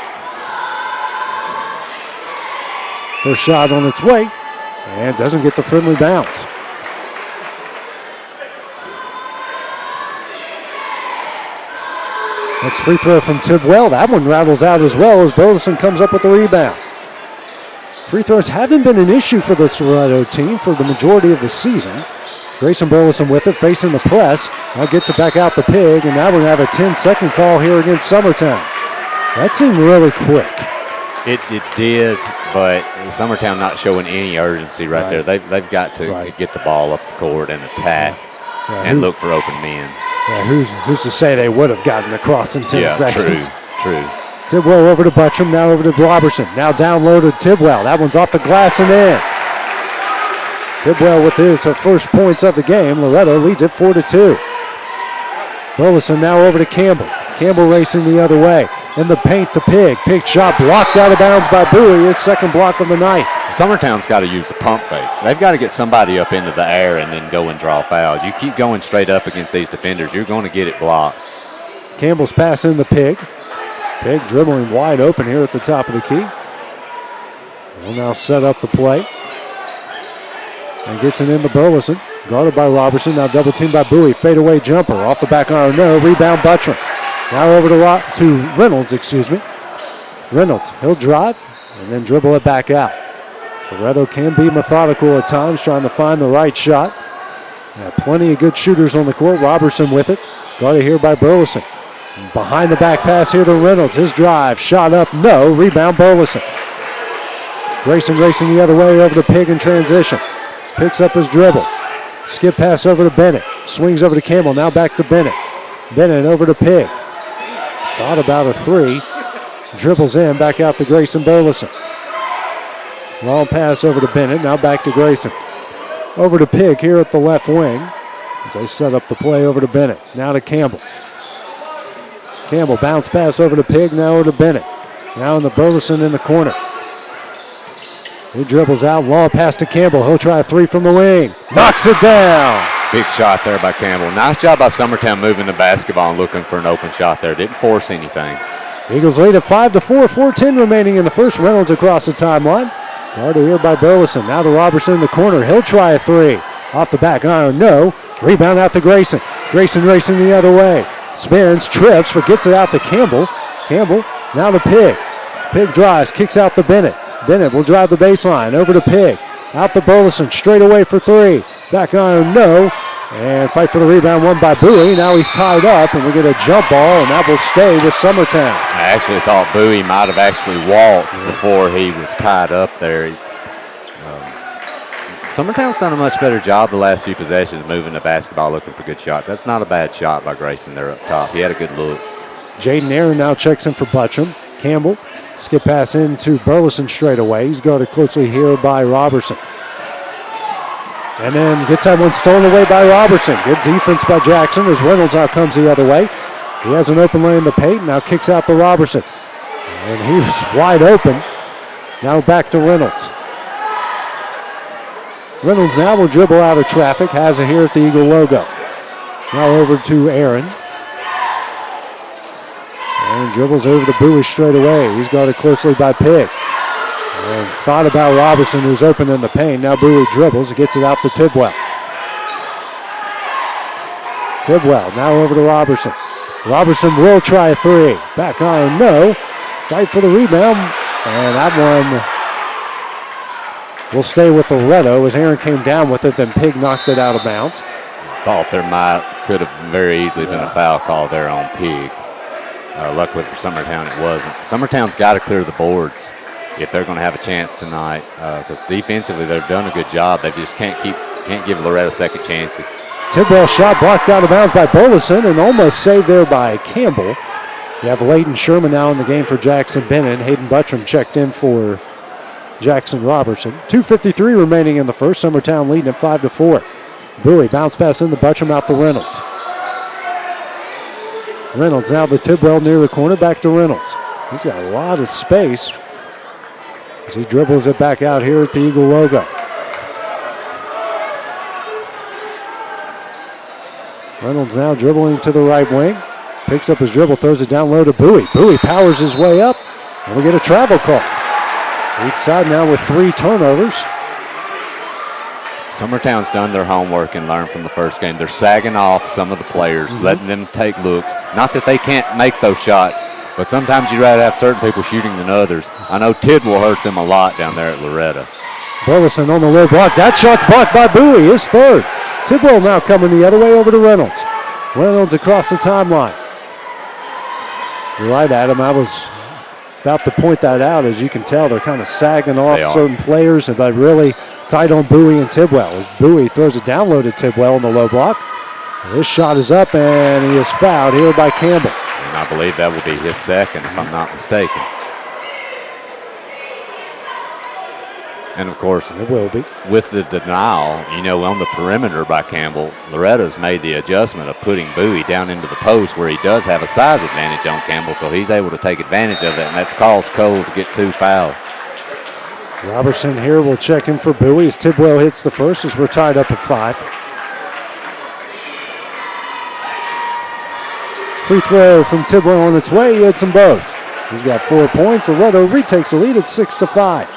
First shot on its way, and doesn't get the friendly bounce. Next free throw from Tidwell. That one rattles out as well as Burleson comes up with the rebound. Free throws haven't been an issue for this Loretto team for the majority of the season. Grayson Burleson with it, facing the press. Now gets it back out the Pig, and now we're going to have a 10-second call here against Summertown. That seemed really quick. It did, but Summertown not showing any urgency right there. They've got to get the ball up the court and attack and look for open men. Yeah, who's to say they would have gotten across in 10 seconds? True. Tidwell over to Buttram, now over to Robertson. Now down low to Tidwell. That one's off the glass and in. Tidwell with his first points of the game. Loretto leads it 4-2. Burleson now over to Campbell. Campbell racing the other way. In the paint to Pig. Pig shot blocked out of bounds by Bowie. His second block of the night. Summertown's got to use a pump fake. They've got to get somebody up into the air and then go and draw fouls. You keep going straight up against these defenders, you're going to get it blocked. Campbell's pass in the Pig. Pig dribbling wide open here at the top of the key. Will now set up the play. And gets it into Burleson. Guarded by Robertson. Now double teamed by Bowie. Fadeaway jumper. Off the back iron. No. Rebound Buttram. Now over to Reynolds, Reynolds, he'll drive and then dribble it back out. Loretto can be methodical at times, trying to find the right shot. Plenty of good shooters on the court. Robertson with it. Guarded here by Burleson. Behind the back pass here to Reynolds. His drive. Shot up. No. Rebound Burleson. Grayson racing the other way over to Pig in transition. Picks up his dribble. Skip pass over to Bennett. Swings over to Campbell. Now back to Bennett. Bennett over to Pig. Thought about a 3. Dribbles in. Back out to Grayson Burleson. Long pass over to Bennett. Now back to Grayson. Over to Pig here at the left wing. As they set up the play over to Bennett. Now to Campbell. Campbell bounce pass over to Pig. Now over to Bennett. Now in the Burleson in the corner. He dribbles out. Long pass to Campbell. He'll try a 3 from the wing. Knocks it down. Big shot there by Campbell. Nice job by Summertown moving the basketball and looking for an open shot there. Didn't force anything. Eagles lead at 5-4. 4:10 remaining in the first. Reynolds across the timeline. Guarded here by Burleson. Now to Robertson in the corner. He'll try a 3. Off the back iron. No. Rebound out to Grayson. Grayson racing the other way. Spins, trips, but gets it out to Campbell. Campbell now to Pig. Pig drives, kicks out to Bennett. Bennett will drive the baseline. Over to Pig. Out to Burleson, straight away for three. Back iron, no. And fight for the rebound, won by Bowie. Now he's tied up, and we get a jump ball, and that will stay with Summertown. I actually thought Bowie might have actually walked before he was tied up there. Summertown's done a much better job the last few possessions moving the basketball, looking for good shots. That's not a bad shot by Grayson there up top. He had a good look. Jaden Aaron now checks in for Buttram. Campbell, skip pass into Burleson straight away. He's guarded closely here by Robertson. And then gets that one stolen away by Robertson. Good defense by Jackson as Reynolds out comes the other way. He has an open lane to Payton, now kicks out to Robertson. And he was wide open. Now back to Reynolds. Reynolds now will dribble out of traffic, has it here at the Eagle logo. Now over to Aaron. Aaron dribbles over to Bowie straight away. He's guarded closely by Pig. And thought about Robertson, who's open in the paint. Now Bowie dribbles, gets it out to Tidwell. Tidwell now over to Robertson. Robertson will try a three. Back iron, no. Fight for the rebound. And that one will stay with Loretto as Aaron came down with it, then Pig knocked it out of bounds. Thought there could have very easily been a foul call there on Pig. Luckily for Summertown, it wasn't. Summertown's got to clear the boards if they're going to have a chance tonight, because defensively they've done a good job. They just can't give Loretto second chances. Tidwell shot blocked out of bounds by Burleson and almost saved there by Campbell. You have Leighton Sherman now in the game for Jackson Bennett. Hayden Buttram checked in for Jackson Robertson. 2:53 remaining in the first. Summertown leading at 5-4. Bowie bounce pass in the Buttram out to Reynolds. Reynolds now to Tidwell near the corner, back to Reynolds. He's got a lot of space as he dribbles it back out here at the Eagle logo. Reynolds now dribbling to the right wing. Picks up his dribble, throws it down low to Bowie. Bowie powers his way up, and we get a travel call. Each side now with 3 turnovers. Summertown's done their homework and learned from the first game. They're sagging off some of the players, letting them take looks. Not that they can't make those shots, but sometimes you'd rather have certain people shooting than others. I know Tidwell hurt them a lot down there at Loretto. Burleson on the low block. That shot's blocked by Bowie, his third. Tidwell now coming the other way over to Reynolds. Reynolds across the timeline. You're right, Adam. I was about to point that out. As you can tell, they're kind of sagging off certain players, but really tight on Bowie and Tidwell. As Bowie throws it down low to Tidwell in the low block. This shot is up, and he is fouled here by Campbell. And I believe that will be his second, if I'm not mistaken. And, of course, it will be. With the denial, on the perimeter by Campbell, Loretto's made the adjustment of putting Bowie down into the post where he does have a size advantage on Campbell, so he's able to take advantage of it, and that's caused Cole to get 2 fouls. Robertson here will check in for Bowie as Tidwell hits the first as we're tied up at 5. Free throw from Tidwell on its way. He hits them both. He's got 4 points. Loretto retakes the lead at 6-5.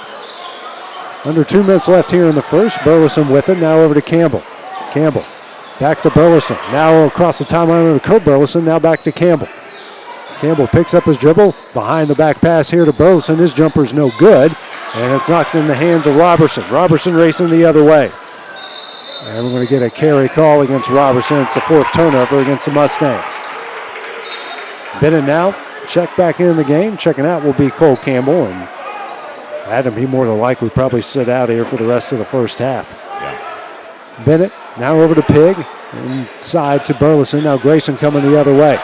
Under 2 minutes left here in the first. Burleson with it. Now over to Campbell. Campbell back to Burleson. Now across the timeline over to Kurt Burleson. Now back to Campbell. Campbell picks up his dribble. Behind the back pass here to Burleson. His jumper's no good. And it's knocked in the hands of Robertson. Robertson racing the other way. And we're going to get a carry call against Robertson. It's the 4th turnover against the Mustangs. Bennett now check back in the game. Checking out will be Cole Campbell. And Adam, he more than likely probably sit out here for the rest of the first half. Yeah. Bennett now over to Pig. Inside to Burleson. Now Grayson coming the other way.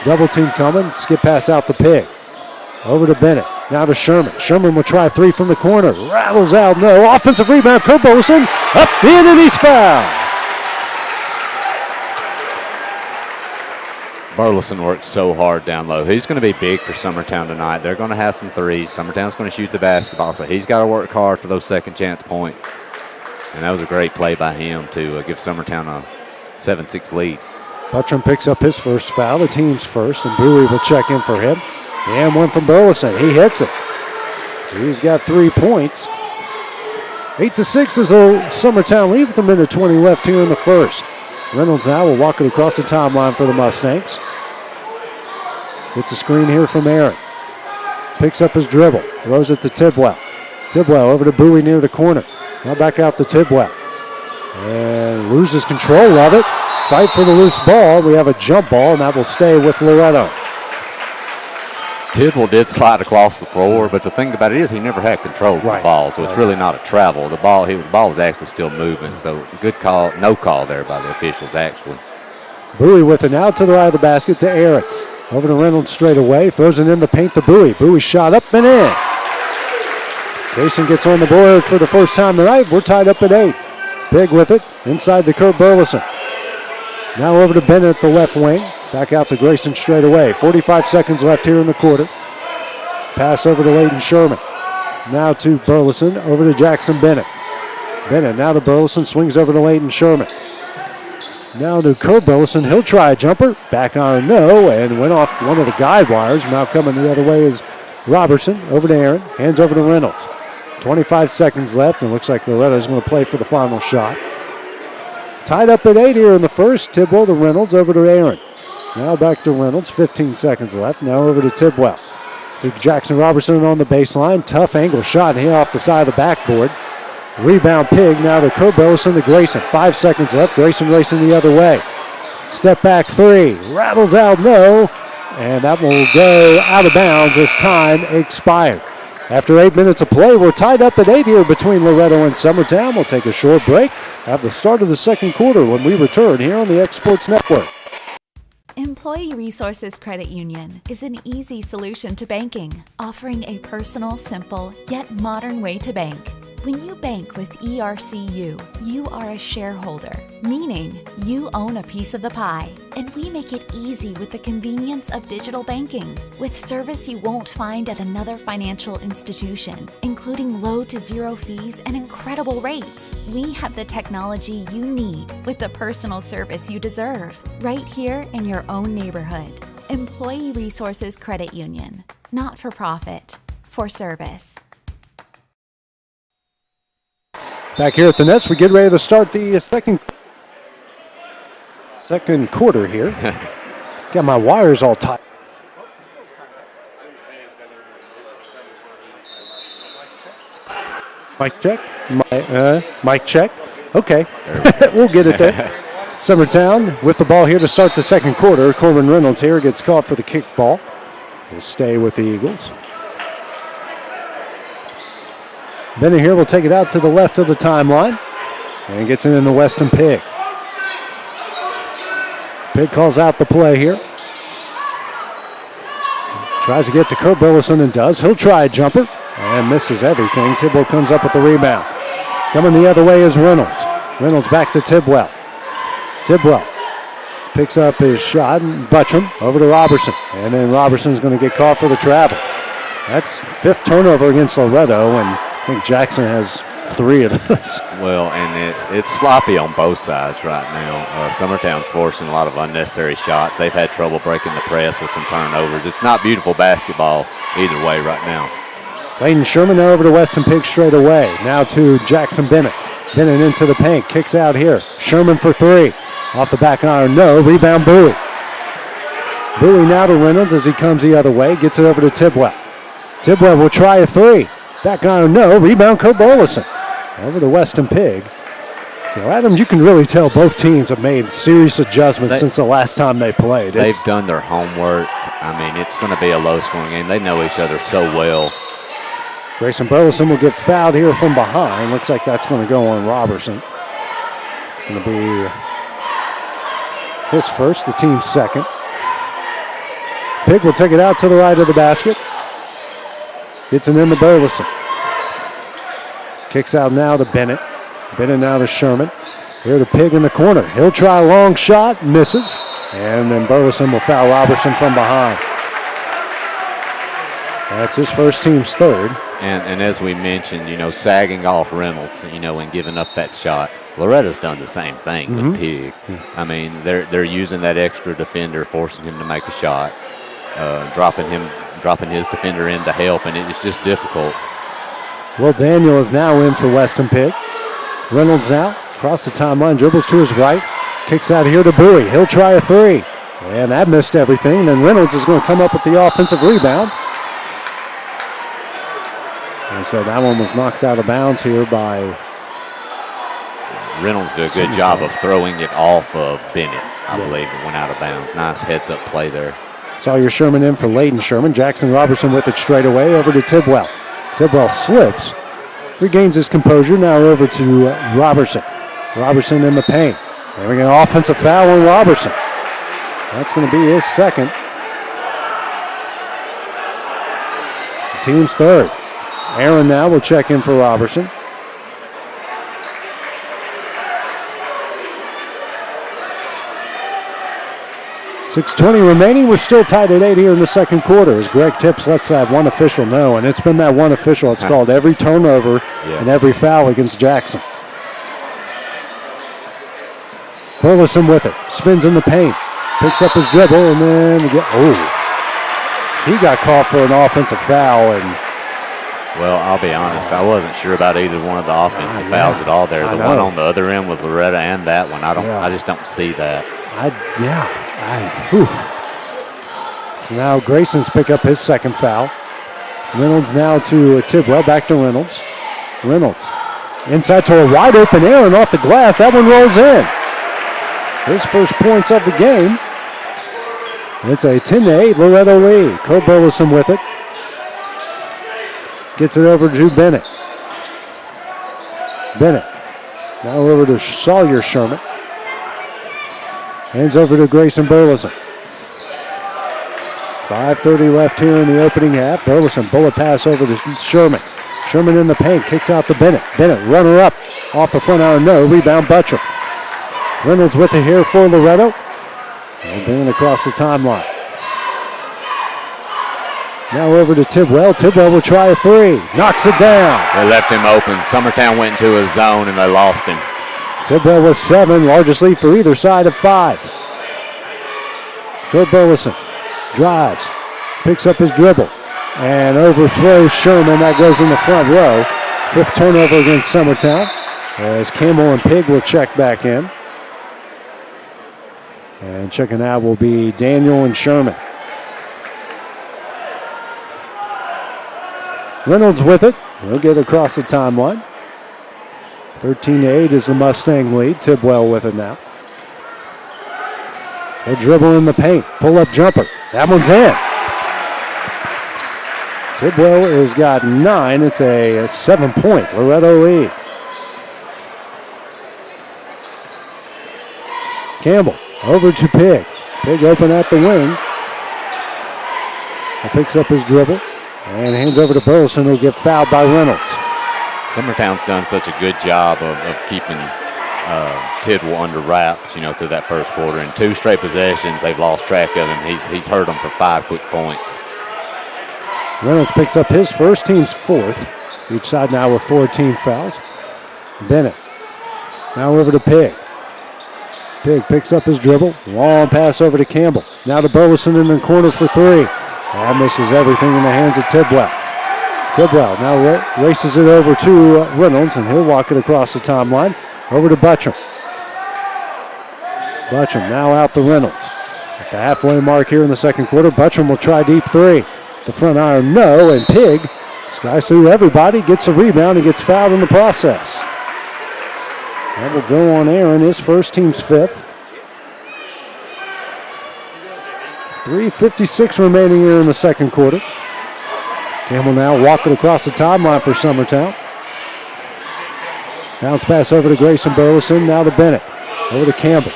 Double team coming. Skip pass out to Pig. Over to Bennett. Now to Sherman. Sherman will try 3 from the corner. Rattles out. No. Offensive rebound. Kurt Burleson. Up in and he's fouled. Burleson worked so hard down low. He's going to be big for Summertown tonight. They're going to have some threes. Summertown's going to shoot the basketball, so he's got to work hard for those second chance points. And that was a great play by him to give Summertown a 7-6 lead. Buttram picks up his first foul, the team's first, and Bowie will check in for him. And one from Burleson. He hits it. He's got 3 points. 8-6 is a Summertown lead with a minute 20 left here in the first. Reynolds now will walk it across the timeline for the Mustangs. Gets a screen here from Aaron. Picks up his dribble. Throws it to Tidwell. Tidwell over to Bowie near the corner. Now back out to Tidwell. And loses control of it. Fight for the loose ball. We have a jump ball, and that will stay with Loretto. Tidwell did slide across the floor, but the thing about it is he never had control of the ball, so it's really not a travel. The ball was actually still moving, so good call, no call there by the officials actually. Bowie with it now to the right of the basket to Aaron. Over to Reynolds straight away, throws it in the paint to Bowie. Bowie shot up and in. Grayson gets on the board for the first time tonight. We're tied up at 8. Big with it, inside the Kurt Burleson. Now over to Bennett at the left wing. Back out to Grayson straight away. 45 seconds left here in the quarter. Pass over to Layden Sherman. Now to Burleson, over to Jackson Bennett. Bennett now to Burleson, swings over to Layden Sherman. Now to Kurt Burleson, he'll try a jumper. Back on no, and went off one of the guide wires. Now coming the other way is Robertson, over to Aaron, hands over to Reynolds. 25 seconds left, and looks like Loretto's going to play for the final shot. Tied up at 8 here in the first. Tidwell to Reynolds, over to Aaron. Now back to Reynolds, 15 seconds left. Now over to Tidwell. To Jackson Robertson on the baseline. Tough angle shot here off the side of the backboard. Rebound Pig now to Kurt Burleson to Grayson. 5 seconds left. Grayson racing the other way. Step back three. Rattles out no. And that will go out of bounds as time expired. After 8 minutes of play, we're tied up at 8 here between Loretto and Summertown. We'll take a short break at the start of the second quarter when we return here on the X Sports Network. Employee Resources Credit Union is an easy solution to banking, offering a personal, simple, yet modern way to bank. When you bank with ERCU, you are a shareholder, meaning you own a piece of the pie. And we make it easy with the convenience of digital banking, with service you won't find at another financial institution, including low to zero fees and incredible rates. We have the technology you need with the personal service you deserve, right here in your own neighborhood. Employee Resources Credit Union, not for profit, for service. Back here at the Nets, we get ready to start the second quarter here. Got my wires all tight. Mic check. Mic check. Okay, we'll get it there. Summertown with the ball here to start the second quarter. Corbin Reynolds here gets caught for the kickball. Will stay with the Eagles. Bennett here will take it out to the left of the timeline and gets it in the Weston Pig. Pig calls out the play here. Tries to get to Kurt Burleson and does. He'll try a jumper and misses everything. Tidwell comes up with the rebound. Coming the other way is Reynolds. Reynolds back to Tidwell. Tidwell picks up his shot and Buttram over to Robertson. And then Robertson's going to get caught for the travel. That's fifth turnover against Loretto, and I think Jackson has 3 of those. Well, and it's sloppy on both sides right now. Summertown's forcing a lot of unnecessary shots. They've had trouble breaking the press with some turnovers. It's not beautiful basketball either way right now. Layden Sherman now over to Weston Pig straight away. Now to Jackson Bennett. Bennett into the paint. Kicks out here. Sherman for 3. Off the back iron, no. Rebound Bowie. Bowie now to Reynolds as he comes the other way. Gets it over to Tidwell. Tidwell will try a 3. Back iron, no. Rebound Kurt Burleson. Over to Weston Pig. Well, Adams, you can really tell both teams have made serious adjustments since the last time they played. They've done their homework. I mean, it's going to be a low-scoring game. They know each other so well. Grayson Burleson will get fouled here from behind. Looks like that's going to go on Robertson. It's going to be his first, the team's second. Pig will take it out to the right of the basket. Gets it into Burleson. Kicks out now to Bennett. Bennett now to Sherman. Here to Pig in the corner. He'll try a long shot, misses. And then Burleson will foul Robertson from behind. That's his first, team's third. And as we mentioned, sagging off Reynolds, and giving up that shot. Loretto's done the same thing with Pig. I mean, they're using that extra defender, forcing him to make a shot, dropping his defender in to help, and it's just difficult. Well, Daniel is now in for Weston Pig. Reynolds now across the timeline, dribbles to his right, kicks out here to Bowie. He'll try a 3, and that missed everything. Then Reynolds is going to come up with the offensive rebound. And so that one was knocked out of bounds here by Reynolds did a good job of throwing it off of Bennett. I believe it went out of bounds. Nice heads-up play there. Sawyer Sherman in for Layden Sherman. Jackson Robertson with it straight away over to Tidwell. Tidwell slips, regains his composure. Now over to Robertson. Robertson in the paint. And we get an offensive foul on Robertson. That's going to be his second. It's the team's third. Aaron now will check in for Robertson. 6:20 remaining. We're still tied at 8 here in the second quarter as Greg Tips lets that one official know, and it's been that one official that's called every turnover and every foul against Jackson. Burleson with it, spins in the paint, picks up his dribble, and then he got called for an offensive foul. And well, I'll be honest, I wasn't sure about either one of the offensive fouls at all there. The one on the other end with Loretto and that one, I just don't see that. So now Grayson's pick up his second foul. Reynolds now to Tidwell, back to Reynolds. Reynolds inside to a wide open Aaron off the glass. That one rolls in. His first points of the game. It's a 10-8 Loretto lead. Cole Burleson with it. Gets it over to Bennett. Bennett now over to Sawyer Sherman. Hands over to Grayson Burleson. 5:30 left here in the opening half. Burleson, bullet pass over to Sherman. Sherman in the paint, kicks out to Bennett. Bennett, runner up, off the front iron, no. Rebound, Buttram. Reynolds with it here for Loretto. And bringing across the timeline. Now over to Tidwell. Tidwell will try a three. Knocks it down. They left him open. Summertown went into a zone and they lost him. Tidwell with 7, largest lead for either side of 5. Cole Burleson drives, picks up his dribble, and overthrows Sherman. That goes in the front row. 5th turnover against Summertown as Campbell and Pig will check back in. And checking out will be Daniel and Sherman. Reynolds with it. He'll get across the timeline. 13-8 is the Mustang lead. Tidwell with it now. He'll dribble in the paint. Pull-up jumper. That one's in. Tidwell has got 9. It's a 7-point Loretto lead. Campbell over to Pig. Pig open at the wing. He picks up his dribble and hands over to Burleson, who'll get fouled by Reynolds. Summertown's done such a good job of keeping Tidwell under wraps, through that first quarter. In 2 straight possessions, they've lost track of him. He's hurt them for 5 quick points. Reynolds picks up his first, team's 4th. Each side now with 4 team fouls. Bennett now over to Pig. Pig picks up his dribble. Long pass over to Campbell. Now to Burleson in the corner for 3. That misses everything in the hands of Tidwell. Tidwell now races it over to Reynolds, and he'll walk it across the timeline. Over to Buttram. Buttram now out to Reynolds. At the halfway mark here in the second quarter, Buttram will try deep 3. The front iron, no, and Pig skies through everybody, gets a rebound, and gets fouled in the process. That will go on Aaron, his first, team's 5th. 3:56 remaining here in the second quarter. Campbell now walking across the timeline for Summertown. Bounce pass over to Grayson Burleson, now to Bennett. Over to Campbell,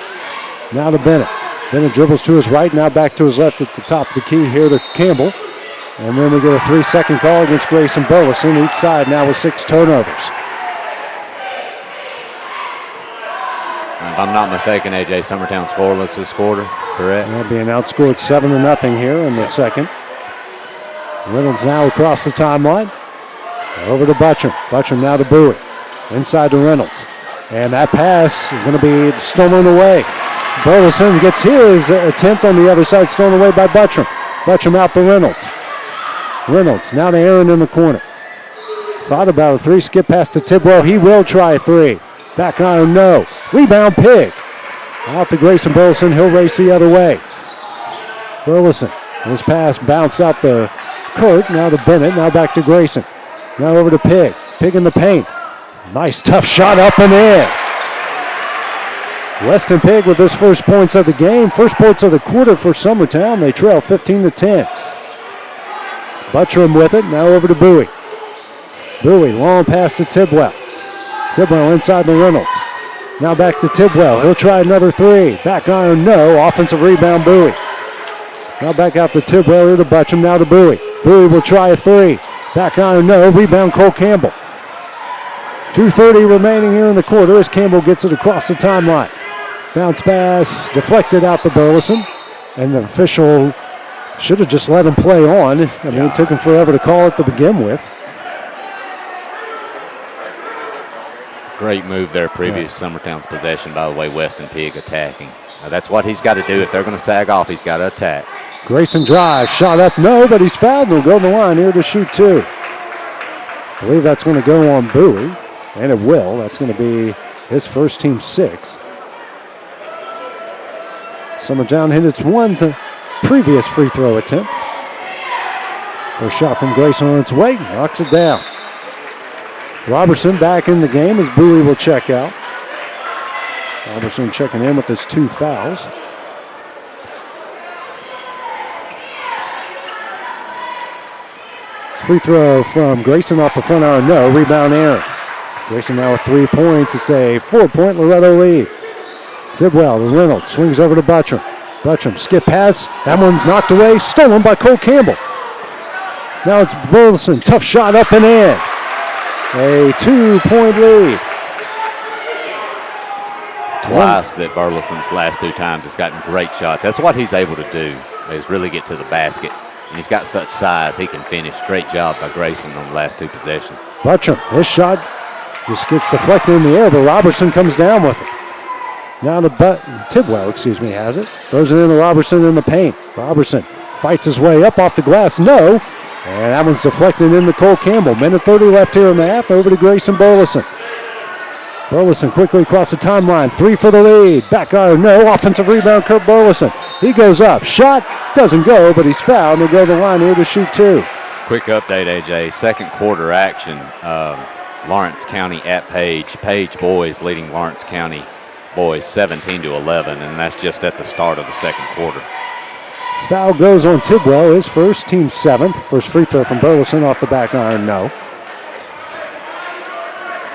now to Bennett. Bennett dribbles to his right, now back to his left at the top of the key here to Campbell. And then we get a 3-second call against Grayson Burleson, each side now with 6 turnovers. If I'm not mistaken, AJ, Summertown scoreless this quarter, correct? They're being outscored 7-0 here in the second. Reynolds now across the timeline. Over to Buttram. Buttram now to Bowie. Inside to Reynolds. And that pass is going to be stolen away. Burleson gets his attempt on the other side, stolen away by Buttram. Buttram out to Reynolds. Reynolds now to Aaron in the corner. Thought about a 3, skip pass to Tidwell. He will try a 3. Back iron, no. Rebound, Pig. Out to Grayson Burleson. He'll race the other way. Burleson. His pass bounced out the court. Now to Bennett. Now back to Grayson. Now over to Pig. Pig in the paint. Nice tough shot up and in. Weston Pig with his first points of the game. First points of the quarter for Summertown. They trail 15-10. Buttram with it. Now over to Bowie. Bowie, long pass to Tidwell. Tidwell inside the Reynolds. Now back to Tidwell. He'll try another three. Back iron, no. Offensive rebound, Bowie. Now back out to Tidwell, here to Buttram. Now to Bowie. Bowie will try a three. Back iron, no. Rebound, Cole Campbell. 2:30 remaining here in the quarter as Campbell gets it across the timeline. Bounce pass deflected out to Burleson. And the official should have just let him play on. I mean, it took him forever to call it to begin with. Great move there, previous Summertown's possession, by the way, Weston Pig attacking. Now that's what he's got to do. If they're going to sag off, he's got to attack. Grayson drives, shot up, no, but he's fouled. He'll go to the line here to shoot two. I believe that's going to go on Bowie, and it will. That's going to be his first, team sixth. Summertown hit its one previous free throw attempt. First shot from Grayson on its way, knocks it down. Robertson back in the game as Bowie will check out. Robertson checking in with his two fouls. Free throw from Grayson off the front iron, no. Rebound Aaron. Grayson now with 3 points. It's a 4-point Loretto lead. Tidwell, the Reynolds, swings over to Buttram. Buttram, skip pass. That one's knocked away, stolen by Cole Campbell. Now it's Burleson, tough shot up and in. A 2-point lead. Twice that Burleson's last two times has gotten great shots. That's what he's able to do, is really get to the basket. And he's got such size, he can finish. Great job by Grayson on the last two possessions. Buttram, his shot just gets deflected in the air, but Robertson comes down with it. Now to Tidwell, has it. Throws it into Robertson in the paint. Robertson fights his way up off the glass, no. And that one's deflected into Cole Campbell. Minute 30 left here in the half, over to Grayson Burleson. Burleson quickly across the timeline, three for the lead. Back iron, no. Offensive rebound, Kurt Burleson. He goes up, shot, doesn't go, but he's fouled. He'll go to the line here to shoot two. Quick update, AJ. Second quarter action. Lawrence County at Page. Page boys leading Lawrence County boys 17-11, and that's just at the start of the second quarter. Foul goes on Tidwell, his first, team seventh. First free throw from Burleson off the back iron, no.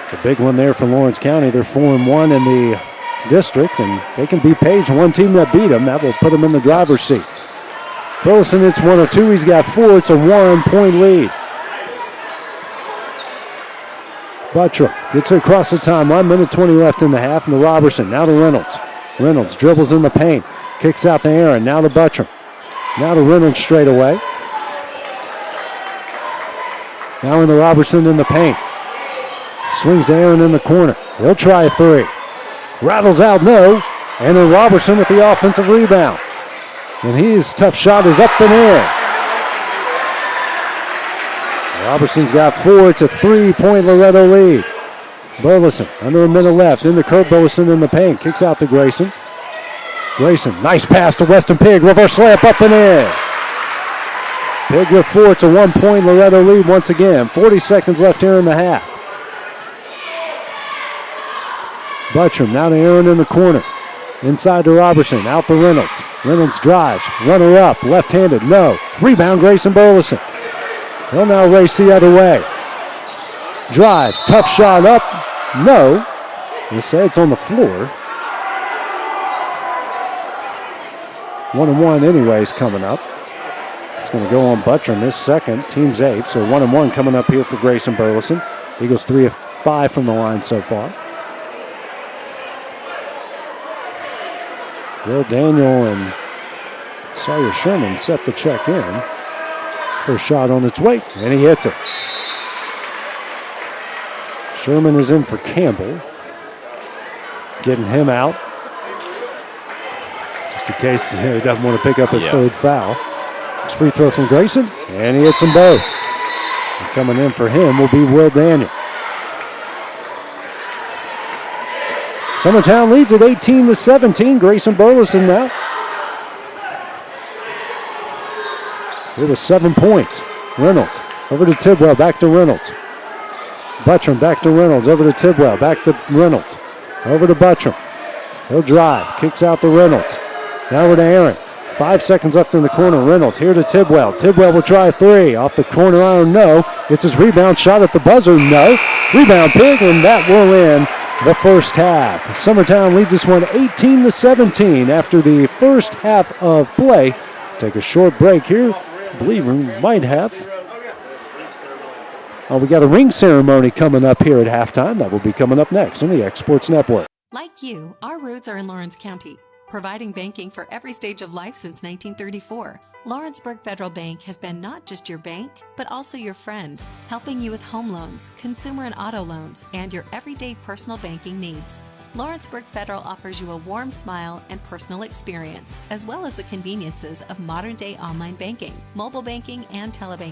It's a big one there for Lawrence County. They're 4-1 in the district, and they can beat Page, one team that beat them. That will put them in the driver's seat. Burleson hits one of two. He's got four. It's a 1-point lead. Buttram gets it across the timeline. Minute 20 left in the half. And to Robertson. Now to Reynolds. Reynolds dribbles in the paint. Kicks out to Aaron. Now to Buttram. Now to Reynolds straight away. Now into Robertson in the paint. Swings to Aaron in the corner. He'll try a three. Rattles out, no. And then Robertson with the offensive rebound. And his tough shot is up and in. Robertson's got four. It's a 3-point Loretto lead. Burleson, under a minute left. Into Kurt Burleson in the paint. Kicks out to Grayson. Grayson, nice pass to Weston Pig. Reverse layup up and in. Pig with four. It's a 1-point Loretto lead once again. 40 seconds left here in the half. Buttram, now to Aaron in the corner. Inside to Robertson, out to Reynolds. Reynolds drives, runner up, left-handed, no. Rebound, Grayson Burleson. He'll now race the other way. Drives, tough shot up, no. They say it's on the floor. 1-1 anyways coming up. It's going to go on Buttram this second, team's eighth. So 1-1 coming up here for Grayson Burleson. Eagles 3 of 5 from the line so far. Will Daniel and Sawyer Sherman set the check in. First shot on its way, and he hits it. Sherman is in for Campbell. Getting him out. Just in case he doesn't want to pick up his third foul. It's free throw from Grayson, and he hits them both. And coming in for him will be Will Daniel. Summertown leads at 18-17. Grayson Burleson now. It was 7 points. Reynolds over to Tidwell, back to Reynolds. Buttram back to Reynolds, over to Tidwell, back to Reynolds. Over to Buttram. He'll drive, kicks out to Reynolds. Now over to Aaron. 5 seconds left in the corner. Reynolds here to Tidwell. Tidwell will try three. Off the corner iron, no. Gets his rebound shot at the buzzer, no. Rebound big, and that will end the first half. Summertown leads this one 18-17 after the first half of play. Take a short break here. I believe we might have. We got a ring ceremony coming up here at halftime. That will be coming up next on the X Sports Network. Like you, our roots are in Lawrence County, providing banking for every stage of life since 1934. Lawrenceburg Federal Bank has been not just your bank, but also your friend, helping you with home loans, consumer and auto loans, and your everyday personal banking needs. Lawrenceburg Federal offers you a warm smile and personal experience, as well as the conveniences of modern-day online banking, mobile banking, and telebanking.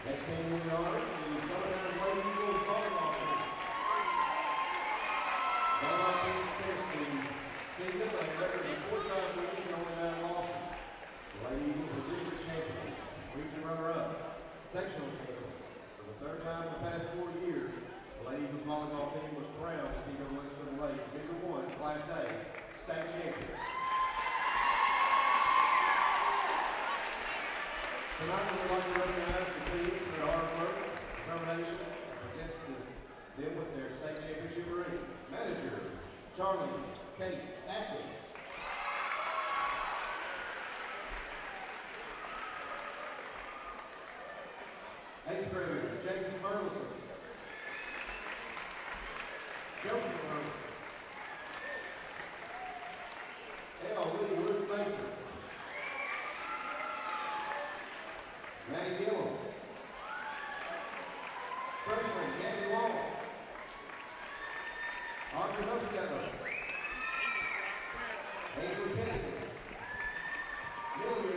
Next game we are the Summertown Lady Eagles volleyball team. Volleyball team finished the season with a record of 45 wins and only 9 losses. The Lady Eagles are district champions, region runner-up, sectional champions. For the third time in the past 4 years, the Lady Eagles volleyball team was crowned the TWSAA Division I Class A state champion. Tonight we would like to recognize the team for their hard work, determination, and present them with their state championship ring. Manager, Charlie Kate Ackley. Eighth graders, Jason Burleson. Joseph Burleson. Lee Luke Mason. Maddie Gillum. Freshman, Gabby Long. Audrey Hofstetter. Ainsley Pennington. Millie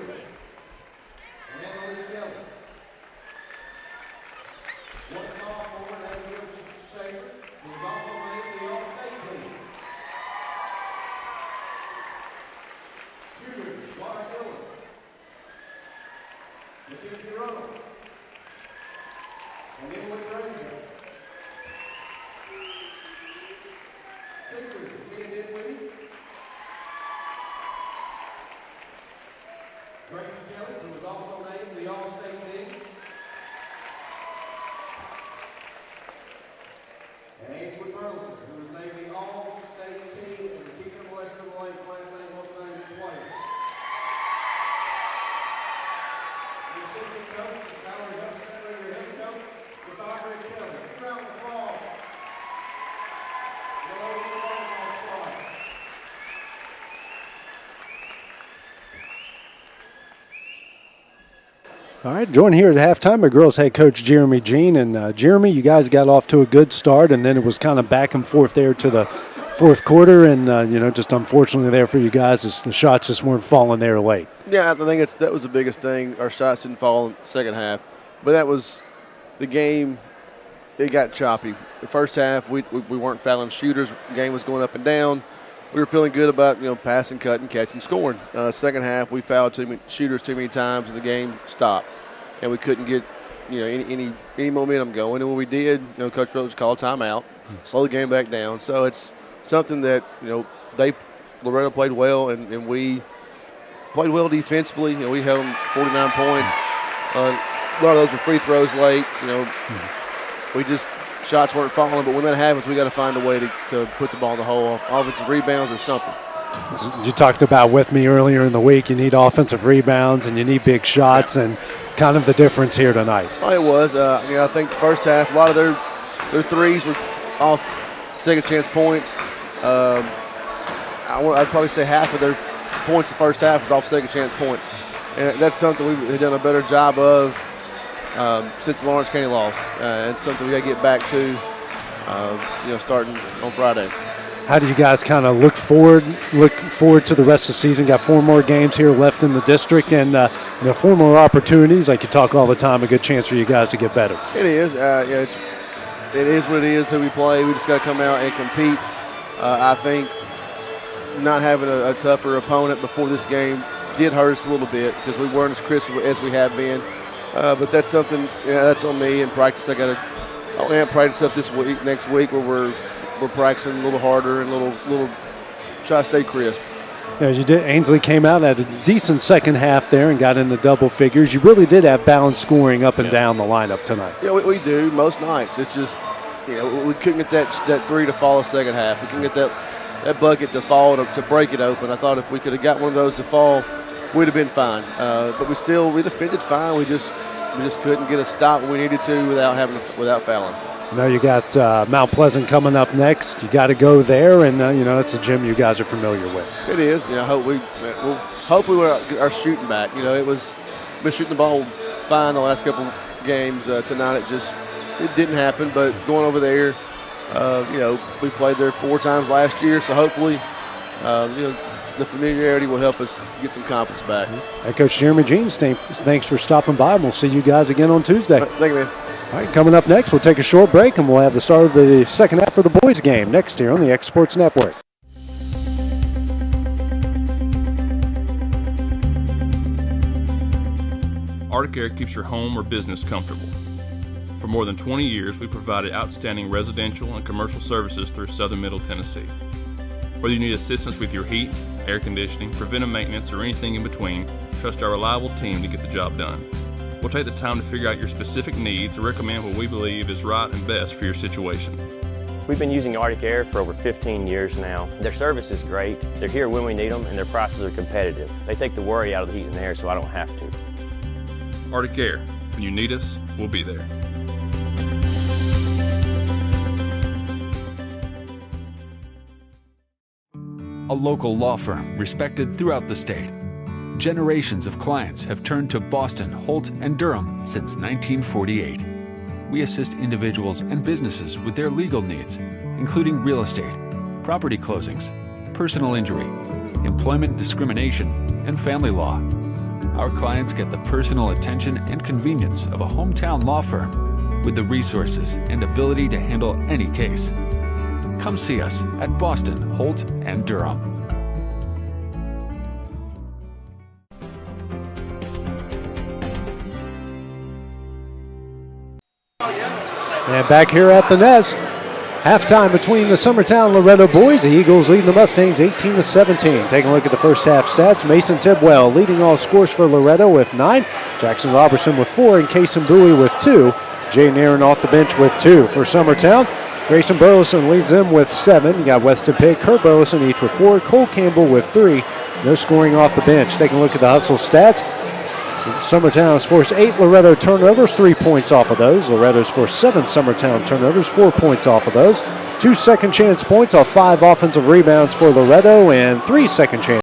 and Annalise Kelly. One sophomore, Abigail Schaefer, who was also named the All-State team. Junior, Laura Dillon. Mackenzie Runnell. And Emily Granger. Senior, Mia Dinwiddie. Grayson Kelly, who was also named the All-State team. And Angela Burleson, who was named the All-State team and the TWSAA Class A Most Valuable Player. The assistant coach, Valerie Hofstetter, your head coach, was Audrey Kelly. All right, joining here at halftime, our girls head coach Jeremy Jean. And Jeremy, you guys got off to a good start, and then it was kind of back and forth there to the fourth quarter. And, just unfortunately there for you guys, is the shots just weren't falling there late. Yeah, I think that was the biggest thing. Our shots didn't fall in the second half. But that was the game. It got choppy. The first half, we weren't fouling shooters. The game was going up and down. We were feeling good about, passing, cutting, catching, scoring. Second half, we fouled shooters too many times, and the game stopped. And we couldn't get, any momentum going. And when we did, Coach Rhodes called timeout, slow the game back down. So it's something that, Loretto played well, and we played well defensively. We held them 49 points. A lot of those were free throws late. We just shots weren't falling. But when that happens, we got to find a way to put the ball in the hole, offensive rebounds or something. You talked about with me earlier in the week, you need offensive rebounds and you need big shots, and kind of the difference here tonight. Oh, it was. I think the first half, a lot of their threes were off second chance points. I'd probably say half of their points the first half was off second chance points. And that's something we've done a better job of since the Lawrence County loss. And something we got to get back to, starting on Friday. How do you guys kind of look forward to the rest of the season? Got 4 more games here left in the district, and 4 more opportunities. Like you talk all the time, a good chance for you guys to get better. It is. It is what it is. Who we play. We just got to come out and compete. I think not having a tougher opponent before this game did hurt us a little bit because we weren't as crisp as we have been. But that's something. That's on me in practice. I have practice up this week, next week, where we're practicing a little harder and little try to stay crisp. As you did, Ainsley came out at a decent second half there and got into double figures. You really did have balanced scoring up and down the lineup tonight. Yeah, we do most nights. It's just, we couldn't get that three to fall the second half. We couldn't get that bucket to fall to break it open. I thought if we could have got one of those to fall, we'd have been fine. But we defended fine. We just couldn't get a stop when we needed to without fouling. You got Mount Pleasant coming up next. You got to go there, and it's a gym you guys are familiar with. It is. Hopefully we're our shooting back. It was been shooting the ball fine the last couple games. Tonight it didn't happen, but going over there, we played there 4 times last year, so hopefully, the familiarity will help us get some confidence back. Head Coach Jeremy Jean, thanks for stopping by, and we'll see you guys again on Tuesday. Thank you, man. All right, coming up next, we'll take a short break, and we'll have the start of the second half of the boys' game next here on the X Sports Network. Arctic Air keeps your home or business comfortable. For more than 20 years, we've provided outstanding residential and commercial services through Southern Middle Tennessee. Whether you need assistance with your heat, air conditioning, preventive maintenance, or anything in between, trust our reliable team to get the job done. We'll take the time to figure out your specific needs and recommend what we believe is right and best for your situation. We've been using Arctic Air for over 15 years now. Their service is great, they're here when we need them, and their prices are competitive. They take the worry out of the heat and air so I don't have to. Arctic Air, when you need us, we'll be there. A local law firm respected throughout the state. Generations of clients have turned to Boston, Holt, and Durham since 1948. We assist individuals and businesses with their legal needs, including real estate, property closings, personal injury, employment discrimination, and family law. Our clients get the personal attention and convenience of a hometown law firm with the resources and ability to handle any case. Come see us at Boston, Holt, and Durham. And back here at the Nest, halftime between the Summertown and Loretto boys. The Eagles leading the Mustangs 18-17. Taking a look at the first half stats. Mason Tidwell leading all scores for Loretto with 9. Jackson Robertson with 4 and Kason Bowie with 2. Jaden Aaron off the bench with 2. For Summertown, Grayson Burleson leads them with 7. You got Weston Pitt, Kurt Burleson each with 4. Cole Campbell with 3. No scoring off the bench. Taking a look at the hustle stats. Summertown has forced 8 Loretto turnovers, 3 points off of those. Loretto's forced 7 Summertown turnovers, 4 points off of those. 2 second chance points off 5 offensive rebounds for Loretto and 3 second chance